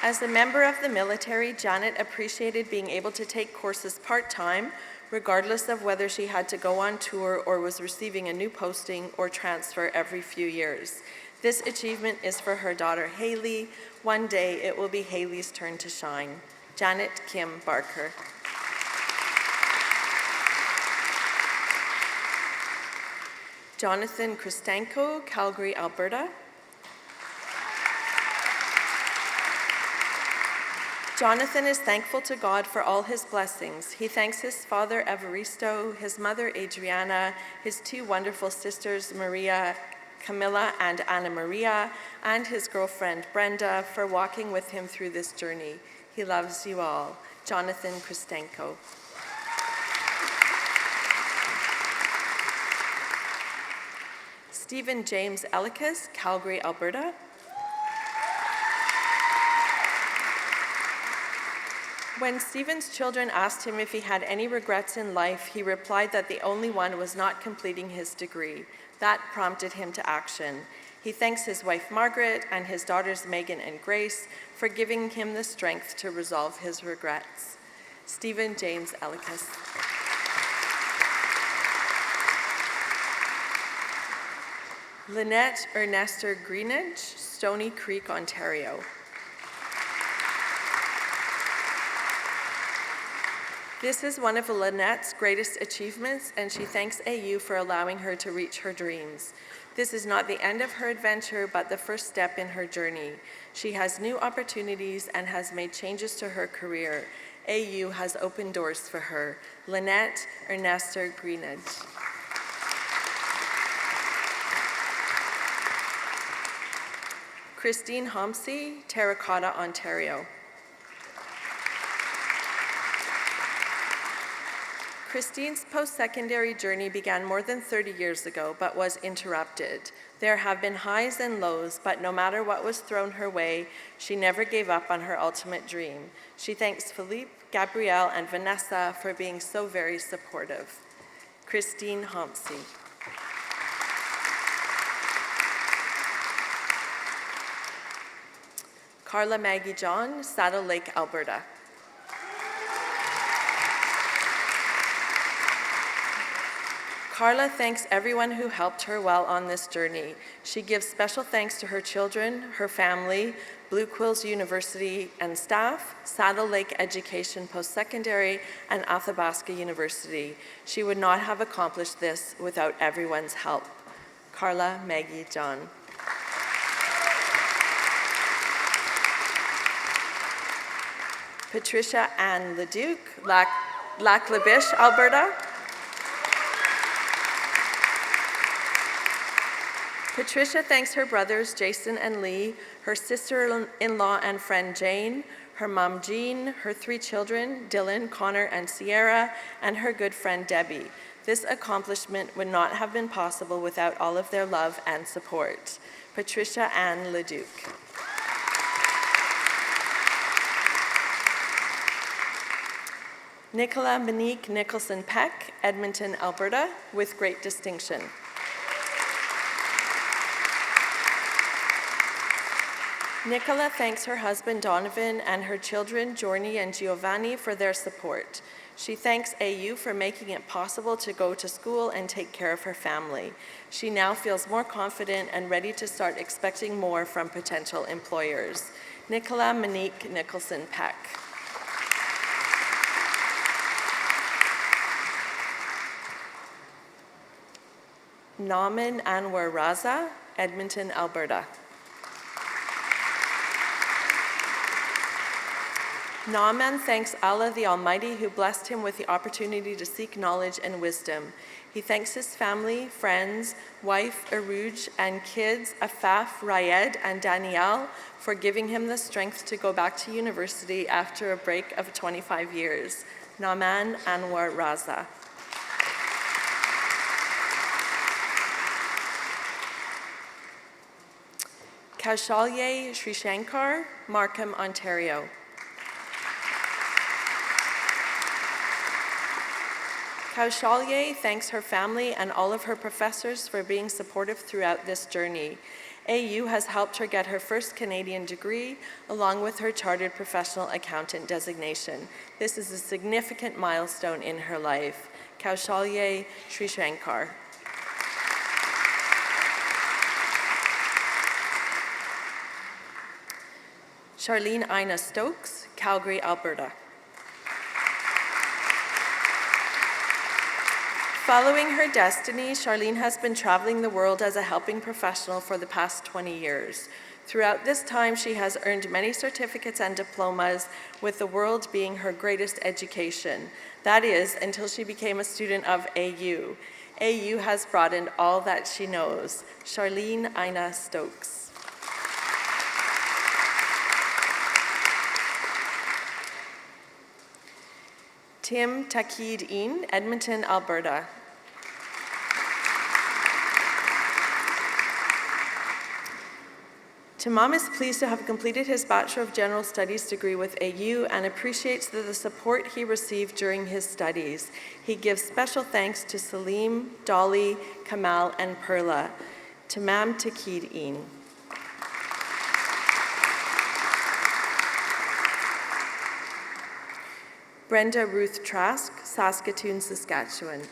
[SPEAKER 12] As a member of the military, Janet appreciated being able to take courses part-time, regardless of whether she had to go on tour or was receiving a new posting or transfer every few years. This achievement is for her daughter, Haley. One day, it will be Haley's turn to shine. Janet Kim Barker. Jonathan Kristenko, Calgary, Alberta. Jonathan is thankful to God for all his blessings. He thanks his father, Evaristo, his mother, Adriana, his two wonderful sisters, Maria, Camilla, and Anna Maria, and his girlfriend, Brenda, for walking with him through this journey. He loves you all. Jonathan Kristenko. Stephen James Ellicus, Calgary, Alberta. When Stephen's children asked him if he had any regrets in life, he replied that the only one was not completing his degree. That prompted him to action. He thanks his wife Margaret and his daughters Megan and Grace for giving him the strength to resolve his regrets. Stephen James Ellicus. Lynette Ernester Greenidge, Stony Creek, Ontario. This is one of Lynette's greatest achievements, and she thanks AU for allowing her to reach her dreams. This is not the end of her adventure, but the first step in her journey. She has new opportunities and has made changes to her career. AU has opened doors for her. Lynette Ernester Greenidge. Christine Homsey, Terracotta, Ontario. Christine's post-secondary journey began more than 30 years ago, but was interrupted. There have been highs and lows, but no matter what was thrown her way, she never gave up on her ultimate dream. She thanks Philippe, Gabrielle, and Vanessa for being so very supportive. Christine Homsey. Carla Maggie John, Saddle Lake, Alberta. Carla thanks everyone who helped her while on this journey. She gives special thanks to her children, her family, Blue Quills University and staff, Saddle Lake Education Post-Secondary, and Athabasca University. She would not have accomplished this without everyone's help. Carla Maggie John. Patricia Ann Leduc, Lac La Biche, Alberta. Patricia thanks her brothers, Jason and Lee, her sister-in-law and friend Jane, her mom Jean, her 3 children, Dylan, Connor, and Sierra, and her good friend Debbie. This accomplishment would not have been possible without all of their love and support. Patricia Ann Leduc. Nicola Monique Nicholson Peck, Edmonton, Alberta, with great distinction. Nicola thanks her husband Donovan and her children Jorni and Giovanni for their support. She thanks AU for making it possible to go to school and take care of her family. She now feels more confident and ready to start expecting more from potential employers. Nicola Monique Nicholson Peck. Nauman Anwar Raza, Edmonton, Alberta. Naaman thanks Allah the Almighty who blessed him with the opportunity to seek knowledge and wisdom. He thanks his family, friends, wife Aruj, and kids Afaf, Rayed, and Danielle for giving him the strength to go back to university after a break of 25 years. Naaman Anwar Raza. Kaushalye Srishankar, Markham, Ontario. Kaushalye thanks her family and all of her professors for being supportive throughout this journey. AU has helped her get her first Canadian degree, along with her Chartered Professional Accountant designation. This is a significant milestone in her life. Kaushalya Srishankar. Charlene Ina Stokes, Calgary, Alberta. Following her destiny, Charlene has been traveling the world as a helping professional for the past 20 years. Throughout this time, she has earned many certificates and diplomas, with the world being her greatest education. That is, until she became a student of AU. AU has broadened all that she knows. Charlene Ina Stokes. Tim Takid-Een, Edmonton, Alberta. Timam is pleased to have completed his Bachelor of General Studies degree with AU and appreciates the support he received during his studies. He gives special thanks to Salim, Dolly, Kamal, and Perla. Timam Takid-Een. Brenda Ruth Trask, Saskatoon, Saskatchewan.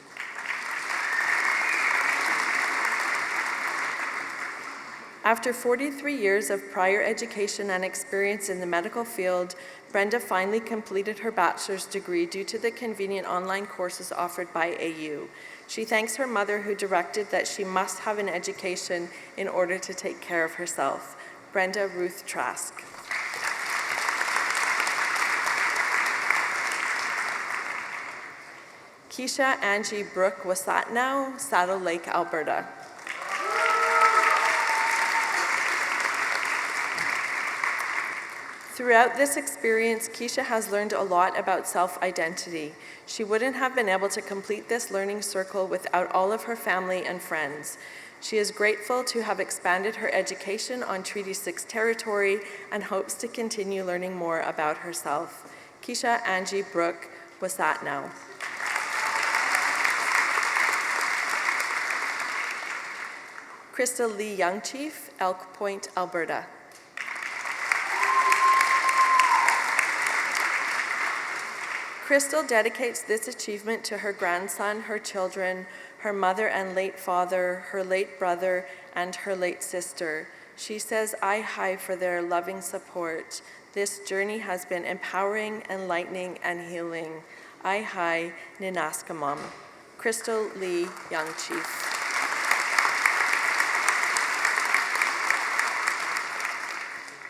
[SPEAKER 12] After 43 years of prior education and experience in the medical field, Brenda finally completed her bachelor's degree due to the convenient online courses offered by AU. She thanks her mother, who directed that she must have an education in order to take care of herself. Brenda Ruth Trask. Keisha Angie Brooke Wasatnow, Saddle Lake, Alberta. Throughout this experience, Keisha has learned a lot about self-identity. She wouldn't have been able to complete this learning circle without all of her family and friends. She is grateful to have expanded her education on Treaty 6 territory and hopes to continue learning more about herself. Keisha Angie Brooke Wasatnow. Crystal Lee Youngchief, Elk Point, Alberta. Crystal dedicates this achievement to her grandson, her children, her mother and late father, her late brother, and her late sister. She says, "I hi" for their loving support. This journey has been empowering, enlightening, and healing. I hi, Ninaskamam. Crystal Lee Youngchief.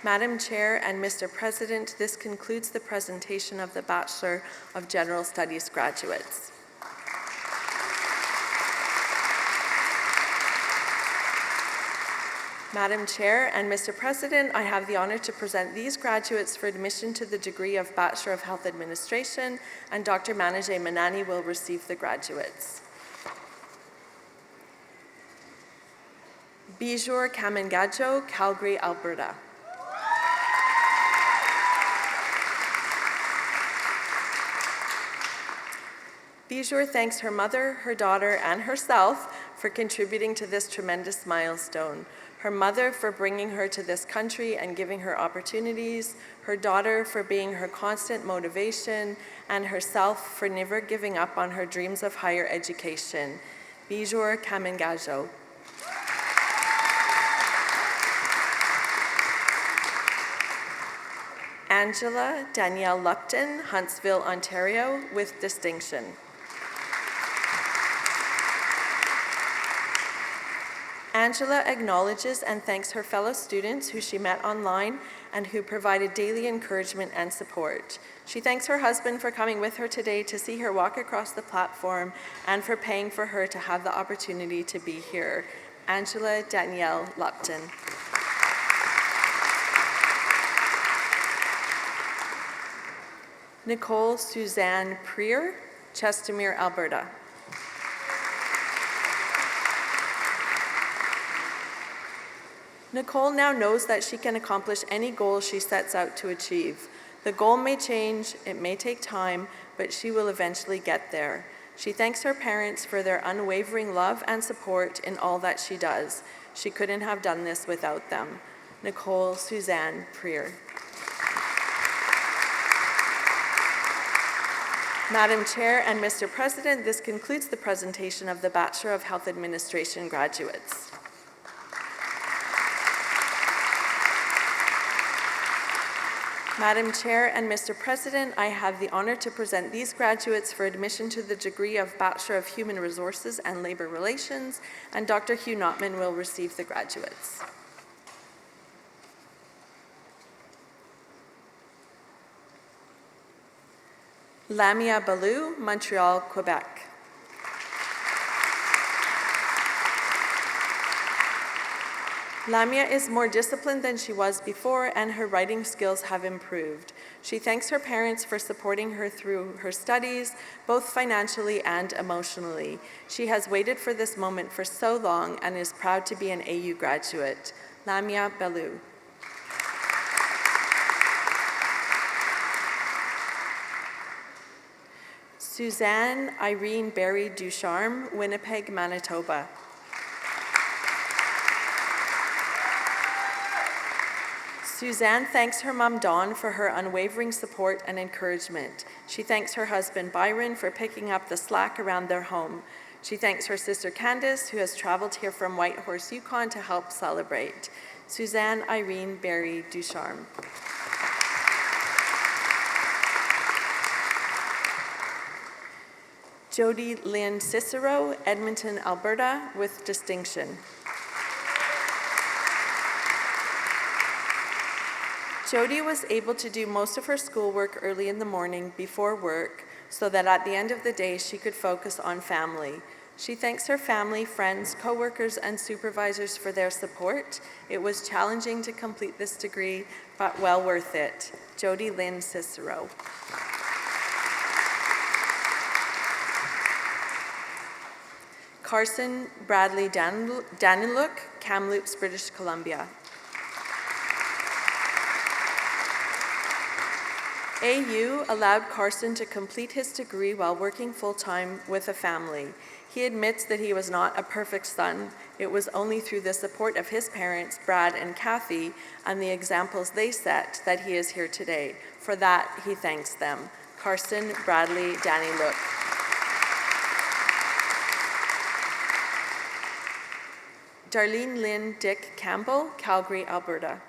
[SPEAKER 12] Madam Chair and Mr. President, this concludes the presentation of the Bachelor of General Studies graduates. Madam Chair and Mr. President, I have the honor to present these graduates for admission to the degree of Bachelor of Health Administration, and Dr. Manajay Manani will receive the graduates. Bijur Kamangajo, Calgary, Alberta. Bijur thanks her mother, her daughter, and herself for contributing to this tremendous milestone. Her mother for bringing her to this country and giving her opportunities, her daughter for being her constant motivation, and herself for never giving up on her dreams of higher education. Bijur Kamangajo. Angela Danielle Lupton, Huntsville, Ontario, with distinction. Angela acknowledges and thanks her fellow students who she met online and who provided daily encouragement and support. She thanks her husband for coming with her today to see her walk across the platform and for paying for her to have the opportunity to be here. Angela Danielle Lupton. Nicole Suzanne Prier, Chestermere, Alberta. Nicole now knows that she can accomplish any goal she sets out to achieve. The goal may change, it may take time, but she will eventually get there. She thanks her parents for their unwavering love and support in all that she does. She couldn't have done this without them. Nicole Suzanne Prier. Madam Chair and Mr. President, this concludes the presentation of the Bachelor of Health Administration graduates. Madam Chair and Mr. President, I have the honor to present these graduates for admission to the degree of Bachelor of Human Resources and Labor Relations, and Dr. Hugh Notman will receive the graduates. Lamia Ballou, Montreal, Quebec. Lamia is more disciplined than she was before, and her writing skills have improved. She thanks her parents for supporting her through her studies, both financially and emotionally. She has waited for this moment for so long and is proud to be an AU graduate. Lamia Ballou. Suzanne Irene Barry Ducharme, Winnipeg, Manitoba. Suzanne thanks her mom Dawn for her unwavering support and encouragement. She thanks her husband Byron for picking up the slack around their home. She thanks her sister Candace, who has traveled here from Whitehorse, Yukon to help celebrate. Suzanne Irene Barry Ducharme. Jody Lynn Cicero, Edmonton, Alberta, with distinction. Jody was able to do most of her schoolwork early in the morning before work so that at the end of the day she could focus on family. She thanks her family, friends, coworkers, and supervisors for their support. It was challenging to complete this degree, but well worth it. Jody Lynn Cicero. Carson Bradley Daniluk, Kamloops, British Columbia. AU allowed Carson to complete his degree while working full-time with a family. He admits that he was not a perfect son. It was only through the support of his parents, Brad and Kathy, and the examples they set that he is here today. For that, he thanks them. Carson Bradley Daniluk. Darlene Lynn Dick Campbell, Calgary, Alberta.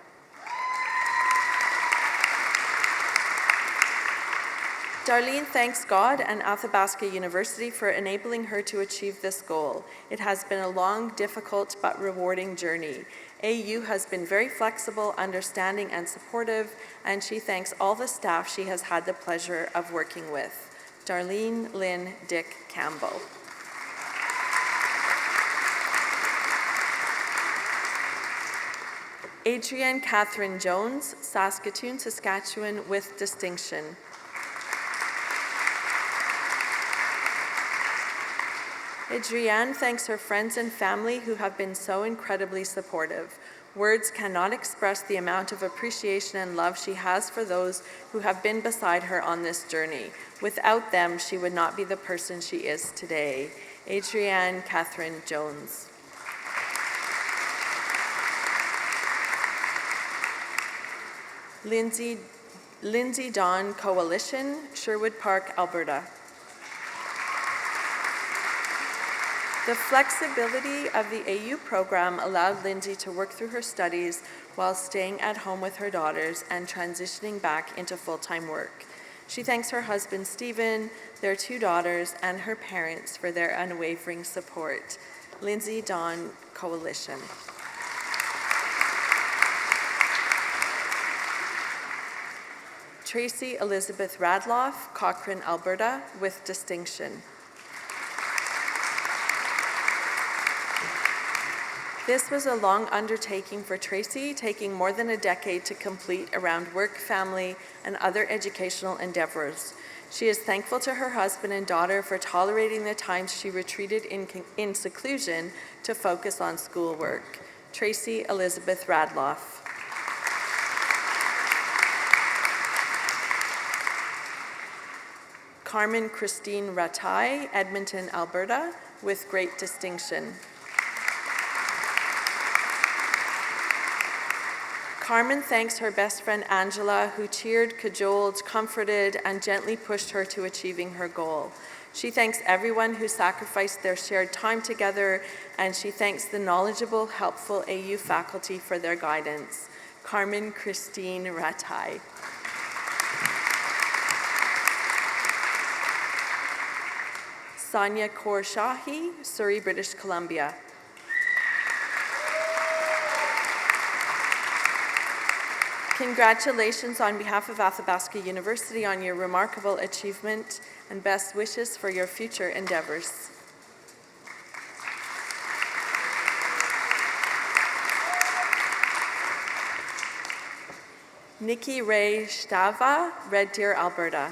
[SPEAKER 12] Darlene thanks God and Athabasca University for enabling her to achieve this goal. It has been a long, difficult, but rewarding journey. AU has been very flexible, understanding, and supportive, and she thanks all the staff she has had the pleasure of working with. Darlene Lynn Dick Campbell. Adrienne Catherine Jones, Saskatoon, Saskatchewan, with distinction. Adrienne thanks her friends and family who have been so incredibly supportive. Words cannot express the amount of appreciation and love she has for those who have been beside her on this journey. Without them, she would not be the person she is today. Adrienne Catherine Jones. Lindsay Dawn Coalition, Sherwood Park, Alberta. The flexibility of the AU program allowed Lindsay to work through her studies while staying at home with her daughters and transitioning back into full-time work. She thanks her husband, Stephen, their 2 daughters, and her parents for their unwavering support. Lindsay Dawn Coalition. Tracy Elizabeth Radloff, Cochrane, Alberta, with distinction. This was a long undertaking for Tracy, taking more than a decade to complete around work, family, and other educational endeavors. She is thankful to her husband and daughter for tolerating the times she retreated in seclusion to focus on schoolwork. Tracy Elizabeth Radloff. Carmen Christine Ratai, Edmonton, Alberta, with great distinction. Carmen thanks her best friend Angela, who cheered, cajoled, comforted, and gently pushed her to achieving her goal. She thanks everyone who sacrificed their shared time together, and she thanks the knowledgeable, helpful AU faculty for their guidance. Carmen Christine Ratai. Sonia Kaur Shahi, Surrey, British Columbia. Congratulations on behalf of Athabasca University on your remarkable achievement and best wishes for your future endeavors. Nikki Ray Stava, Red Deer, Alberta.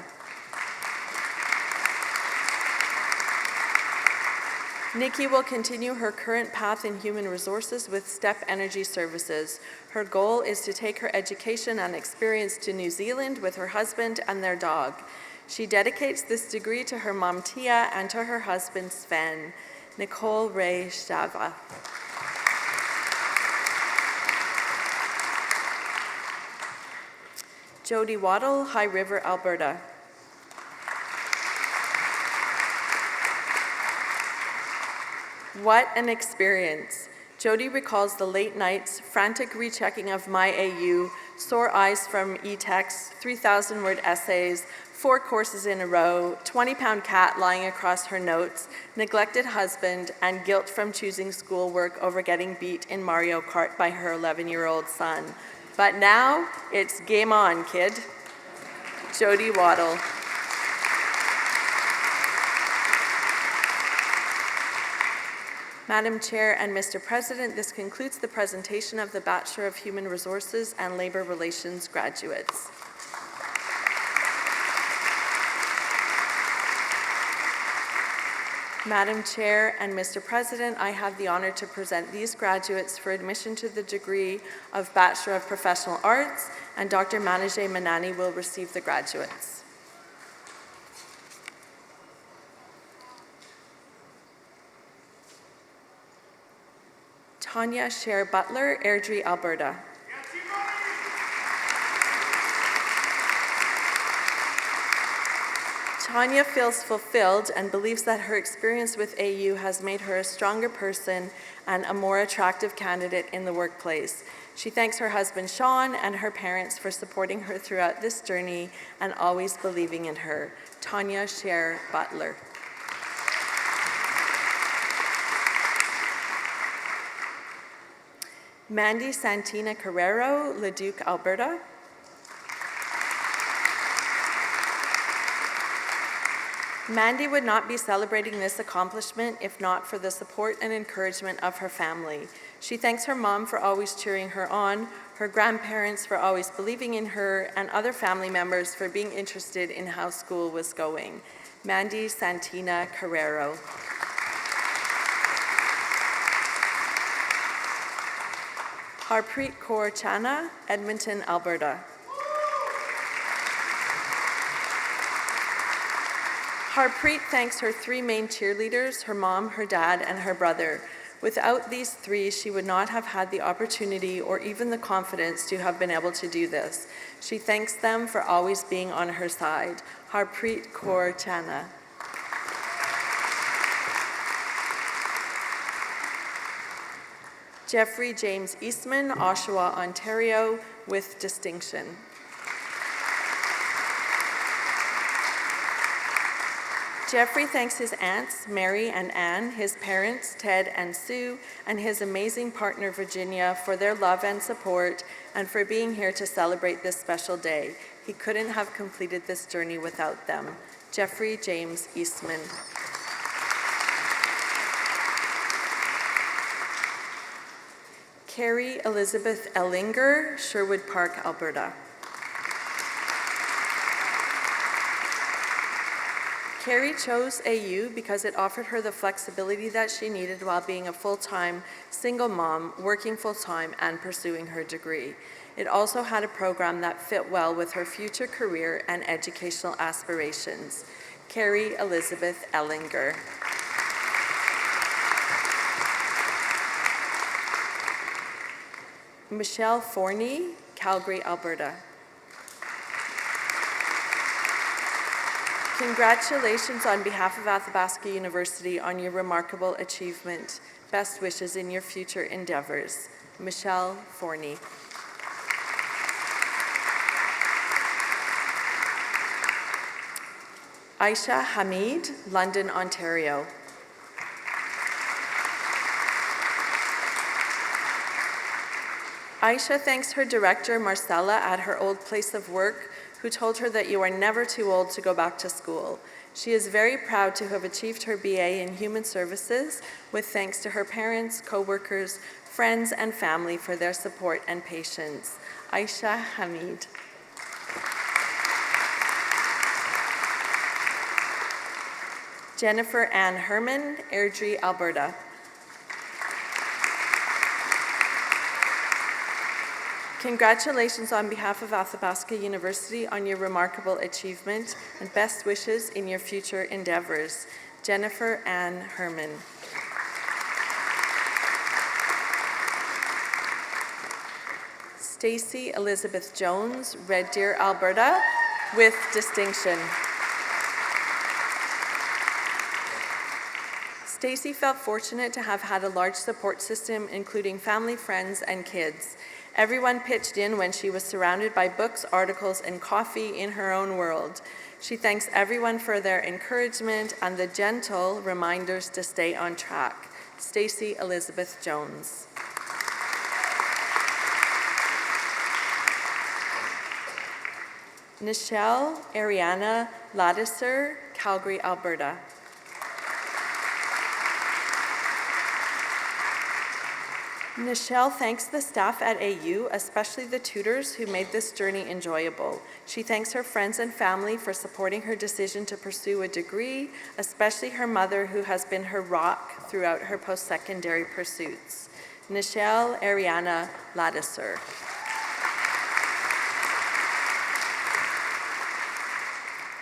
[SPEAKER 12] Nikki will continue her current path in human resources with STEP Energy Services. Her goal is to take her education and experience to New Zealand with her husband and their dog. She dedicates this degree to her mom Tia and to her husband Sven. Nicole Ray Stava. Jody Waddle, High River, Alberta. What an experience. Jody recalls the late nights, frantic rechecking of My AU, sore eyes from e-texts, 3,000-word essays, 4 courses in a row, 20-pound cat lying across her notes, neglected husband, and guilt from choosing schoolwork over getting beat in Mario Kart by her 11-year-old son. But now, it's game on, kid. Jody Waddle. Madam Chair and Mr. President, this concludes the presentation of the Bachelor of Human Resources and Labor Relations graduates. Madam Chair and Mr. President, I have the honor to present these graduates for admission to the degree of Bachelor of Professional Arts, and Dr. Manajay Manani will receive the graduates. Tanya Sher Butler, Airdrie, Alberta. Tanya feels fulfilled and believes that her experience with AU has made her a stronger person and a more attractive candidate in the workplace. She thanks her husband Sean and her parents for supporting her throughout this journey and always believing in her. Tanya Sher Butler. Mandy Santina Carrero, Leduc, Alberta. Mandy would not be celebrating this accomplishment if not for the support and encouragement of her family. She thanks her mom for always cheering her on, her grandparents for always believing in her, and other family members for being interested in how school was going. Mandy Santina Carrero. Harpreet Kaur Chana, Edmonton, Alberta. Harpreet thanks her 3 main cheerleaders, her mom, her dad, and her brother. Without these 3, she would not have had the opportunity or even the confidence to have been able to do this. She thanks them for always being on her side. Harpreet Kaur Chana. Jeffrey James Eastman, Oshawa, Ontario, with distinction. Jeffrey thanks his aunts, Mary and Anne, his parents, Ted and Sue, and his amazing partner, Virginia, for their love and support, and for being here to celebrate this special day. He couldn't have completed this journey without them. Jeffrey James Eastman. Carrie Elizabeth Ellinger, Sherwood Park, Alberta. Carrie chose AU because it offered her the flexibility that she needed while being a full-time single mom, working full-time and pursuing her degree. It also had a program that fit well with her future career and educational aspirations. Carrie Elizabeth Ellinger. Michelle Forney, Calgary, Alberta. Congratulations on behalf of Athabasca University on your remarkable achievement. Best wishes in your future endeavors. Michelle Forney. Asha Hamid, London, Ontario. Asha thanks her director, Marcella, at her old place of work, who told her that you are never too old to go back to school. She is very proud to have achieved her BA in Human Services, with thanks to her parents, co-workers, friends, and family for their support and patience. Asha Hamid. Jennifer Ann Herman, Airdrie, Alberta. Congratulations on behalf of Athabasca University on your remarkable achievement and best wishes in your future endeavors. Jennifer Ann Herman. Stacy Elizabeth Jones, Red Deer, Alberta, with distinction. Stacy felt fortunate to have had a large support system, including family, friends, and kids. Everyone pitched in when she was surrounded by books, articles, and coffee in her own world. She thanks everyone for their encouragement and the gentle reminders to stay on track. Stacy Elizabeth Jones. Nichelle Ariana Ladisser, Calgary, Alberta. Nichelle thanks the staff at AU, especially the tutors who made this journey enjoyable. She thanks her friends and family for supporting her decision to pursue a degree, especially her mother, who has been her rock throughout her post-secondary pursuits. Nichelle Ariana Ladisser.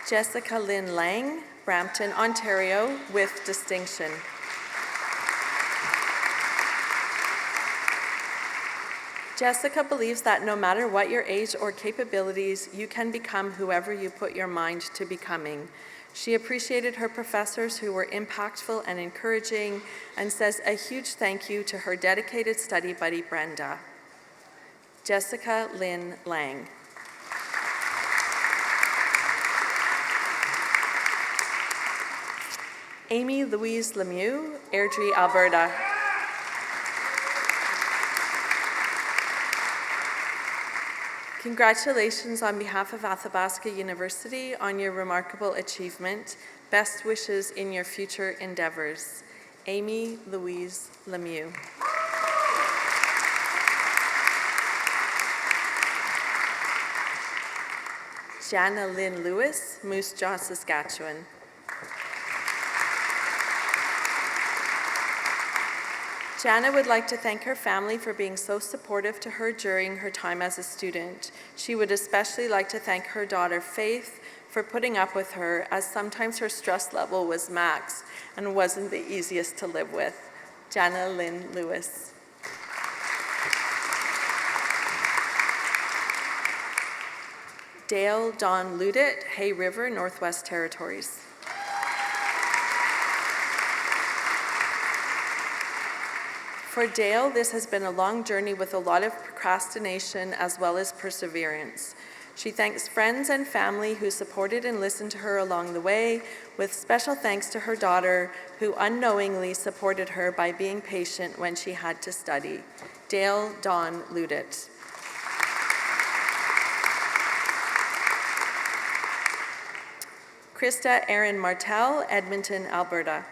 [SPEAKER 12] Jessica Lynn Lang, Brampton, Ontario, with distinction. Jessica believes that no matter what your age or capabilities, you can become whoever you put your mind to becoming. She appreciated her professors who were impactful and encouraging, and says a huge thank you to her dedicated study buddy, Brenda. Jessica Lynn Lang. Amy Louise Lemieux, Airdrie, Alberta. Congratulations on behalf of Athabasca University on your remarkable achievement. Best wishes in your future endeavors. Amy Louise Lemieux. Jana Lynn Lewis, Moose Jaw, Saskatchewan. Jana would like to thank her family for being so supportive to her during her time as a student. She would especially like to thank her daughter, Faith, for putting up with her, as sometimes her stress level was maxed and wasn't the easiest to live with. Jana Lynn Lewis. Dale Dawn Ludit, Hay River, Northwest Territories. For Dale, this has been a long journey with a lot of procrastination as well as perseverance. She thanks friends and family who supported and listened to her along the way, with special thanks to her daughter, who unknowingly supported her by being patient when she had to study. Dale Dawn Ludit. Krista Erin Martel, Edmonton, Alberta.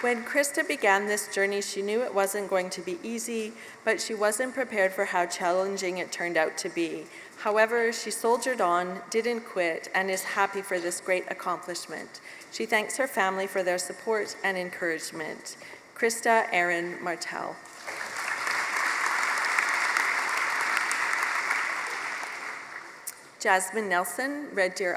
[SPEAKER 12] When Krista began this journey, she knew it wasn't going to be easy, but she wasn't prepared for how challenging it turned out to be. However, she soldiered on, didn't quit, and is happy for this great accomplishment. She thanks her family for their support and encouragement. Krista Erin Martel. Jasmine Nelson, Red Deer,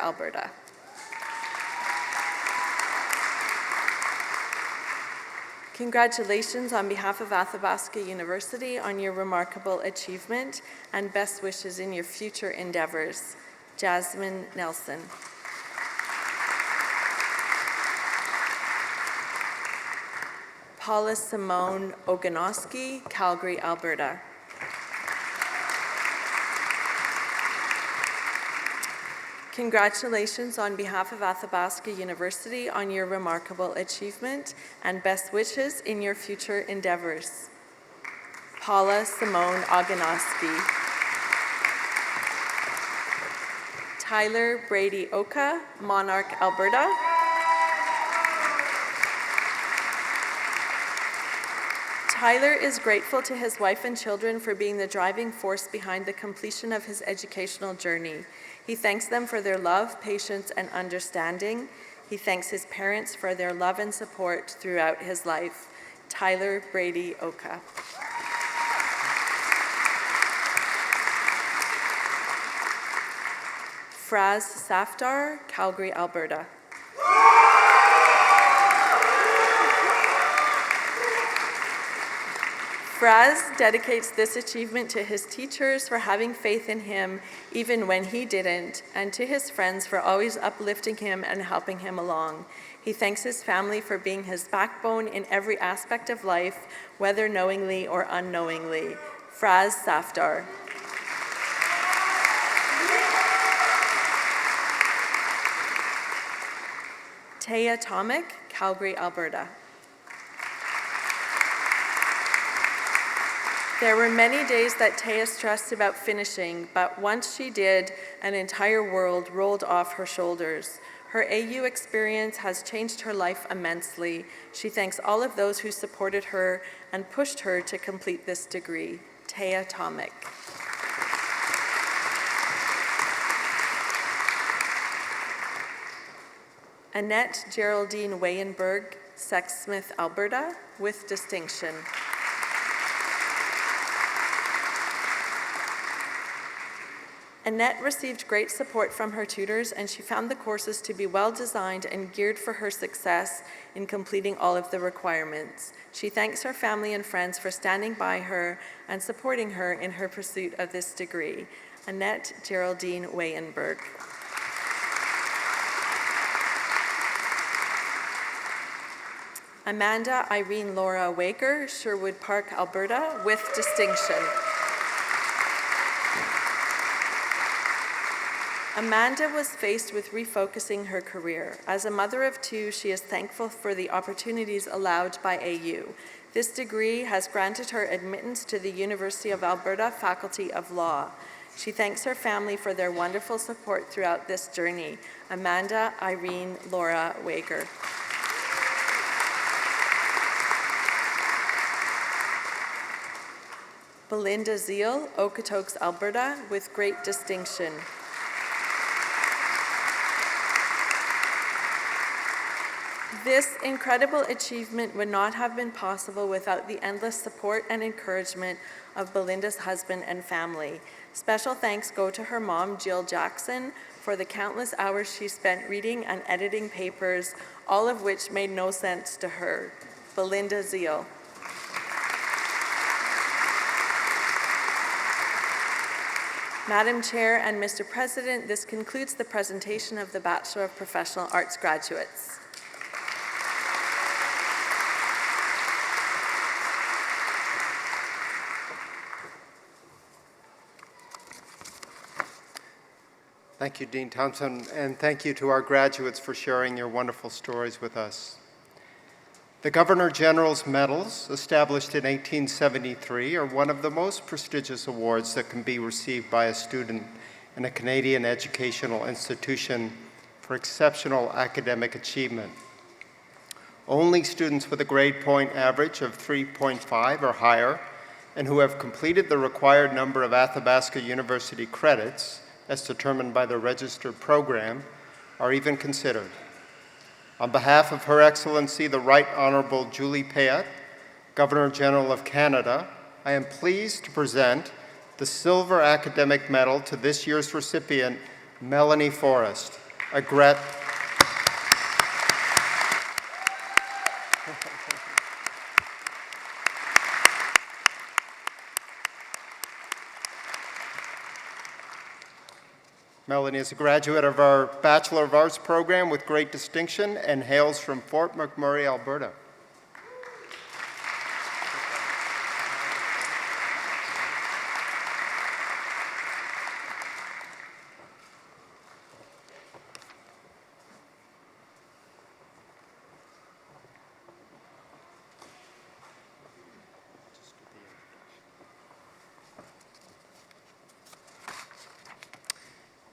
[SPEAKER 12] Congratulations on behalf of Athabasca University on your remarkable achievement and best wishes in your future endeavors. Jasmine Nelson. Paula Simone Oganowski, Calgary, Alberta. Congratulations on behalf of Athabasca University on your remarkable achievement and best wishes in your future endeavors. Paula Simone Oganowski. Tyler Brady Oka, Monarch, Alberta. Tyler is grateful to his wife and children for being the driving force behind the completion of his educational journey. He thanks them for their love, patience, and understanding. He thanks his parents for their love and support throughout his life. Tyler Brady Oka. Fraz Safdar, Calgary, Alberta. Fraz dedicates this achievement to his teachers for having faith in him even when he didn't, and to his friends for always uplifting him and helping him along. He thanks his family for being his backbone in every aspect of life, whether knowingly or unknowingly. Fraz Safdar. Taya Tomic, Calgary, Alberta. There were many days that Taya stressed about finishing, but once she did, an entire world rolled off her shoulders. Her AU experience has changed her life immensely. She thanks all of those who supported her and pushed her to complete this degree. Taya Tomic. Annette Geraldine Wayenberg, Sexsmith, Alberta, with distinction. Annette received great support from her tutors, and she found the courses to be well designed and geared for her success in completing all of the requirements. She thanks her family and friends for standing by her and supporting her in her pursuit of this degree. Annette Geraldine Wayenberg. Amanda Irene Laura Waker, Sherwood Park, Alberta, with distinction. Amanda was faced with refocusing her career. As a mother of two, she is thankful for the opportunities allowed by AU. This degree has granted her admittance to the University of Alberta Faculty of Law. She thanks her family for their wonderful support throughout this journey. Amanda Irene Laura Waker. Belinda Zeal, Okotoks, Alberta, with great distinction. This incredible achievement would not have been possible without the endless support and encouragement of Belinda's husband and family. Special thanks go to her mom, Jill Jackson, for the countless hours she spent reading and editing papers, all of which made no sense to her. Belinda Zeal. Madam Chair and Mr. President, this concludes the presentation of the Bachelor of Professional Arts graduates.
[SPEAKER 3] Thank you, Dean Thompson, and thank you to our graduates for sharing your wonderful stories with us. The Governor General's Medals, established in 1873, are one of the most prestigious awards that can be received by a student in a Canadian educational institution for exceptional academic achievement. Only students with a grade point average of 3.5 or higher and who have completed the required number of Athabasca University credits, as determined by the registered program, are even considered. On behalf of Her Excellency, the Right Honorable Julie Payette, Governor General of Canada, I am pleased to present the Silver Academic Medal to this year's recipient, Melanie Forrest, a Melanie is a graduate of our Bachelor of Arts program with great distinction and hails from Fort McMurray, Alberta.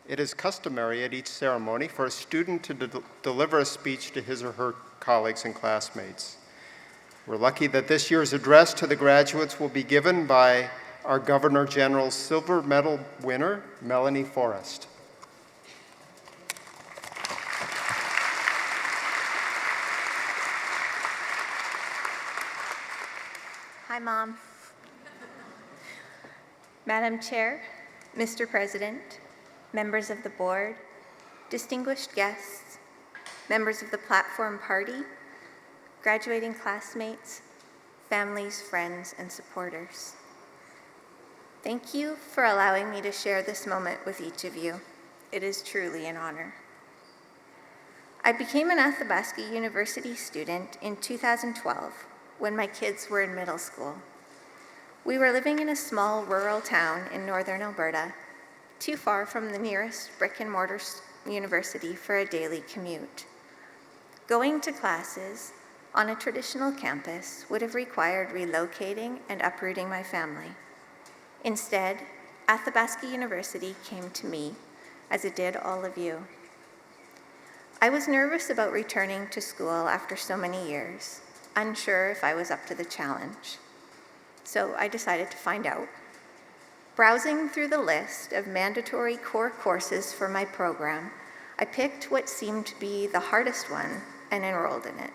[SPEAKER 3] It is customary at each ceremony for a student to deliver a speech to his or her colleagues and classmates. We're lucky that this year's address to the graduates will be given by our Governor General's Silver Medal winner, Melanie Forrest.
[SPEAKER 13] Hi, Mom. Madam Chair, Mr. President, members of the board, distinguished guests, members of the platform party, graduating classmates, families, friends, and supporters. Thank you for allowing me to share this moment with each of you. It is truly an honor. I became an Athabasca University student in 2012 when my kids were in middle school. We were living in a small rural town in northern Alberta, too far from the nearest brick-and-mortar university for a daily commute. Going to classes on a traditional campus would have required relocating and uprooting my family. Instead, Athabasca University came to me, as it did all of you. I was nervous about returning to school after so many years, unsure if I was up to the challenge. So I decided to find out. Browsing through the list of mandatory core courses for my program, I picked what seemed to be the hardest one and enrolled in it.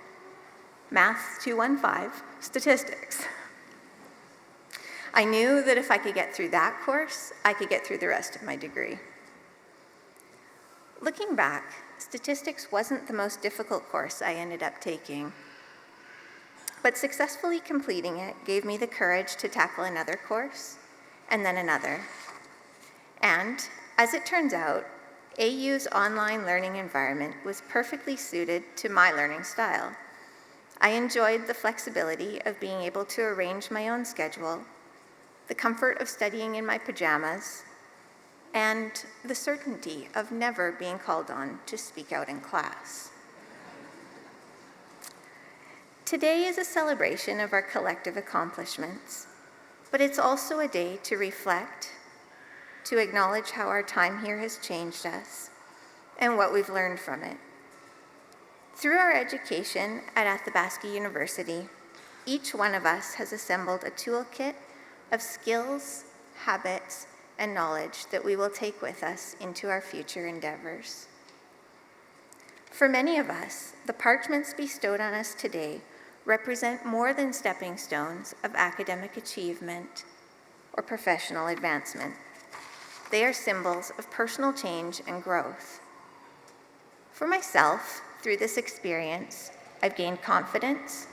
[SPEAKER 13] Math 215, Statistics. I knew that if I could get through that course, I could get through the rest of my degree. Looking back, statistics wasn't the most difficult course I ended up taking, but successfully completing it gave me the courage to tackle another course, and then another. And as it turns out, AU's online learning environment was perfectly suited to my learning style. I enjoyed the flexibility of being able to arrange my own schedule, the comfort of studying in my pajamas, and the certainty of never being called on to speak out in class. Today is a celebration of our collective accomplishments, but it's also a day to reflect, to acknowledge how our time here has changed us, and what we've learned from it. Through our education at Athabasca University, each one of us has assembled a toolkit of skills, habits, and knowledge that we will take with us into our future endeavors. For many of us, the parchments bestowed on us today represent more than stepping stones of academic achievement or professional advancement. They are symbols of personal change and growth. For myself, through this experience, I've gained confidence,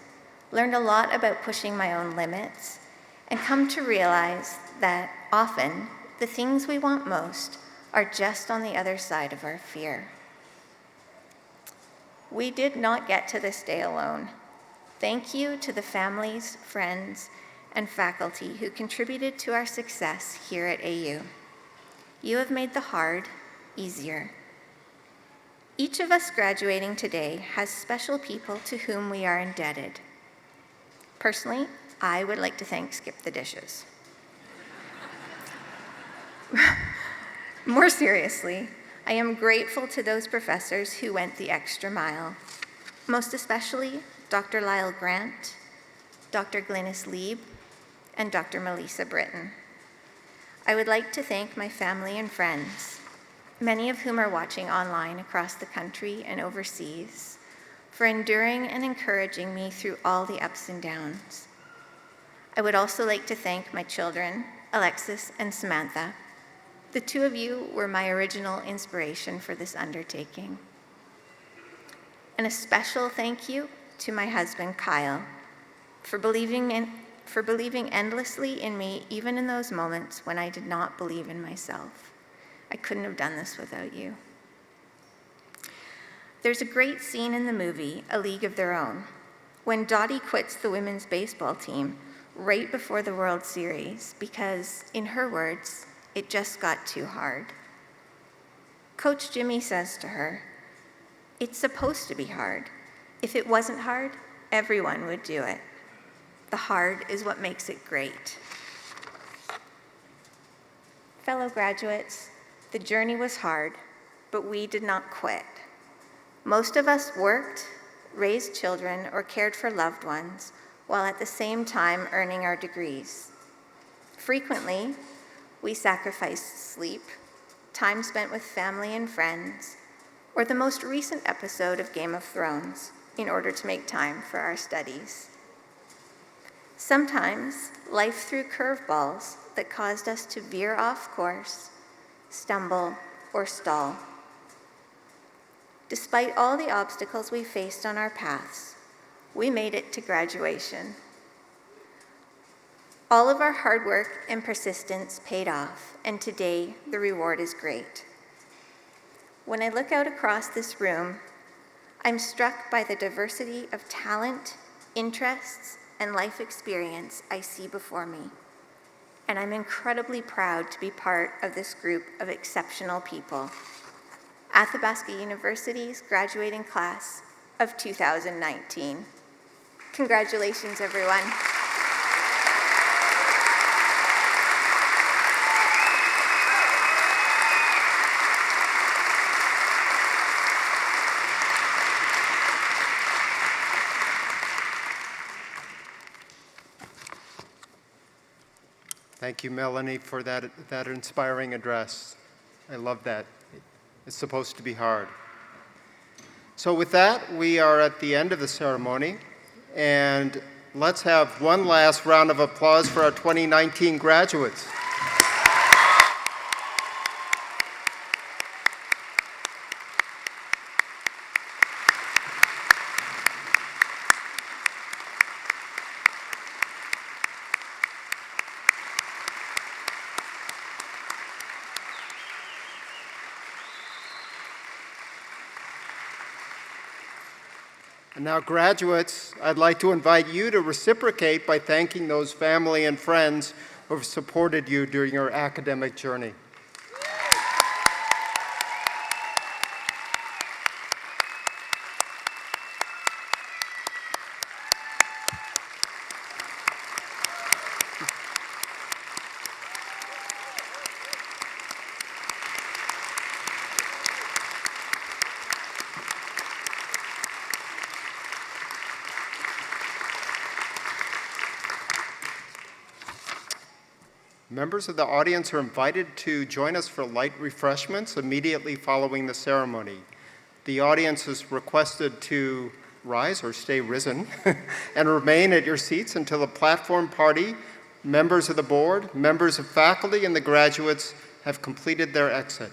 [SPEAKER 13] learned a lot about pushing my own limits, and come to realize that often the things we want most are just on the other side of our fear. We did not get to this day alone. Thank you to the families, friends, and faculty who contributed to our success here at AU. You have made the hard easier. Each of us graduating today has special people to whom we are indebted. Personally, I would like to thank Skip the Dishes. More seriously, I am grateful to those professors who went the extra mile, most especially Dr. Lyle Grant, Dr. Glynis Lieb, and Dr. Melissa Britton. I would like to thank my family and friends, many of whom are watching online across the country and overseas, for enduring and encouraging me through all the ups and downs. I would also like to thank my children, Alexis and Samantha. The two of you were my original inspiration for this undertaking. And a special thank you to my husband, Kyle, for believing endlessly in me even in those moments when I did not believe in myself. I couldn't have done this without you. There's a great scene in the movie, A League of Their Own, when Dottie quits the women's baseball team right before the World Series because, in her words, it just got too hard. Coach Jimmy says to her, "It's supposed to be hard. If it wasn't hard, everyone would do it. The hard is what makes it great." Fellow graduates, the journey was hard, but we did not quit. Most of us worked, raised children, or cared for loved ones, while at the same time earning our degrees. Frequently, we sacrificed sleep, time spent with family and friends, or the most recent episode of Game of Thrones in order to make time for our studies. Sometimes life threw curveballs that caused us to veer off course, stumble, or stall. Despite all the obstacles we faced on our paths, we made it to graduation. All of our hard work and persistence paid off, and today the reward is great. When I look out across this room, I'm struck by the diversity of talent, interests, and life experience I see before me, and I'm incredibly proud to be part of this group of exceptional people. Athabasca University's graduating class of 2019. Congratulations, everyone.
[SPEAKER 3] Thank you, Melanie, for that inspiring address. I love that. It's supposed to be hard. So with that, we are at the end of the ceremony, and let's have one last round of applause for our 2019 graduates. And now, graduates, I'd like to invite you to reciprocate by thanking those family and friends who have supported you during your academic journey. Members of the audience are invited to join us for light refreshments immediately following the ceremony. The audience is requested to rise or stay risen and remain at your seats until the platform party, members of the board, members of faculty, and the graduates have completed their exit.